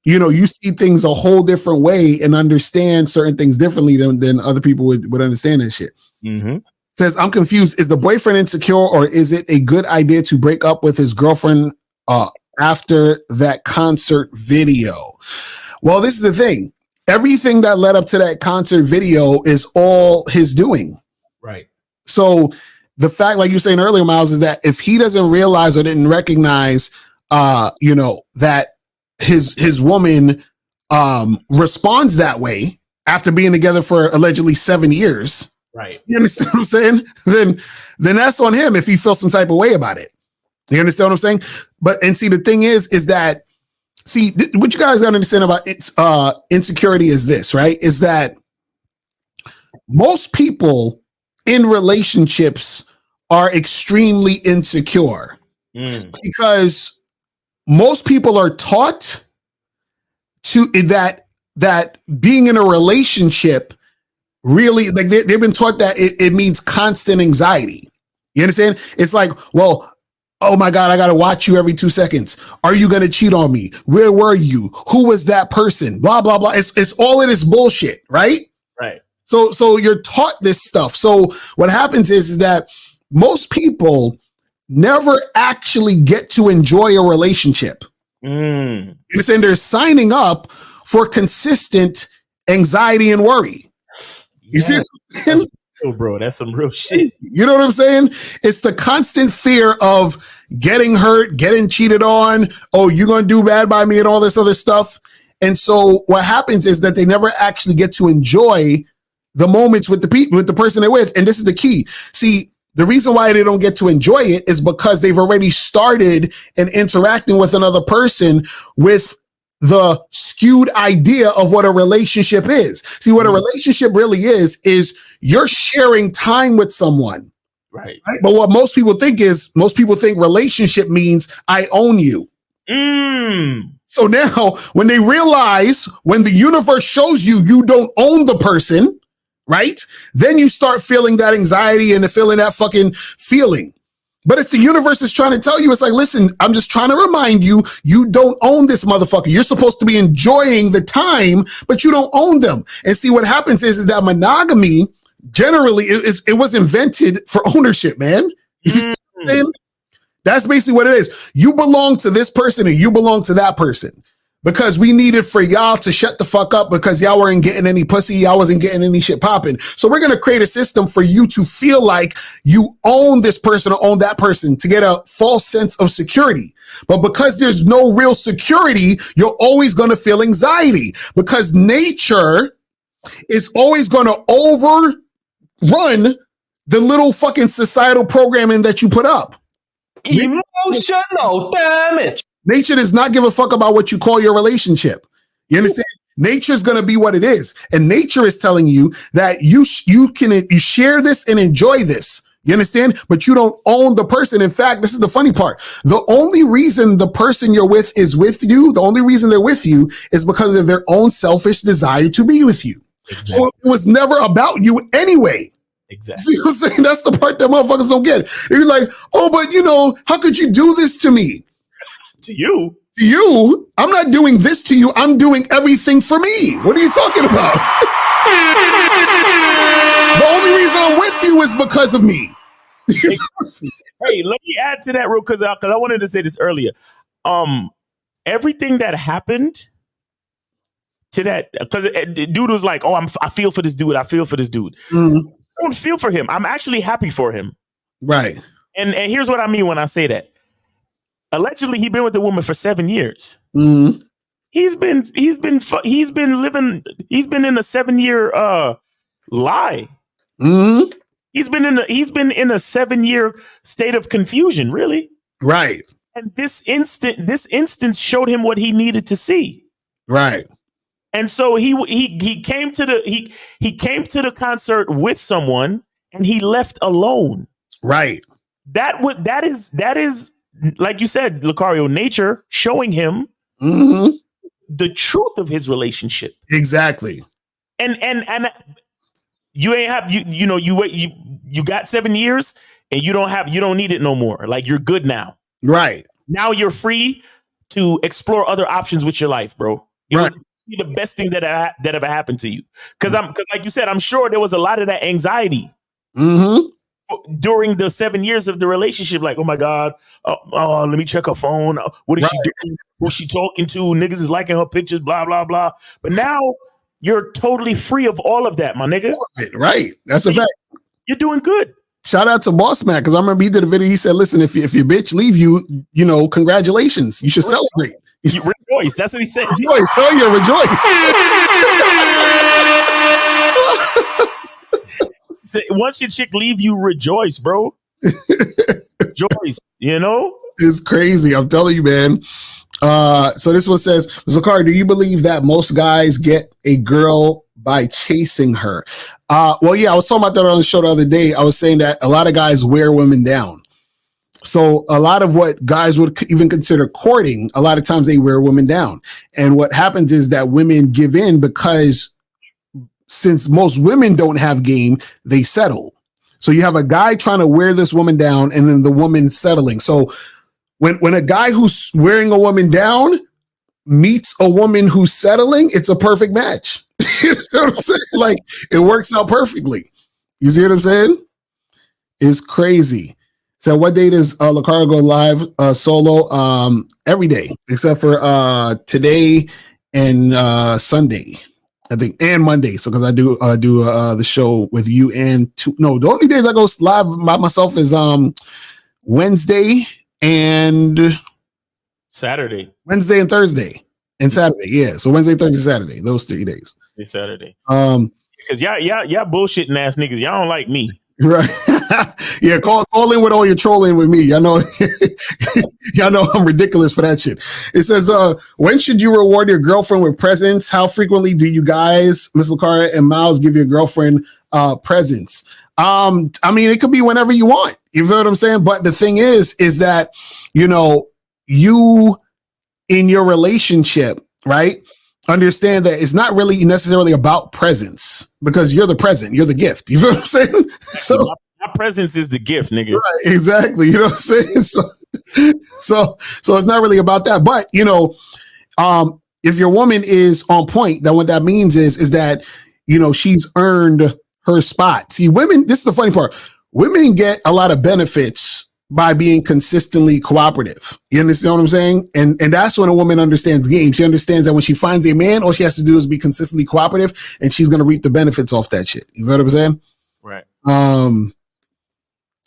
you know, you see things a whole different way and understand certain things differently than other people would understand that shit. Mm-hmm. Says, I'm confused. Is the boyfriend insecure, or is it a good idea to break up with his girlfriend after that concert video? Well, this is the thing. Everything that led up to that concert video is all his doing. Right. So the fact, like you were saying earlier, Miles, is that if he doesn't realize or didn't recognize, you know, that his woman responds that way after being together for allegedly 7 years, right? You understand what I'm saying? Then that's on him if he feels some type of way about it. You understand what I'm saying? But and see, the thing is that what you guys gotta understand about insecurity is this, right? Is that most people in relationships are extremely insecure because most people are taught to that being in a relationship really, like they've been taught that it means constant anxiety. You understand? It's like, well, oh my God, I got to watch you every 2 seconds. Are you going to cheat on me? Where were you? Who was that person? Blah, blah, blah. It's all of this bullshit, right? Right. So you're taught this stuff. So what happens is that most people never actually get to enjoy a relationship. You understand? They're signing up for consistent anxiety and worry. You see? Oh, bro, that's some real shit. You know what I'm saying? It's the constant fear of getting hurt, getting cheated on. Oh, you're going to do bad by me and all this other stuff. And so what happens is that they never actually get to enjoy the moments with the person they're with. And this is the key. See, the reason why they don't get to enjoy it is because they've already started in interacting with another person with the skewed idea of what a relationship is. See, what a relationship really is you're sharing time with someone. Right. But what most people think relationship means I own you. So now when they realize, when the universe shows you don't own the person, right? Then you start feeling that anxiety and feeling that fucking feeling. But it's the universe is trying to tell you, it's like, listen, I'm just trying to remind you, you don't own this motherfucker. You're supposed to be enjoying the time, but you don't own them. And see, what happens is that monogamy generally it was invented for ownership, man. You see what I'm saying? That's basically what it is. You belong to this person and you belong to that person. because we needed for y'all to shut the fuck up because y'all weren't getting any pussy. Y'all wasn't getting any shit popping. So we're going to create a system for you to feel like you own this person or own that person to get a false sense of security. But because there's no real security, you're always going to feel anxiety because nature is always going to overrun the little fucking societal programming that you put up. Emotional damage. Nature does not give a fuck about what you call your relationship. You understand? Nature is going to be what it is. And nature is telling you that you share this and enjoy this. You understand? But you don't own the person. In fact, this is the funny part. The only reason the person you're with is with you, the only reason they're with you is because of their own selfish desire to be with you. Exactly. So it was never about you anyway. Exactly. You know what I'm saying? That's the part that motherfuckers don't get. You're like, oh, but how could you do this to me? To you? To you? I'm not doing this to you. I'm doing everything for me. What are you talking about? The only reason I'm with you is because of me. Hey, let me add to that real because I wanted to say this earlier. Everything that happened to that, because the dude was like, oh, I feel for this dude. I feel for this dude. Mm-hmm. I don't feel for him. I'm actually happy for him. Right. And here's what I mean when I say that. Allegedly, he's been with the woman for 7 years. Mm-hmm. He's been in a 7-year lie. Mm-hmm. He's been in a 7-year state of confusion, really. Right. And this instance showed him what he needed to see. Right. And so he came to the concert with someone and he left alone. Right. That is like you said, Lucario, nature showing him the truth of his relationship. Exactly. And you ain't have you got 7 years and you don't need it no more. Like you're good now. Right. Now you're free to explore other options with your life, bro. It was the best thing that ever happened to you. Because like you said, I'm sure there was a lot of that anxiety during the 7 years of the relationship. Like, oh my God, let me check her phone. What is she doing? Who's she talking to? Niggas is liking her pictures, blah, blah, blah. But now you're totally free of all of that, my nigga. Right. That's a fact. You're doing good. Shout out to Boss Man, because I remember he did a video. He said, listen, if your bitch leave you, congratulations. You should celebrate. You rejoice. That's what he said. Rejoice. Tell you rejoice. So once your chick leave you, rejoice, bro. Rejoice, It's crazy. I'm telling you, man. So this one says, Zakari, do you believe that most guys get a girl by chasing her? Well, yeah, I was talking about that on the show the other day. I was saying that a lot of guys wear women down. So a lot of what guys would even consider courting, a lot of times they wear women down. And what happens is that women give in because since most women don't have game, they settle. So you have a guy trying to wear this woman down and then the woman settling. So when a guy who's wearing a woman down meets a woman who's settling, it's a perfect match. You see what I'm saying? Like it works out perfectly. You see what I'm saying? It's crazy. So what day does Lucario go live solo? Every day except for today and Sunday, I think, and Monday. So because I do the show with you and the only days I go live by myself is Wednesday and Saturday. Wednesday and Thursday and Saturday. Yeah. So Wednesday, Thursday, Saturday. Those 3 days. It's Saturday. Because y'all bullshitting ass niggas. Y'all don't like me. Right. Yeah, call in with all your trolling with me. Y'all know I'm ridiculous for that shit. It says, when should you reward your girlfriend with presents? How frequently do you guys, Ms. Lucario and Miles, give your girlfriend presents? I mean, it could be whenever you want. You feel what I'm saying? But the thing is that, you in your relationship, right? Understand that it's not really necessarily about presents because you're the present, you're the gift. You feel what I'm saying? So my presence is the gift, nigga. Right, exactly. You know what I'm saying? So it's not really about that. But if your woman is on point, then what that means is that she's earned her spot. See, women, this is the funny part. Women get a lot of benefits by being consistently cooperative. You understand what I'm saying? And that's when a woman understands game. She understands that when she finds a man, all she has to do is be consistently cooperative, and she's gonna reap the benefits off that shit. You know what I'm saying? Right.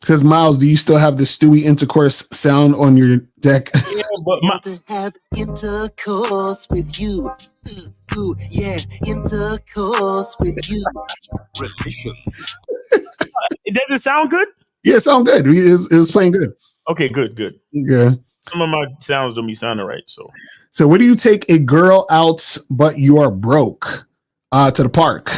Says Miles, do you still have the Stewie intercourse sound on your deck? Yeah, but to have intercourse with you. Ooh, yeah, intercourse with you. It doesn't sound good? Yeah, it sound good. It was playing good. Okay, good. Yeah. Some of my sounds don't be sounding right, so. So where do you take a girl out but you are broke? To the park.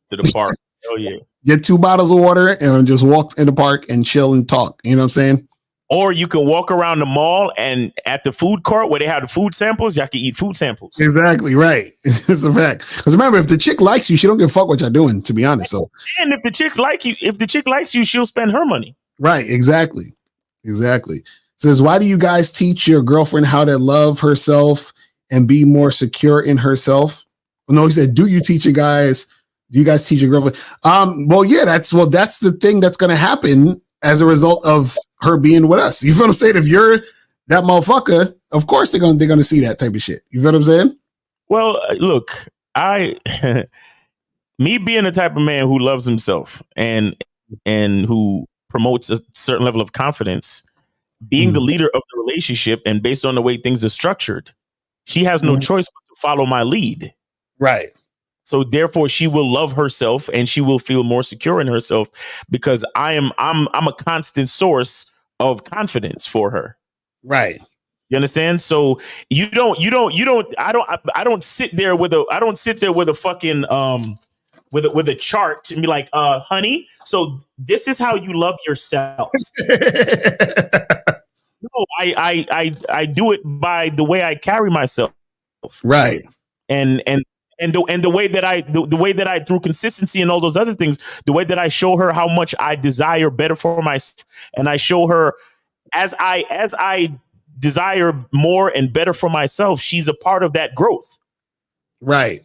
To the park. Oh yeah. Get 2 bottles of water and just walk in the park and chill and talk. You know what I'm saying? Or you can walk around the mall and at the food court where they have the food samples, y'all can eat food samples. Exactly, right. It's a fact. Because remember, if the chick likes you, she don't give a fuck what you're doing, to be honest. So, and if the chick likes you, she'll spend her money. Right, exactly. Says, why do you guys teach your girlfriend how to love herself and be more secure in herself? No, he said, do you guys teach your girlfriend? That's the thing that's gonna happen as a result of her being with us. You feel what I'm saying? If you're that motherfucker, of course they're gonna see that type of shit. You feel what I'm saying? Well, look, me being the type of man who loves himself and who promotes a certain level of confidence, being the leader of the relationship, and based on the way things are structured, she has no choice but to follow my lead. Right. So therefore, she will love herself and she will feel more secure in herself because I'm a constant source of confidence for her. Right. You understand? So I don't sit there with a fucking with a chart and be like, honey, so this is how you love yourself. No, I do it by the way I carry myself. Right. And the way that I through consistency and all those other things, the way that I show her how much I desire better for myself, and I show her as I desire more and better for myself, she's a part of that growth. Right.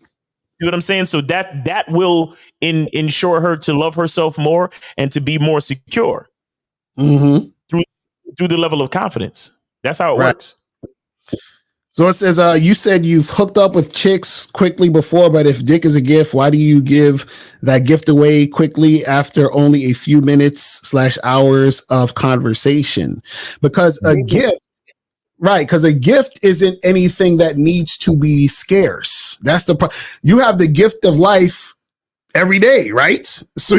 You know what I'm saying? So that will ensure her to love herself more and to be more secure through the level of confidence. That's how it works. So it says, you said you've hooked up with chicks quickly before, but if dick is a gift, why do you give that gift away quickly after only a few minutes / hours of conversation? Because a gift, right? Because a gift isn't anything that needs to be scarce. That's you have the gift of life every day, right? So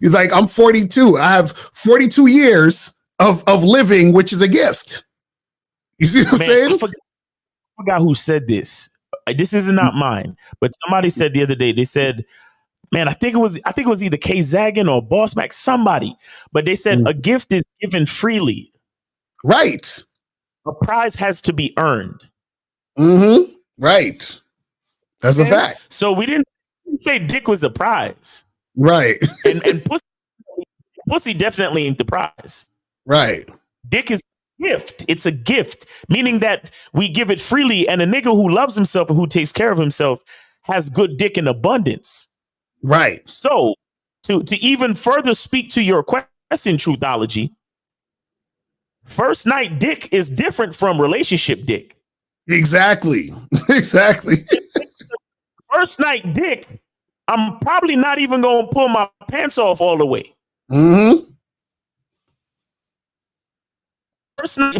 you're like, I'm 42. I have 42 years of living, which is a gift. You see what I'm saying? I forgot who said this. This is not mine, but somebody said the other day, they said, man, I think it was either K Zaggin or Boss Mac, somebody, but they said a gift is given freely. Right. A prize has to be earned. Right. That's a fact. So we didn't say dick was a prize. Right. And pussy definitely ain't the prize. Right. Dick is gift. It's a gift, meaning that we give it freely, and a nigga who loves himself and who takes care of himself has good dick in abundance. Right. So to even further speak to your question, Truthology, first night dick is different from relationship dick. Exactly. First night dick, I'm probably not even going to pull my pants off all the way.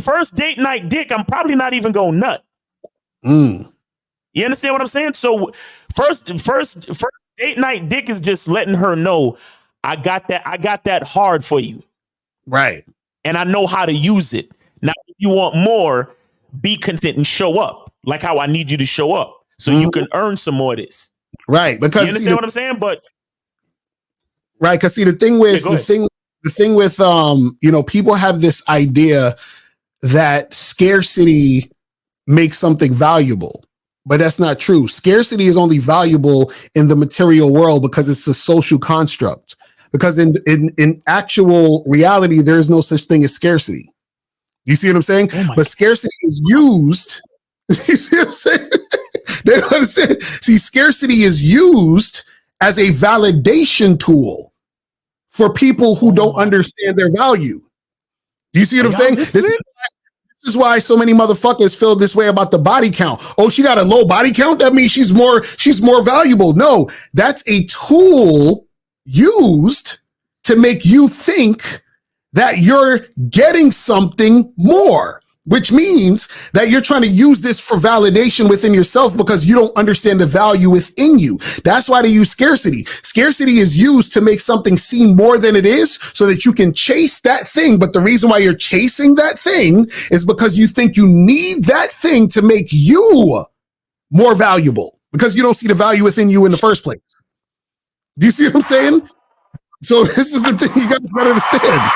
First date night dick, I'm probably not even going nut. You understand what I'm saying? So first date night dick is just letting her know I got that hard for you. Right. And I know how to use it. Now, if you want more, be content and show up like how I need you to show up so you can earn some more of this. Right. Because you understand what I'm saying? But right, because see the thing with people have this idea that scarcity makes something valuable, but that's not true. Scarcity is only valuable in the material world because it's a social construct. Because in actual reality, there is no such thing as scarcity. You see what I'm saying? But scarcity is used. You see what I'm saying? They don't understand. See, scarcity is used as a validation tool for people who don't understand their value. Do you see what I'm saying? This is why so many motherfuckers feel this way about the body count. Oh, she got a low body count? That means she's more valuable. No, that's a tool used to make you think that you're getting something more, which means that you're trying to use this for validation within yourself because you don't understand the value within you. That's why they use scarcity. Scarcity is used to make something seem more than it is so that you can chase that thing. But the reason why you're chasing that thing is because you think you need that thing to make you more valuable because you don't see the value within you in the first place. Do you see what I'm saying? So this is the thing you guys gotta understand.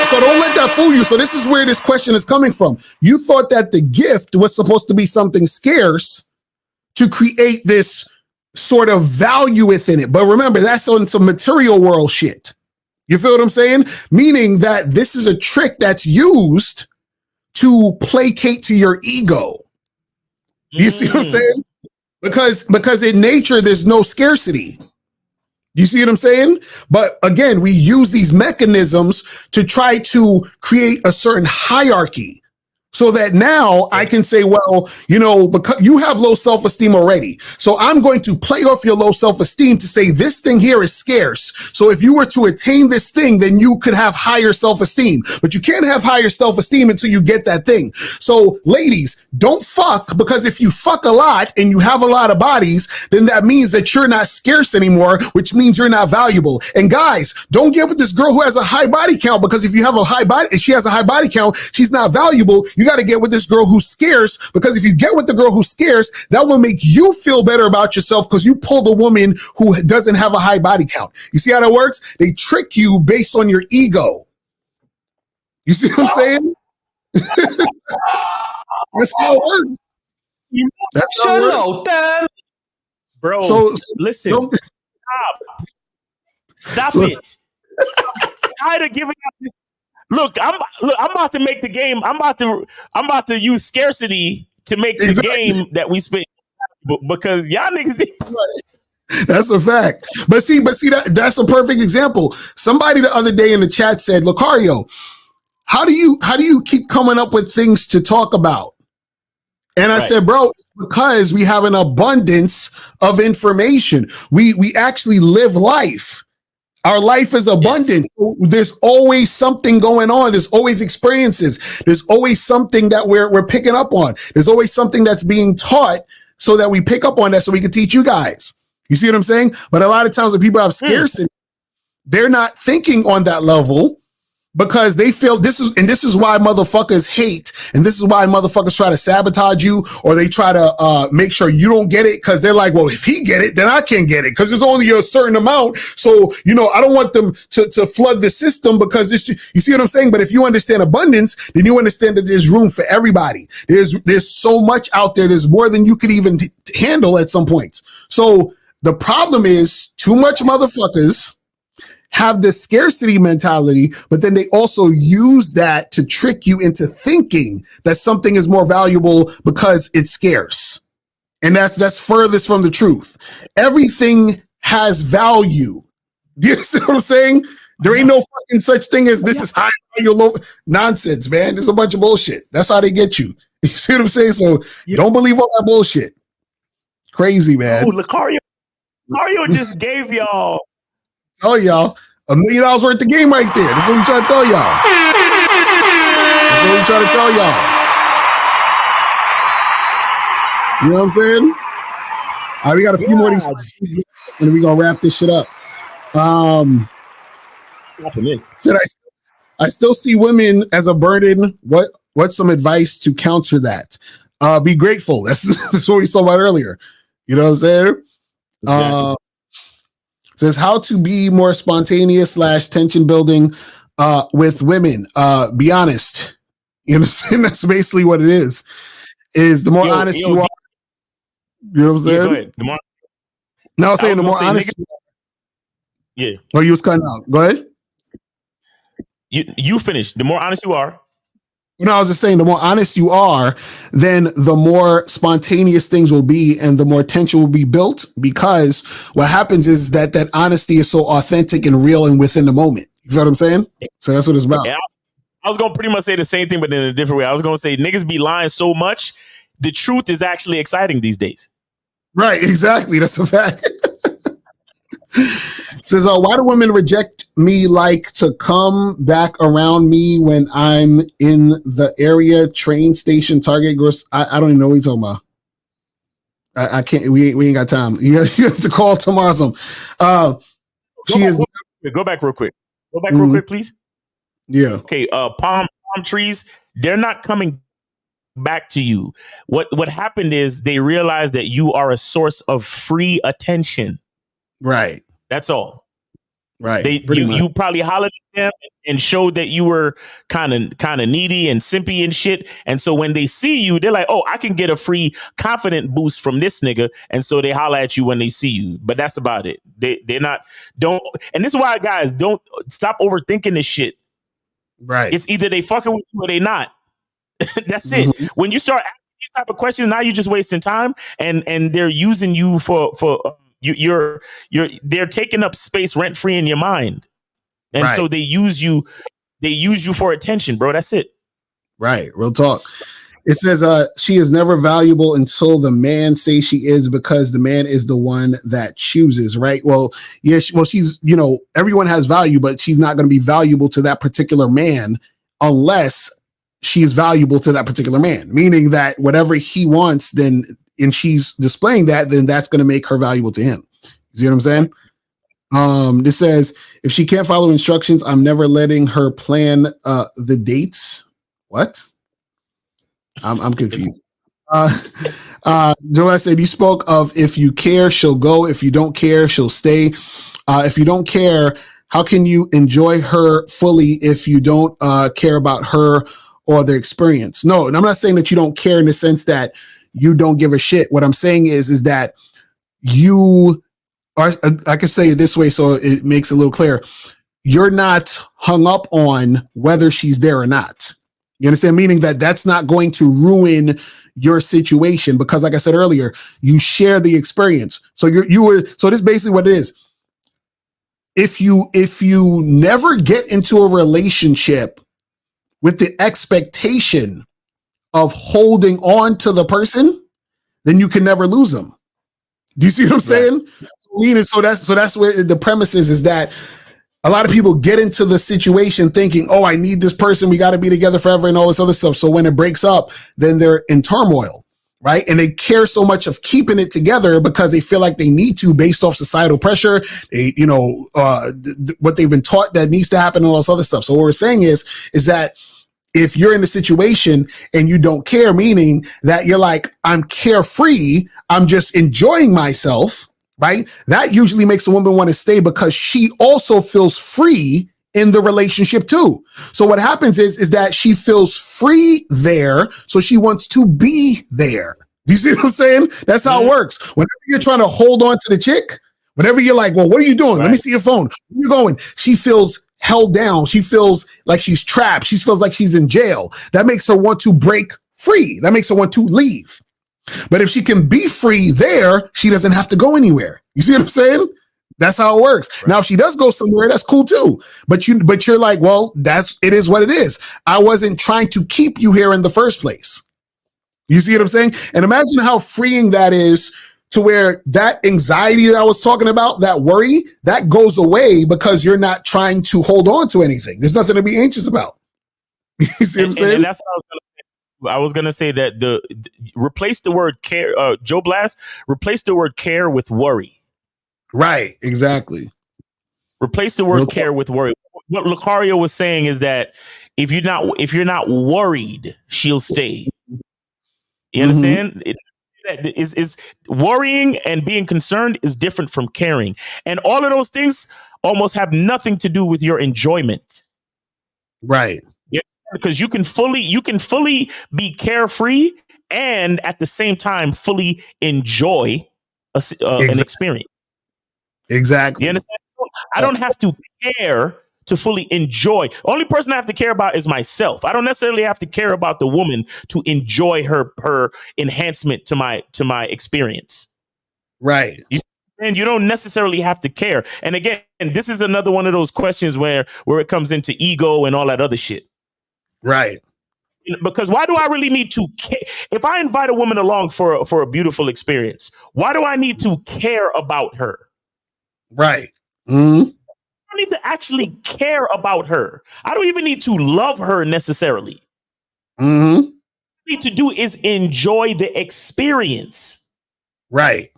So don't let that fool you. So this is where this question is coming from. You thought that the gift was supposed to be something scarce to create this sort of value within it. But remember, that's on some material world shit. You feel what I'm saying? Meaning that this is a trick that's used to placate to your ego. You see what I'm saying? Because in nature, there's no scarcity. You see what I'm saying? But again, we use these mechanisms to try to create a certain hierarchy so that now I can say, well, you know, because you have low self-esteem already. So I'm going to play off your low self-esteem to say this thing here is scarce. So if you were to attain this thing, then you could have higher self-esteem, but you can't have higher self-esteem until you get that thing. So ladies, don't fuck, because if you fuck a lot and you have a lot of bodies, then that means that you're not scarce anymore, which means you're not valuable. And guys, don't get with this girl who has a high body count, because if you have a high body, if she has a high body count, she's not valuable. You got to get with this girl who's scarce, because if you get with the girl who's scarce, that will make you feel better about yourself because you pulled a woman who doesn't have a high body count. You see how that works? They trick you based on your ego. You see what I'm saying? That's how it works. That's how it works. Bro, So- listen, stop it. Tired of giving up this. Look, I'm about to make the game. I'm about to use scarcity to make the game that we spent, because y'all niggas. That's a fact. But see, that's a perfect example. Somebody the other day in the chat said, Lucario, how do you keep coming up with things to talk about? And I said, bro, it's because we have an abundance of information. We actually live life. Our life is abundant. Yes. So there's always something going on. There's always experiences. There's always something that we're picking up on. There's always something that's being taught so that we pick up on that so we can teach you guys. You see what I'm saying? But a lot of times when people have scarcity, they're not thinking on that level because they feel this is why motherfuckers hate, and this is why motherfuckers try to sabotage you, or they try to make sure you don't get it because they're like, well, if he get it, then I can't get it because there's only a certain amount. So, you know, I don't want them to flood the system because it's, you see what I'm saying? But if you understand abundance, then you understand that there's room for everybody. There's so much out there. There's more than you could even handle at some points. So the problem is too much motherfuckers have this scarcity mentality, but then they also use that to trick you into thinking that something is more valuable because it's scarce. And that's furthest from the truth. Everything has value. Do you see what I'm saying? There ain't no fucking such thing as this is high value, low nonsense, man. There's a bunch of bullshit. That's how they get you. You see what I'm saying? So don't believe all that bullshit. Crazy, man. Oh, Lucario just gave y'all. Oh, y'all, $1 million worth of game right there. That's what we trying to tell y'all. That's what we trying to tell y'all. You know what I'm saying? All right, we got a few more of these questions, and we're gonna wrap this shit up. Said I still see women as a burden. What's some advice to counter that? Be grateful. That's what we saw about earlier. You know what I'm saying? Exactly. Says how to be more spontaneous / tension building with women. Be honest. You know what I'm saying? That's basically what it is. Is the more honest you are. You know what I'm saying? Go ahead. No, I'm saying the more honest. Yeah. Oh, you was cutting out. Go ahead. You finished. The more honest you are. No, I was just saying, the more honest you are, then the more spontaneous things will be and the more tension will be built, because what happens is that honesty is so authentic and real and within the moment. You feel what I'm saying? So that's what it's about. Yeah, I was gonna pretty much say the same thing, but in a different way. I was gonna say niggas be lying so much, the truth is actually exciting these days. Right, exactly. That's a fact. Says, why do women reject me like to come back around me when I'm in the area, train station, Target, gross? I don't even know what you're talking about. I can't. We ain't got time. You have to call tomorrow. Go back real quick. Go back real quick, please. Yeah. Okay. Palm trees. They're not coming back to you. What happened is they realized that you are a source of free attention. Right. That's all. Right. You probably hollered at them and showed that you were kind of needy and simpy and shit. And so when they see you, they're like, oh, I can get a free confident boost from this nigga. And so they holler at you when they see you. But that's about it. They're not, and this is why, guys, don't stop overthinking this shit. Right. It's either they fucking with you or they not. That's it. When you start asking these type of questions, now you're just wasting time, and they're using you for they're taking up space rent free in your mind, and so they use you for attention, bro. That's it. Right. Real talk. It says she is never valuable until the man says she is, because the man is the one that chooses. Right. Well, yes. She's, everyone has value, but she's not going to be valuable to that particular man unless she is valuable to that particular man, meaning that whatever he wants, then, and she's displaying that, then that's going to make her valuable to him. You see what I'm saying? This says, if she can't follow instructions, I'm never letting her plan the dates. What? I'm confused. Joelle said, you spoke of if you care, she'll go. If you don't care, she'll stay. If you don't care, how can you enjoy her fully if you don't care about her or their experience? No, and I'm not saying that you don't care in the sense that you don't give a shit. What I'm saying is that you are, I can say it this way so it makes it a little clear. You're not hung up on whether she's there or not. You understand? Meaning that that's not going to ruin your situation, because like I said earlier, you share the experience. So so this is basically what it is. If you never get into a relationship with the expectation of holding on to the person, then you can never lose them. Do you see what I'm saying? So that's where the premise is that a lot of people get into the situation thinking, oh, I need this person, we got to be together forever and all this other stuff. So when it breaks up, then they're in turmoil, right? And they care so much of keeping it together because they feel like they need to, based off societal pressure, what they've been taught that needs to happen and all this other stuff. So what we're saying is that if you're in a situation and you don't care, meaning that you're like, I'm carefree, I'm just enjoying myself, right? That usually makes a woman want to stay because she also feels free in the relationship too. So what happens is that she feels free there, so she wants to be there. Do you see what I'm saying? That's how it works. Whenever you're trying to hold on to the chick, whenever you're like, well, what are you doing? Let me see your phone. Where are you going? She feels held down. She feels like she's trapped. She feels like she's in jail. That makes her want to break free. That makes her want to leave. But if she can be free there, she doesn't have to go anywhere. You see what I'm saying? That's how it works. Right. Now, if she does go somewhere, that's cool too. But you're like, well, it is what it is. I wasn't trying to keep you here in the first place. You see what I'm saying? And imagine how freeing that is, to where that anxiety that I was talking about, that worry, that goes away because you're not trying to hold on to anything. There's nothing to be anxious about. You see what I'm saying? And that's what I was gonna say, that replace the word care, Joe Blast, replace the word care with worry. Right, exactly. Replace the word care with worry. What Lucario was saying is that if you're not worried, she'll stay. You understand? Is worrying and being concerned is different from caring, and all of those things almost have nothing to do with your enjoyment. Right. Yeah, because you can fully be carefree and at the same time fully enjoy an experience. Exactly. You understand? I don't have to care to fully enjoy. Only person I have to care about is myself. I don't necessarily have to care about the woman to enjoy her enhancement to my experience. Right. You see And you don't necessarily have to care. And again, this is another one of those questions where it comes into ego and all that other shit. Right. Because why do I really need to care? If I invite a woman along for a beautiful experience, why do I need to care about her? Right. I don't need to actually care about her. I don't even need to love her necessarily. What I need to do is enjoy the experience. Right.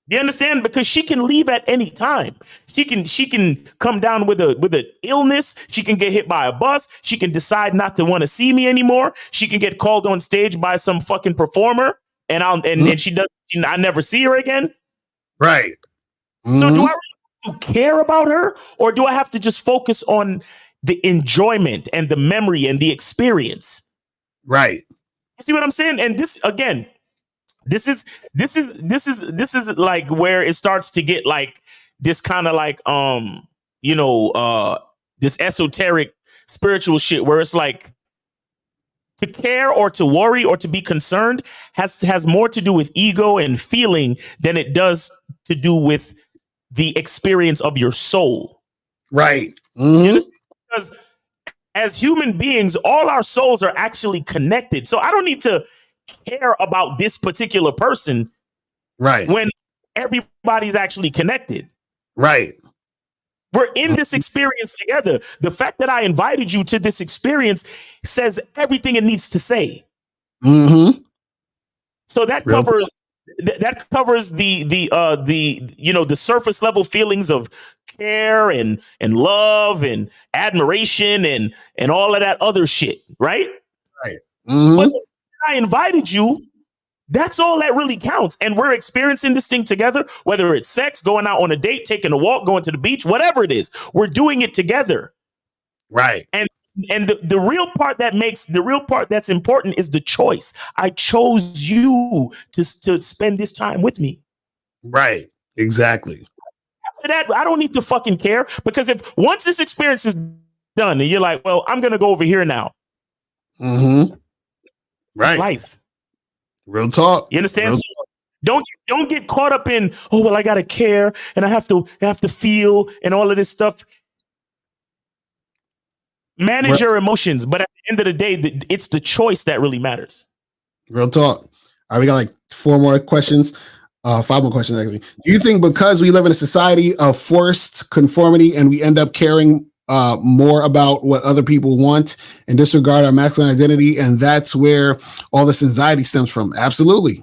You understand? Because she can leave at any time. She can come down with a illness. She can get hit by a bus. She can decide not to want to see me anymore. She can get called on stage by some fucking performer, and I never see her again. Right. So do I really have to care about her, or do I have to just focus on the enjoyment and the memory and the experience? Right. You see what I'm saying? And this again. This is like where it starts to get like this kind of like this esoteric spiritual shit where it's like to care or to worry or to be concerned has more to do with ego and feeling than it does to do with the experience of your soul. Right. Because as human beings, all our souls are actually connected. So I don't need to care about this particular person, right, when everybody's actually connected. Right. We're in this experience together. The fact that I invited you to this experience says everything it needs to say. So that covers the surface level feelings of care and love and admiration and all of that other shit, right? Right. But I invited you. That's all that really counts. And we're experiencing this thing together, whether it's sex, going out on a date, taking a walk, going to the beach, whatever it is, we're doing it together. Right. And the real part that's important is the choice. I chose you to spend this time with me. Right. Exactly. After that, I don't need to fucking care, because if once this experience is done and you're like, well, I'm going to go over here now. Right. It's life. Real talk. You understand? So don't get caught up in, oh, well, I got to care and I have to feel and all of this stuff. Manage your emotions. But at the end of the day, it's the choice that really matters. Real talk. All right, we got like 5 more questions, actually. Do you think because we live in a society of forced conformity and we end up caring more about what other people want and disregard our masculine identity, and that's where all this anxiety stems from? Absolutely.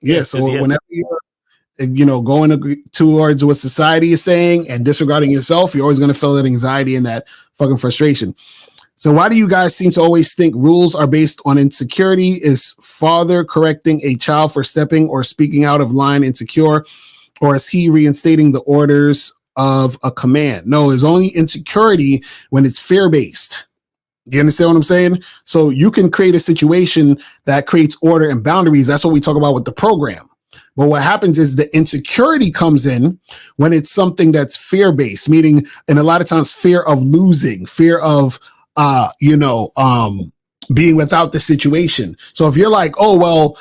Yes. So whenever you're going towards what society is saying and disregarding yourself, you're always going to feel that anxiety and that fucking frustration. So why do you guys seem to always think rules are based on insecurity? Is father correcting a child for stepping or speaking out of line insecure, or is he reinstating the orders of a command? No, it's only insecurity when it's fear-based. You understand what I'm saying? So you can create a situation that creates order and boundaries. That's what we talk about with the program. But what happens is the insecurity comes in when it's something that's fear-based, meaning, and a lot of times fear of losing, fear of, being without the situation. So if you're like, oh, well,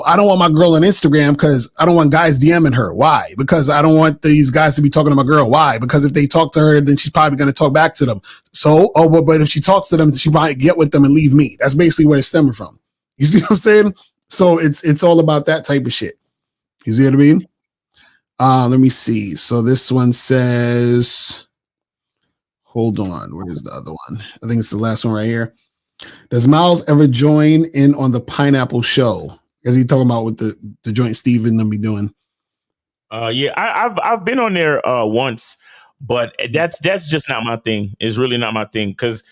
I don't want my girl on Instagram because I don't want guys DMing her. Why? Because I don't want these guys to be talking to my girl. Why? Because if they talk to her, then she's probably going to talk back to them. So, but if she talks to them, she might get with them and leave me. That's basically where it's stemming from. You see what I'm saying? So it's all about that type of shit. You see what I mean? Let me see. So this one says, hold on. Where is the other one? I think it's the last one right here. Does Miles ever join in on the Pineapple Show? Is he talking about with the joint Steve and them be doing? Yeah, I've been on there once, but that's just not my thing. It's really not my thing, because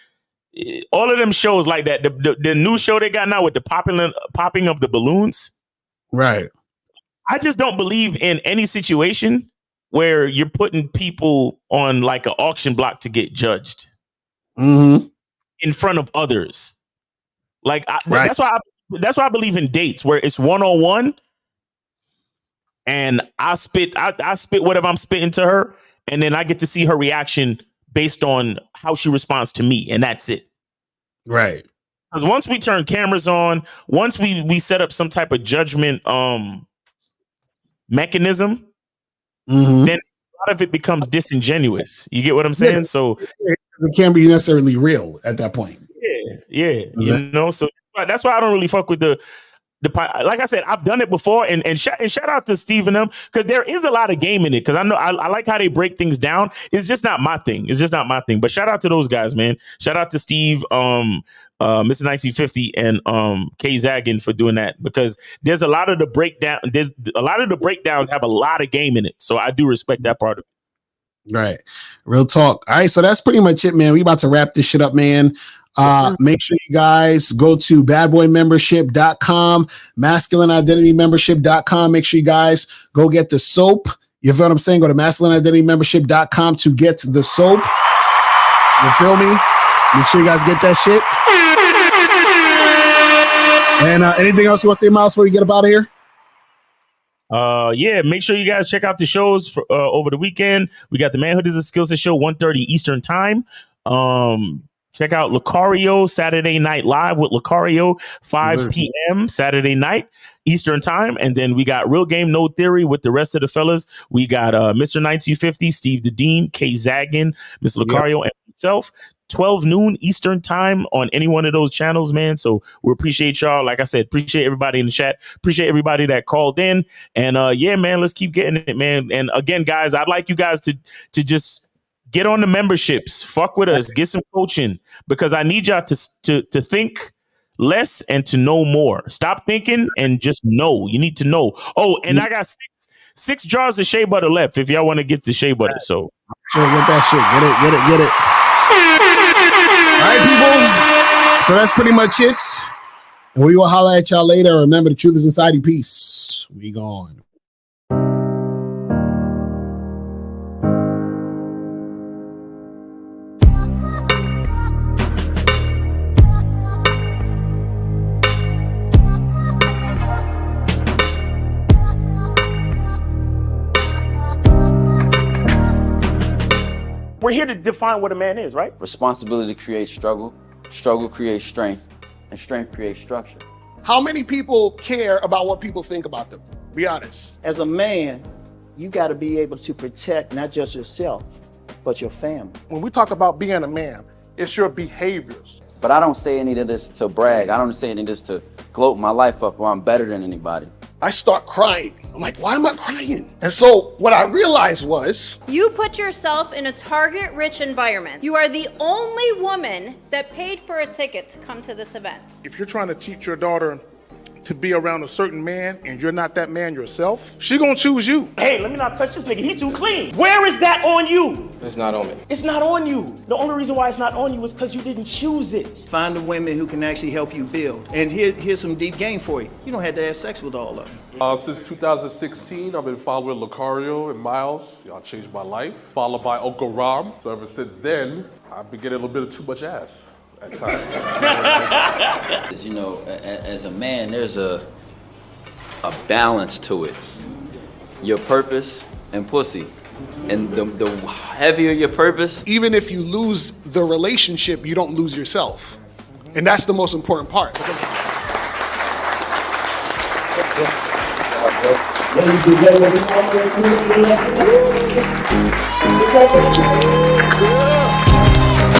all of them shows like that, the new show they got now with the popping of the balloons, right? I just don't believe in any situation where you're putting people on like an auction block to get judged in front of others. Like right. That's why I believe in dates where it's 1-on-1, and I spit whatever I'm spitting to her, and then I get to see her reaction based on how she responds to me, and that's it. Right. Because once we turn cameras on, once we set up some type of judgment mechanism, then a lot of it becomes disingenuous. You get what I'm saying? So it can't be necessarily real at that point. Yeah. You know, so that's why I don't really fuck with the like I said, I've done it before, and shout out to Steve and them, because there is a lot of game in it. Because I know I like how they break things down. It's just not my thing. But shout out to those guys, man. Shout out to Steve, Mr. 1950, and K Zaggin for doing that, because there's a lot of the breakdown. There's a lot of the breakdowns have a lot of game in it. So I do respect that part of it. Right. Real talk. All right. So that's pretty much it, man. We about to wrap this shit up, man. Make sure you guys go to badboymembership.com, masculineidentitymembership.com. Make sure you guys go get the soap. You feel what I'm saying? Go to masculineidentitymembership.com to get the soap. You feel me? Make sure you guys get that shit. And anything else you want to say, Miles, before you get up out of here? Yeah, make sure you guys check out the shows for, over the weekend. We got the Manhood is a Skill Set show, 1:30 Eastern time. Check out Lucario Saturday Night Live with Lucario, 5 p.m. Saturday night Eastern time. And then we got Real Game No Theory with the rest of the fellas. We got Mr. 1950, Steve the Dean, K Zaggin, Miss Lucario, and myself. 12 noon Eastern time on any one of those channels, man. So we appreciate y'all. Like I said, appreciate everybody in the chat. Appreciate everybody that called in. And yeah, man, let's keep getting it, man. And again, guys, I'd like you guys to just get on the memberships. Fuck with us. Get some coaching, because I need y'all to think less and to know more. Stop thinking and just know. You need to know. Oh, and I got six jars of shea butter left if y'all want to get the shea butter. So sure, get that shit. Get it. All right, people. So that's pretty much it. And we will holler at y'all later. Remember, the truth is inside you. Peace. We gone. we're here to define what a man is, right? Responsibility creates struggle. Struggle creates strength. And strength creates structure. How many people care about what people think about them? Be honest. As a man, you got to be able to protect not just yourself, but your family. When we talk about being a man, it's your behaviors. But I don't say any of this to brag. I don't say any of this to gloat my life up or I'm better than anybody. I start crying. I'm like, why am I crying? And so what I realized was... You put yourself in a target-rich environment. You are the only woman that paid for a ticket to come to this event. If you're trying to teach your daughter to be around a certain man and you're not that man yourself, she gonna choose you. Hey, let me not touch this nigga. He too clean. Where is that on you? It's not on me. It's not on you. The only reason why it's not on you is because you didn't choose it. Find the women who can actually help you build. And here's some deep game for you. You don't have to have sex with all of them. Since 2016, I've been following Lucario and Miles. Y'all changed my life. Followed by Uncle Ram. So ever since then, I've been getting a little bit of too much ass at times. You know, as a man, there's a balance to it. Your purpose and pussy. And the heavier your purpose. Even if you lose the relationship, you don't lose yourself. And that's the most important part. Ladies and gentlemen,